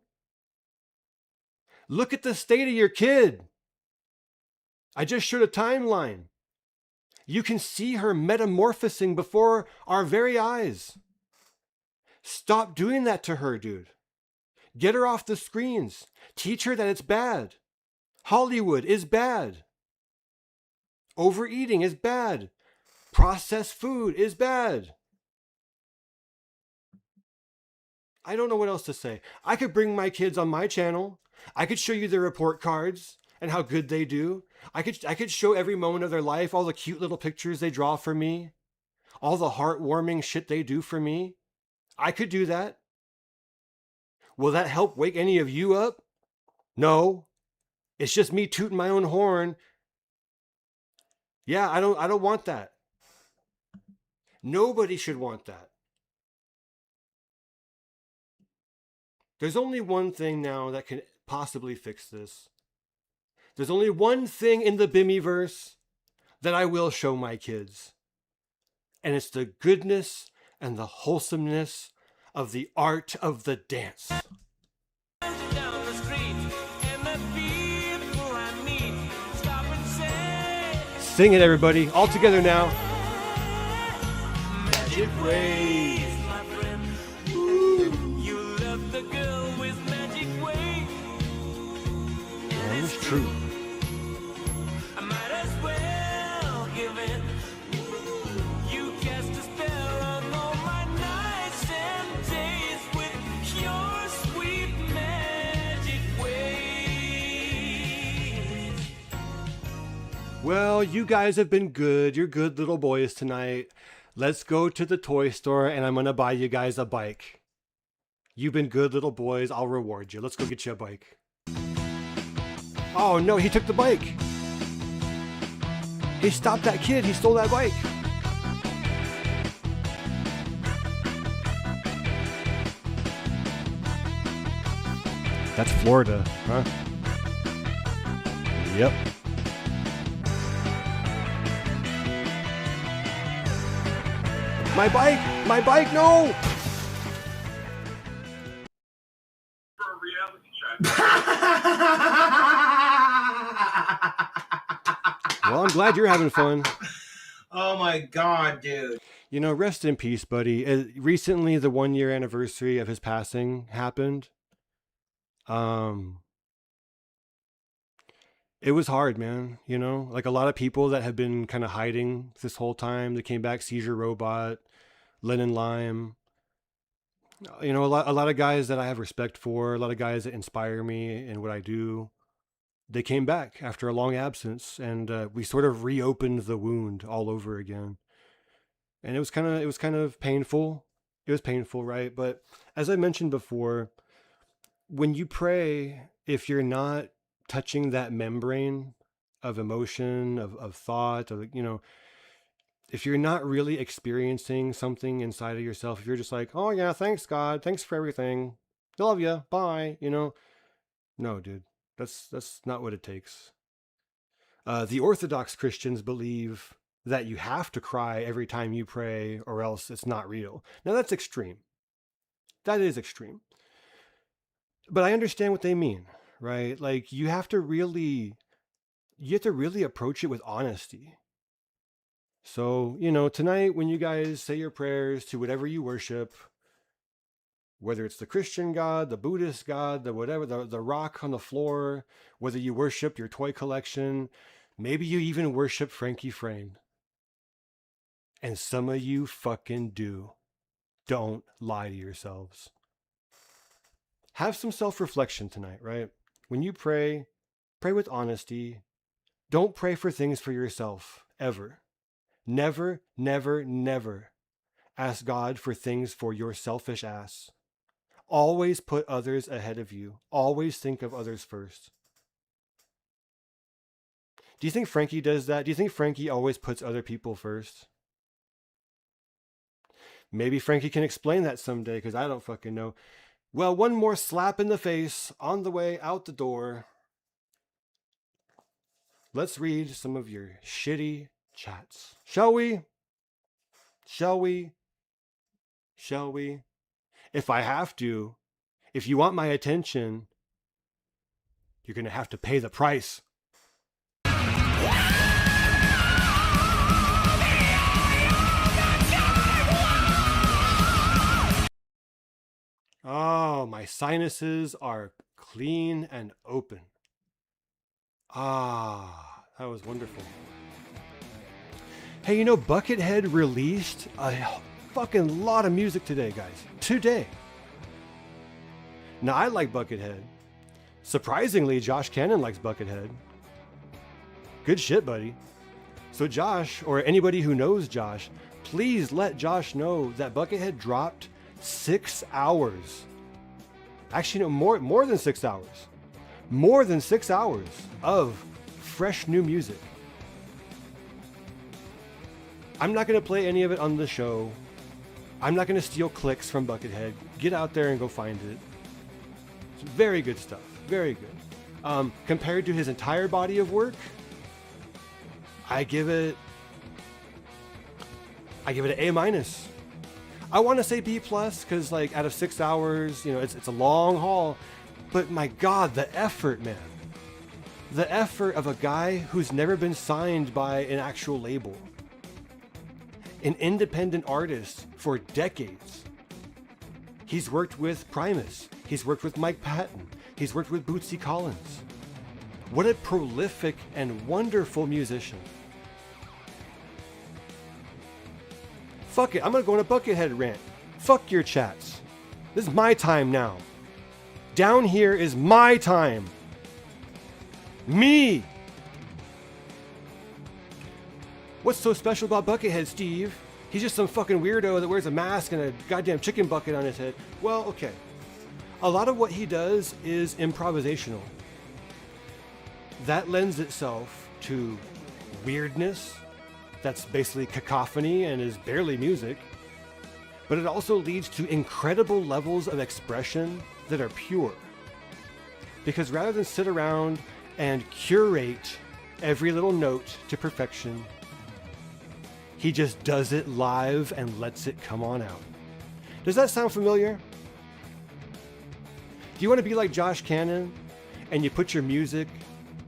Look at the state of your kid. I just showed a timeline. You can see her metamorphosing before our very eyes. Stop doing that to her, dude. Get her off the screens. Teach her that it's bad. Hollywood is bad. Overeating is bad. Processed food is bad. I don't know what else to say. I could bring my kids on my channel. I could show you their report cards and how good they do. I could show every moment of their life, all the cute little pictures they draw for me, all the heartwarming shit they do for me. I could do that. Will that help wake any of you up? No. It's just me tooting my own horn. Yeah, I don't want that. Nobody should want that. There's only one thing now that can possibly fix this. There's only one thing in the Bimmyverse that I will show my kids. And it's the goodness and the wholesomeness of the art of the dance. Sing it, everybody. All together now. Magic ways. It's true. I might as well give in. You cast a spell on all my nights and days with your sweet magic ways. Well, you guys have been good. You're good little boys tonight. Let's go to the toy store and I'm going to buy you guys a bike. You've been good little boys. I'll reward you. Let's go get you a bike. Oh no, he took the bike. He stopped that kid. He stole that bike. That's Florida, huh? Yep. My bike! My bike, no! Well, I'm glad you're having fun. Oh my God, dude. You know, rest in peace, buddy. Recently, the 1-year anniversary of his passing happened. It was hard, man. You know, like a lot of people that have been kind of hiding this whole time. They came back, Seizure Robot, Lennon Lime. You know, a lot of guys that I have respect for, a lot of guys that inspire me in what I do. They came back after a long absence, and we sort of reopened the wound all over again. And it was kind of painful. It was painful, right? But as I mentioned before, when you pray, if you're not touching that membrane of emotion, of thought, if you're not really experiencing something inside of yourself, if you're just like, oh yeah, thanks God, thanks for everything, love you, bye, no, dude. That's not what it takes. The Orthodox Christians believe that you have to cry every time you pray or else it's not real. Now that's extreme. That is extreme. But I understand what they mean, right? Like you have to really approach it with honesty. So, tonight when you guys say your prayers to whatever you worship, whether it's the Christian God, the Buddhist God, the whatever, the rock on the floor, whether you worship your toy collection, maybe you even worship Frankie Frame. And some of you fucking do. Don't lie to yourselves. Have some self-reflection tonight, right? When you pray, pray with honesty. Don't pray for things for yourself, ever. Never, never, never ask God for things for your selfish ass. Always put others ahead of you. Always think of others first. Do you think Frankie does that? Do you think Frankie always puts other people first? Maybe Frankie can explain that someday, because I don't fucking know. Well, one more slap in the face on the way out the door. Let's read some of your shitty chats. Shall we? Shall we? Shall we? If I have to, if you want my attention, you're going to have to pay the price. Oh, my sinuses are clean and open. Ah, that was wonderful. Hey, you know, Buckethead released a fucking lot of music today, guys. Today. Now, I like Buckethead. Surprisingly, Josh Cannon likes Buckethead. Good shit, buddy. So Josh, or anybody who knows Josh, please let Josh know that Buckethead dropped 6 hours. Actually, no, more than 6 hours. More than 6 hours of fresh new music. I'm not going to play any of it on the show. I'm not going to steal clicks from Buckethead. Get out there and go find it. It's very good stuff. Very good. Compared to his entire body of work, I give it an A-. I want to say B+, because like out of 6 hours, you know, it's a long haul. But my God, the effort, man. The effort of a guy who's never been signed by an actual label. An independent artist for decades. He's worked with Primus. He's worked with Mike Patton. He's worked with Bootsy Collins. What a prolific and wonderful musician. Fuck it, I'm gonna go on a Buckethead rant. Fuck your chats. This is my time now. Down here is my time. Me. What's so special about Buckethead, Steve? He's just some fucking weirdo that wears a mask and a goddamn chicken bucket on his head. Well, okay. A lot of what he does is improvisational. That lends itself to weirdness. That's basically cacophony and is barely music. But it also leads to incredible levels of expression that are pure. Because rather than sit around and curate every little note to perfection, he just does it live and lets it come on out. Does that sound familiar? Do you want to be like Josh Cannon and you put your music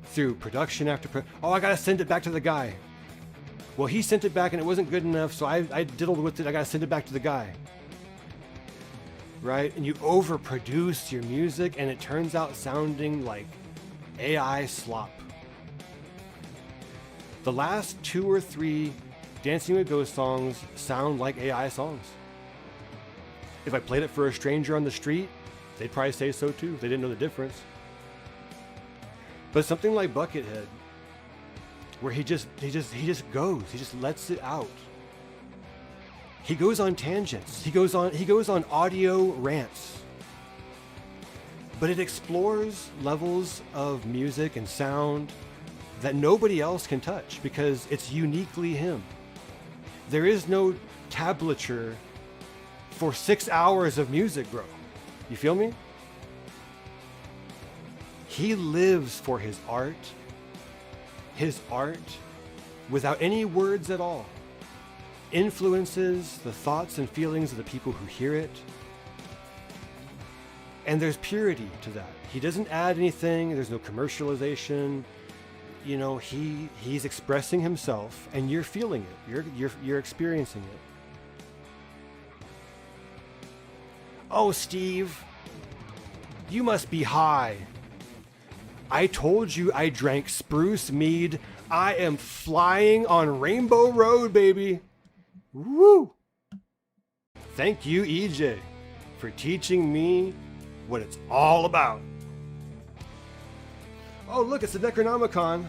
through production after oh, I gotta send it back to the guy. Well, he sent it back and it wasn't good enough, so I diddled with it. I gotta send it back to the guy. Right? And you overproduce your music and it turns out sounding like AI slop. The last 2 or 3 Dancing with Ghosts songs sound like AI songs. If I played it for a stranger on the street, they'd probably say so too if they didn't know the difference. But something like Buckethead, where he just goes, he just lets it out. He goes on tangents. He goes on audio rants. But it explores levels of music and sound that nobody else can touch because it's uniquely him. There is no tablature for 6 hours of music, bro. You feel me? He lives for his art without any words at all, influences the thoughts and feelings of the people who hear it. And there's purity to that. He doesn't add anything. There's no commercialization. You know, he's expressing himself and you're feeling it. You're experiencing it. Oh, Steve, you must be high. I told you I drank spruce mead. I am flying on Rainbow Road, baby. Woo! Thank you, EJ, for teaching me what it's all about. Oh, look, it's the Necronomicon.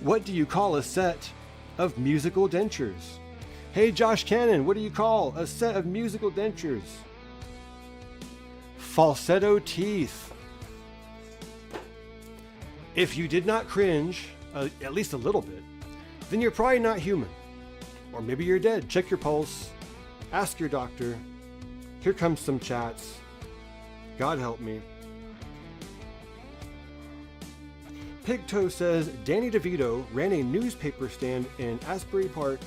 What do you call a set of musical dentures? Hey, Josh Cannon, what do you call a set of musical dentures? Falsetto teeth. If you did not cringe, at least a little bit, then you're probably not human. Or maybe you're dead. Check your pulse. Ask your doctor. Here comes some chats. God help me. Pigtoe says Danny DeVito ran a newspaper stand in Asbury Park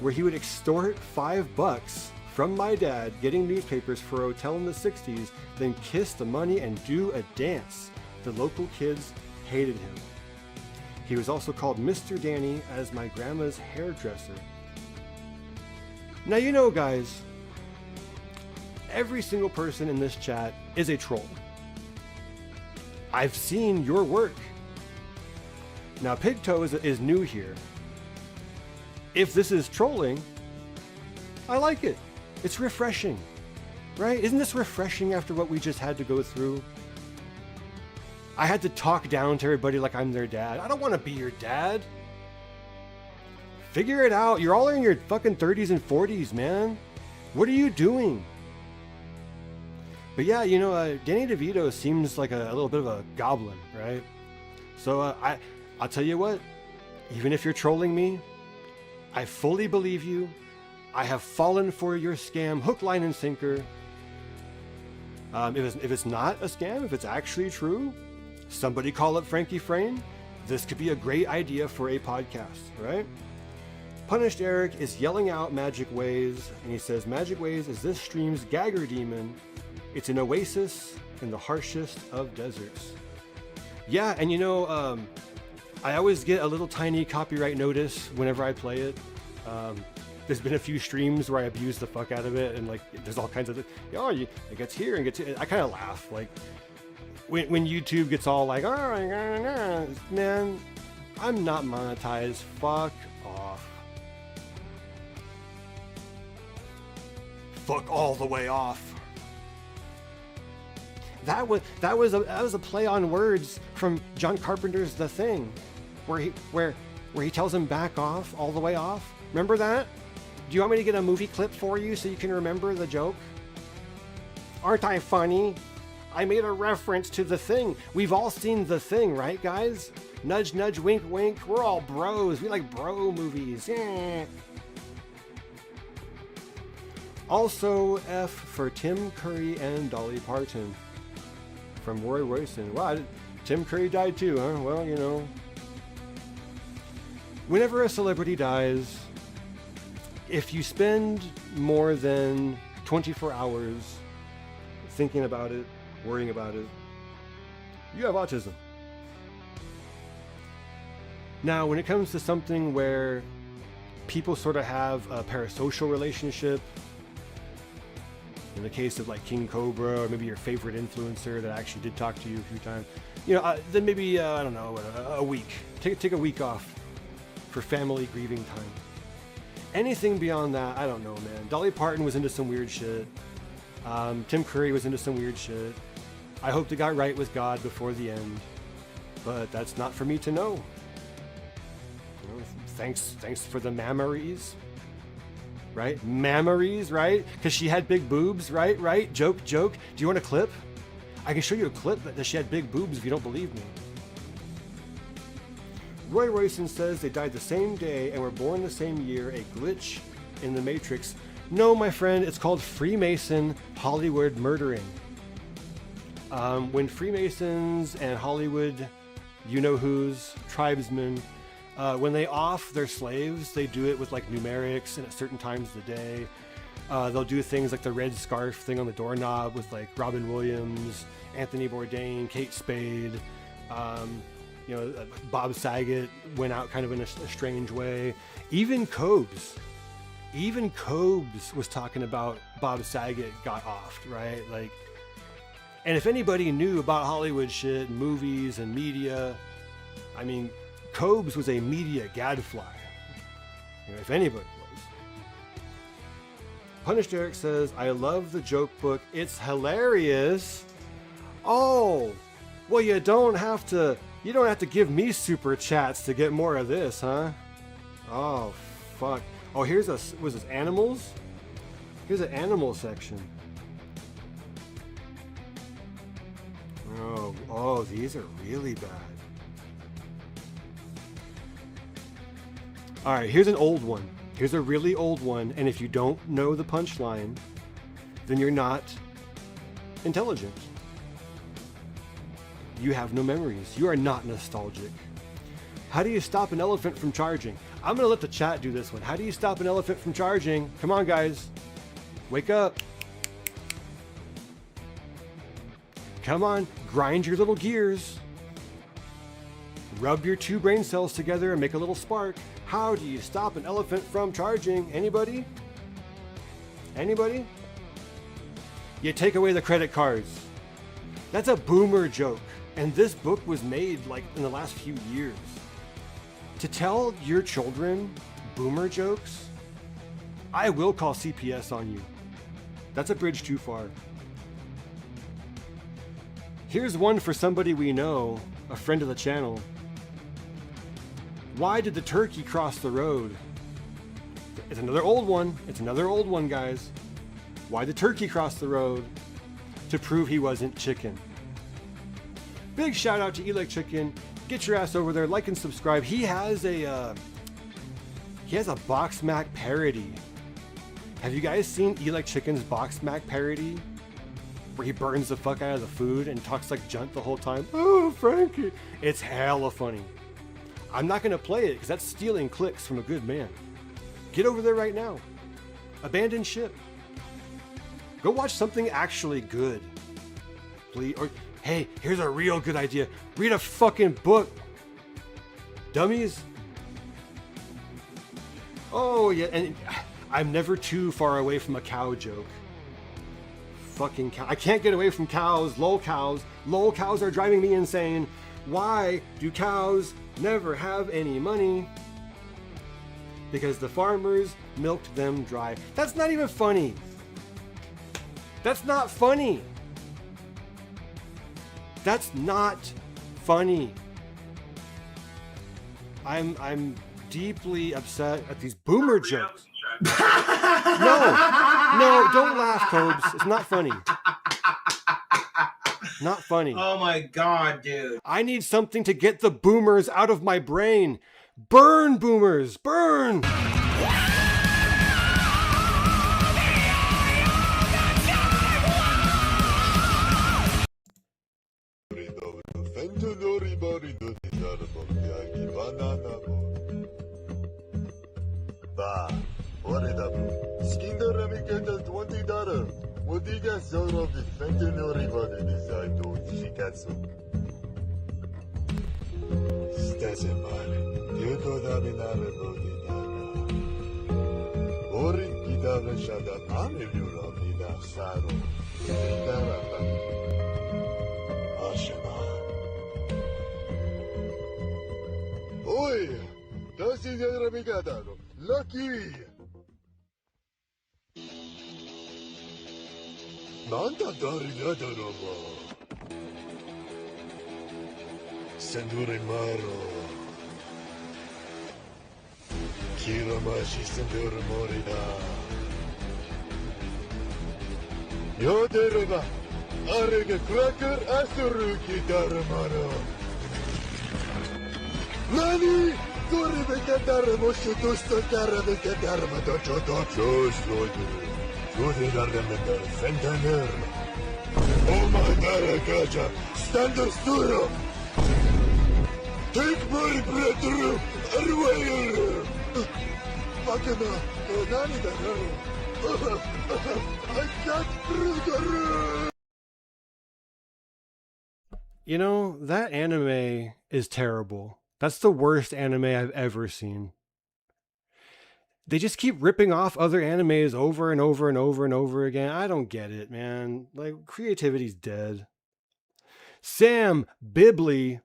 where he would extort $5 from my dad getting newspapers for a hotel in the 60s, then kiss the money and do a dance. The local kids hated him. He was also called Mr. Danny as my grandma's hairdresser. Now, you know, guys, every single person in this chat is a troll. I've seen your work. Now, Pigtoe is new here. If this is trolling, I like it. It's refreshing, right? Isn't this refreshing after what we just had to go through? I had to talk down to everybody like I'm their dad. I don't want to be your dad. Figure it out. You're all in your fucking 30s and 40s, man. What are you doing? But yeah, you know, Danny DeVito seems like a little bit of a goblin, right? So I'll tell you what, even if you're trolling me, I fully believe you. I have fallen for your scam, hook, line, and sinker. If it's not a scam, if it's actually true, somebody call up Frankie Frame. This could be a great idea for a podcast, right? Punished Eric is yelling out Magic Ways, and he says, Magic Ways is this stream's gagger demon. It's an oasis in the harshest of deserts. Yeah, and you know, I always get a little tiny copyright notice whenever I play it. There's been a few streams where I abuse the fuck out of it, and like, there's all kinds of, it gets here and gets here. I kind of laugh, like, when YouTube gets all like, oh, man, I'm not monetized. Fuck off. Fuck all the way off. That was a play on words from John Carpenter's The Thing, where he tells him back off, all the way off. Remember that? Do you want me to get a movie clip for you so you can remember the joke? Aren't I funny? I made a reference to The Thing. We've all seen The Thing, right, guys? Nudge, nudge, wink, wink. We're all bros. We like bro movies. Yeah. Also, F for Tim Curry and Dolly Parton. From Roy Royson. Wow, Tim Curry died too, huh? Well, you know. Whenever a celebrity dies, if you spend more than 24 hours thinking about it, worrying about it, you have autism. Now, when it comes to something where people sort of have a parasocial relationship, in the case of like King Cobra, or maybe your favorite influencer that actually did talk to you a few times, you know, then maybe, I don't know, a week. Take a week off for family grieving time. Anything beyond that, I don't know, man. Dolly Parton was into some weird shit. Tim Curry was into some weird shit. I hope they got right with God before the end, but that's not for me to know. You know, thanks for the memories. Right? Memories, right? Because she had big boobs, right? Joke. Do you want a clip? I can show you a clip that she had big boobs if you don't believe me. Roy Royson says they died the same day and were born the same year, a glitch in the Matrix. No, my friend, it's called Freemason Hollywood murdering. When Freemasons and Hollywood, you-know-who's, tribesmen, when they off their slaves, they do it with like numerics and at certain times of the day. They'll do things like the red scarf thing on the doorknob with like Robin Williams, Anthony Bourdain, Kate Spade. You know, Bob Saget went out kind of in a strange way. Even Cobes was talking about Bob Saget got offed, right? Like, and if anybody knew about Hollywood shit, movies and media, I mean, Cobes was a media gadfly, you know, if anybody was. Punished Eric says, I love the joke book. It's hilarious. Oh, well, you don't have to give me super chats to get more of this, huh? Oh, fuck. Oh, was this animals? Here's an animal section. Oh, these are really bad. All right, here's an old one. Here's a really old one, and if you don't know the punchline, then you're not intelligent. You have no memories. You are not nostalgic. How do you stop an elephant from charging? I'm gonna let the chat do this one. How do you stop an elephant from charging? Come on, guys. Wake up. Come on, grind your little gears. Rub your two brain cells together and make a little spark. How do you stop an elephant from charging? Anybody? Anybody? You take away the credit cards. That's a boomer joke. And this book was made like in the last few years. To tell your children boomer jokes, I will call CPS on you. That's a bridge too far. Here's one for somebody we know, a friend of the channel. Why did the turkey cross the road? It's another old one. It's another old one, guys. Why did turkey cross the road? To prove he wasn't chicken. Big shout out to Elec Chicken. Get your ass over there, like and subscribe. He has a Box Mac parody. Have you guys seen Elec Chicken's Box Mac parody? Where he burns the fuck out of the food and talks like Junt the whole time. Oh, Frankie. It's hella funny. I'm not gonna play it because that's stealing clicks from a good man. Get over there right now. Abandon ship. Go watch something actually good. Please. Or hey, here's a real good idea. Read a fucking book. Dummies. Oh yeah, and I'm never too far away from a cow joke. Fucking cow. I can't get away from cows. Lol cows. Lol cows are driving me insane. Why do cows never have any money? Because the farmers milked them dry. That's not even funny. That's not funny. That's not funny. I'm deeply upset at these boomer jokes. No, don't laugh, Cobes. It's not funny. Not funny. Oh my god, dude. I need something to get the boomers out of my brain. Burn, boomers, burn! Oi, das ist ja Ramigada, Lucky. Nanta Darigada Rova. Sendure Maro. Kiramashi Sendure Morida. Yodereva. Arega Cracker Asuruki Daramano. Nani? Corre cantare moscio tosto cara de cantare ma docho docho soide. Gode darle mendar fentaner. Oh my god, gaja. Stand sturo. Take my breath through. Arway. Bakana. Nani da no. I can't breathe the room. You know, that anime is terrible. That's the worst anime I've ever seen. They just keep ripping off other animes over and over and over and over again. I don't get it, man. Like, creativity's dead. Sam Bibley,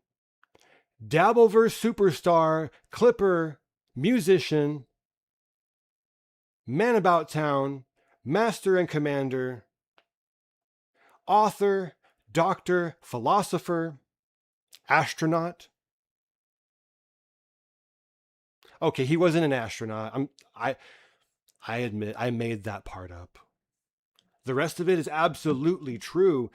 Dabbleverse superstar, clipper, musician, man about town, master and commander, author, doctor, philosopher, astronaut. Okay, he wasn't an astronaut. I admit I made that part up. The rest of it is absolutely true.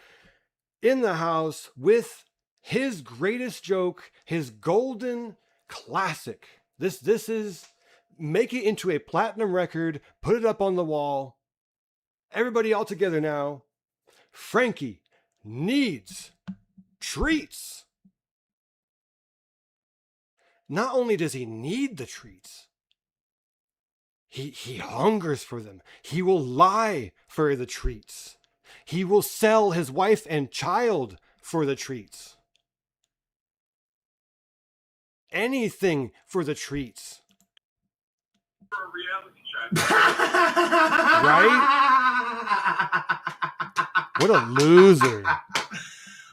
In the house with his greatest joke, his golden classic. This is make it into a platinum record, put it up on the wall. Everybody all together now. Frankie needs treats. Not only does he need the treats, He hungers for them. He will lie for the treats. He will sell his wife and child for the treats. Anything for the treats. Right? What a loser.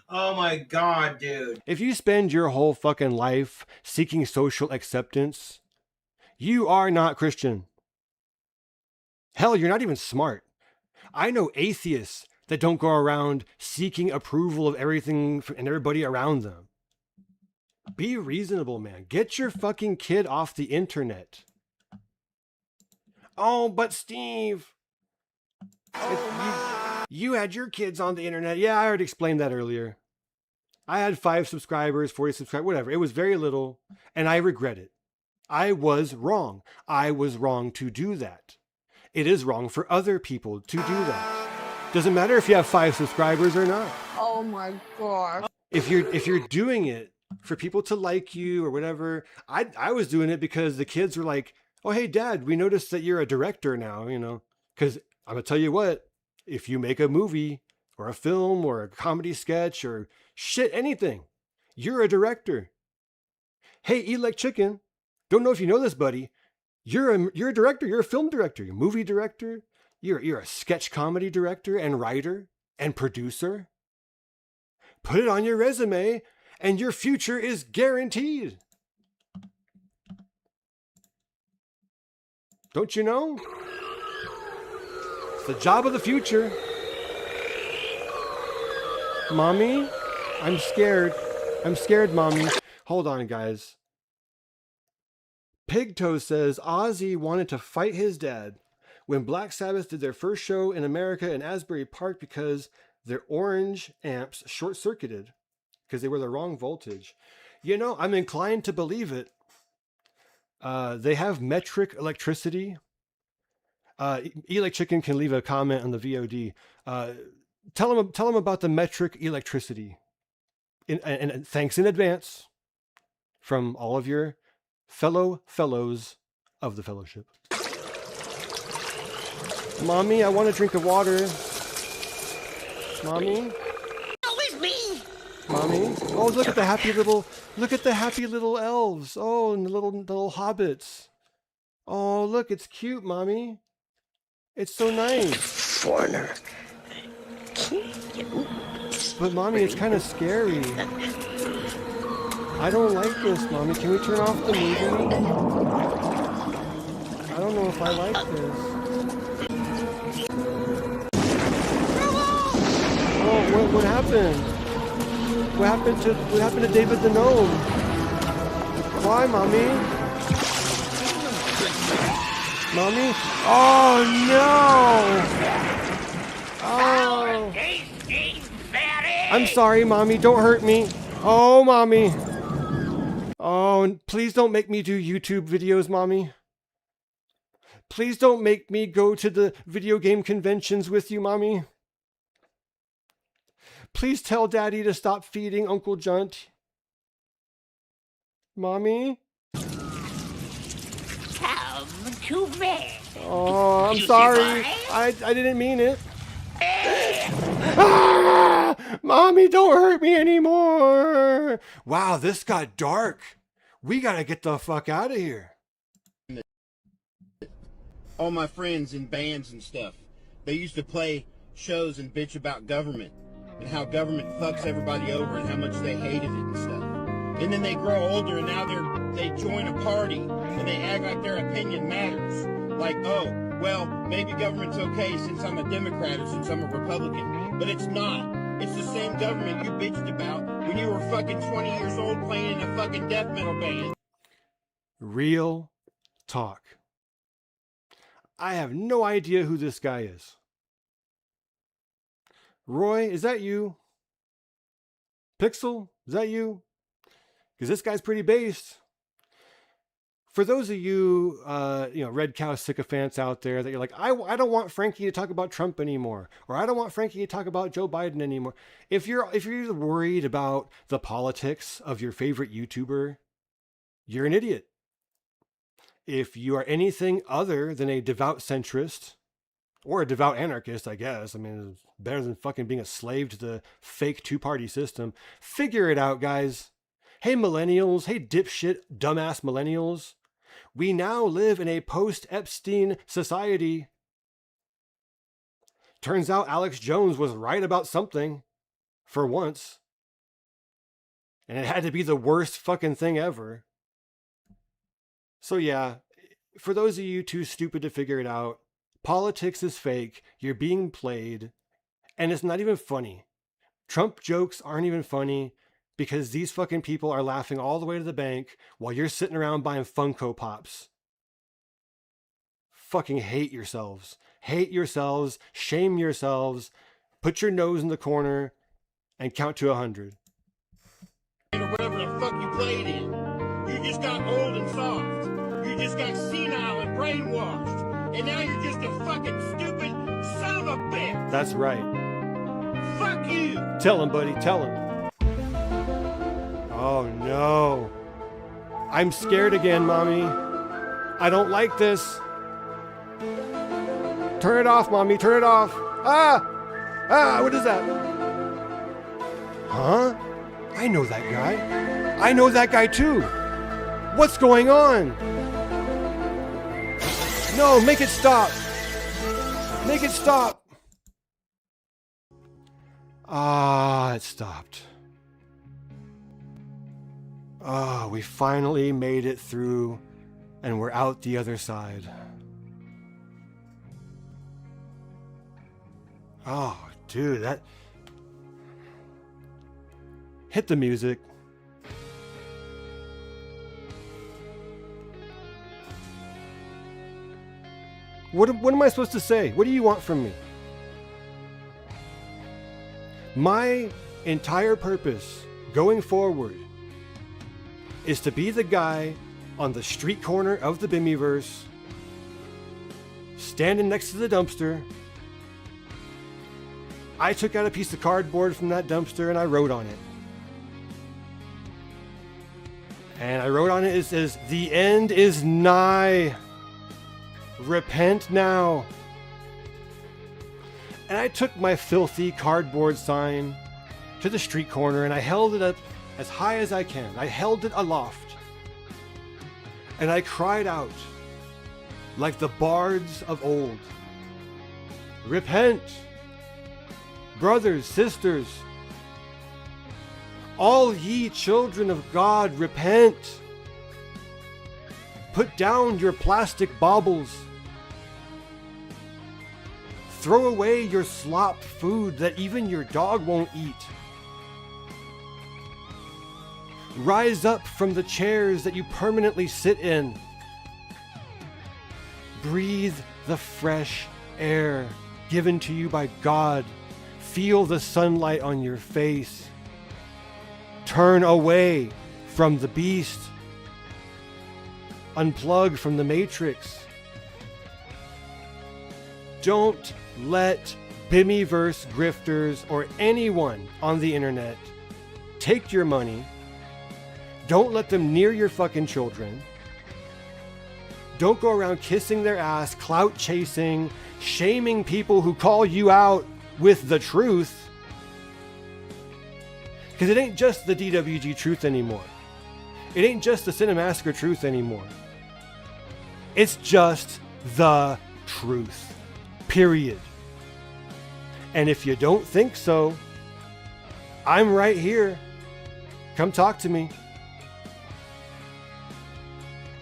Oh my God, dude. If you spend your whole fucking life seeking social acceptance, you are not Christian. Hell, you're not even smart. I know atheists that don't go around seeking approval of everything and everybody around them. Be reasonable, man. Get your fucking kid off the internet. Oh, but Steve, you had your kids on the internet. Yeah, I already explained that earlier. I had 5 subscribers, 40 subscribers, whatever. It was very little, and I regret it. I was wrong. I was wrong to do that. It is wrong for other people to do that. Doesn't matter if you have 5 subscribers or not. Oh my God. If you're doing it for people to like you or whatever, I was doing it because the kids were like, oh, hey, Dad, we noticed that you're a director now, you know, because I'm going to tell you what, if you make a movie or a film or a comedy sketch or shit, anything, you're a director. Hey, Eat Like Chicken, don't know if you know this, buddy. You're a director. You're a film director. You're a movie director. You're a sketch comedy director and writer and producer. Put it on your resume and your future is guaranteed. Don't you know? It's the job of the future. Mommy, I'm scared. I'm scared, Mommy. Hold on, guys. Pigtoe says Ozzy wanted to fight his dad when Black Sabbath did their first show in America in Asbury Park because their orange amps short-circuited because they were the wrong voltage. You know, I'm inclined to believe it. They have metric electricity. Eat Like Chicken can leave a comment on the VOD. Tell them about the metric electricity. And thanks in advance from all of your fellows of the fellowship. Mommy, I want a drink of water. Mommy? Always me. Mommy? Oh, look at the happy little elves. Oh, and the little hobbits. Oh, look, it's cute, Mommy. It's so nice. Foreigner. But Mommy, it's kind of scary. I don't like this, Mommy. Can we turn off the movie? I don't know if I like this. Oh, what happened? What happened to David the Gnome? Why, Mommy? Mommy? Oh no! Oh. I'm sorry, Mommy. Don't hurt me. Oh, Mommy. Oh, and please don't make me do YouTube videos, Mommy. Please don't make me go to the video game conventions with you, Mommy. Please tell Daddy to stop feeding Uncle Junt. Mommy? Come to bed. Oh, I'm sorry. I didn't mean it. Ah! Mommy, don't hurt me anymore. Wow, this got dark. We gotta get the fuck out of here. All my friends in bands and stuff, they used to play shows and bitch about government and how government fucks everybody over and how much they hated it and stuff. And then they grow older and now they join a party and they act like their opinion matters. Like, oh, well, maybe government's okay since I'm a Democrat or since I'm a Republican. But it's not. It's the same government you bitched about when you were fucking 20 years old playing in a fucking death metal band. Real talk. I have no idea who this guy is. Roy, is that you? Pixel, is that you? Because this guy's pretty based. For those of you, Red Cow sycophants out there that you're like, I don't want Frankie to talk about Trump anymore, or I don't want Frankie to talk about Joe Biden anymore. If you're worried about the politics of your favorite YouTuber, you're an idiot. if you are anything other than a devout centrist or a devout anarchist, I guess, I mean, it's better than fucking being a slave to the fake two-party system. Figure it out, guys. Hey, millennials. Hey, dipshit, dumbass millennials. We now live in a post-Epstein society. Turns out Alex Jones was right about something for once. And it had to be the worst fucking thing ever. So yeah, for those of you too stupid to figure it out, politics is fake, you're being played, and it's not even funny. Trump jokes aren't even funny because these fucking people are laughing all the way to the bank while you're sitting around buying Funko Pops. Fucking hate yourselves. Hate yourselves, shame yourselves, put your nose in the corner, and count to 100. Or whatever the fuck you played in. You just got old and soft. You just got senile and brainwashed. And now you're just a fucking stupid son of a bitch. That's right. Fuck you. Tell him, buddy, tell him. Oh no. I'm scared again, Mommy. I don't like this. Turn it off, Mommy, turn it off. What is that? Huh? I know that guy. I know that guy too. What's going on? No, make it stop. Make it stop. It stopped. We finally made it through and we're out the other side. Oh, dude, that... Hit the music. What am I supposed to say? What do you want from me? My entire purpose going forward is to be the guy on the street corner of the Bimmyverse, standing next to the dumpster. I took out a piece of cardboard from that dumpster and I wrote on it. And I wrote on it, it says, "The end is nigh. Repent now." And I took my filthy cardboard sign to the street corner and I held it up as high as I can. I held it aloft. And I cried out like the bards of old. Repent, brothers, sisters, all ye children of God, repent. Put down your plastic baubles. Throw away your slop food that even your dog won't eat. Rise up from the chairs that you permanently sit in. Breathe the fresh air given to you by God. Feel the sunlight on your face. Turn away from the beast. Unplug from the matrix. Don't let Bimmyverse grifters or anyone on the internet take your money. Don't let them near your fucking children. Don't go around kissing their ass, clout chasing, shaming people who call you out with the truth. Because it ain't just the DWG truth anymore. It ain't just the Cinemassacre truth anymore. It's just the truth. Period. And if you don't think so, I'm right here. Come talk to me.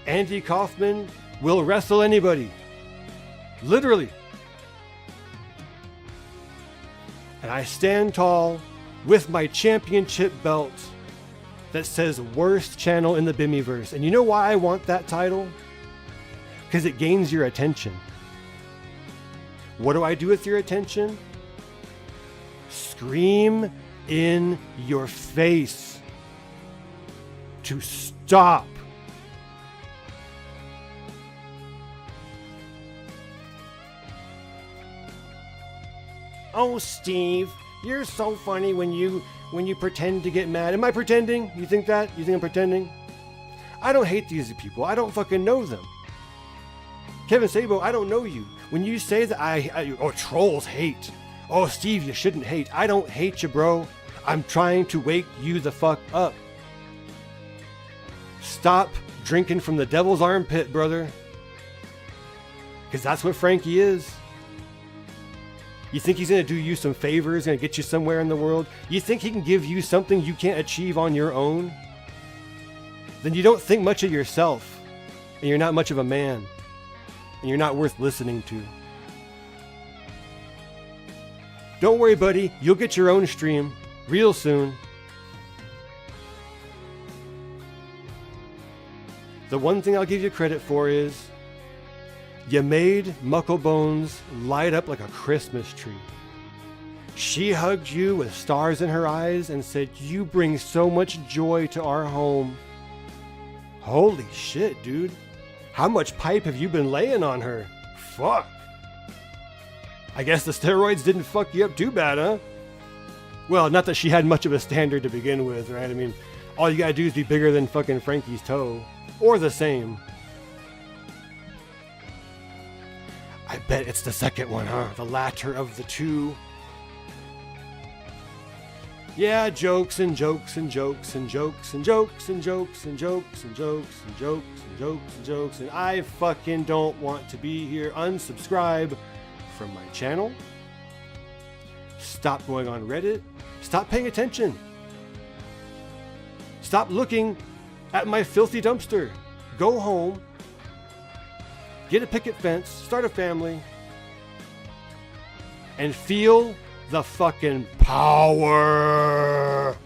Andy Kaufman will wrestle anybody. Literally. And I stand tall with my championship belt that says worst channel in the Bimmyverse. And you know why I want that title? Because it gains your attention. What do I do with your attention? Scream in your face to stop. Oh, Steve, you're so funny when you pretend to get mad. Am I pretending? You think that? You think I'm pretending? I don't hate these people. I don't fucking know them. Kevin Sabo, I don't know you. When you say that oh, trolls hate. Oh, Steve, you shouldn't hate. I don't hate you, bro. I'm trying to wake you the fuck up. Stop drinking from the devil's armpit, brother. Because that's what Frankie is. You think he's going to do you some favors, going to get you somewhere in the world? You think he can give you something you can't achieve on your own? Then you don't think much of yourself. And you're not much of a man. And you're not worth listening to. Don't worry, buddy. You'll get your own stream real soon. The one thing I'll give you credit for is you made Mucklebones light up like a Christmas tree. She hugged you with stars in her eyes and said, "You bring so much joy to our home." Holy shit, dude. How much pipe have you been laying on her? Fuck. I guess the steroids didn't fuck you up too bad, huh? Well, not that she had much of a standard to begin with, right? I mean, all you gotta do is be bigger than fucking Frankie's toe. Or the same. I bet it's the second one, huh? The latter of the two. Yeah, jokes and jokes and jokes and jokes and jokes and jokes and jokes and jokes and jokes and jokes and jokes, and I fucking don't want to be here. Unsubscribe from my channel. Stop going on Reddit. Stop paying attention. Stop looking at my filthy dumpster. Go home. Get a picket fence. Start a family. And feel the fucking power.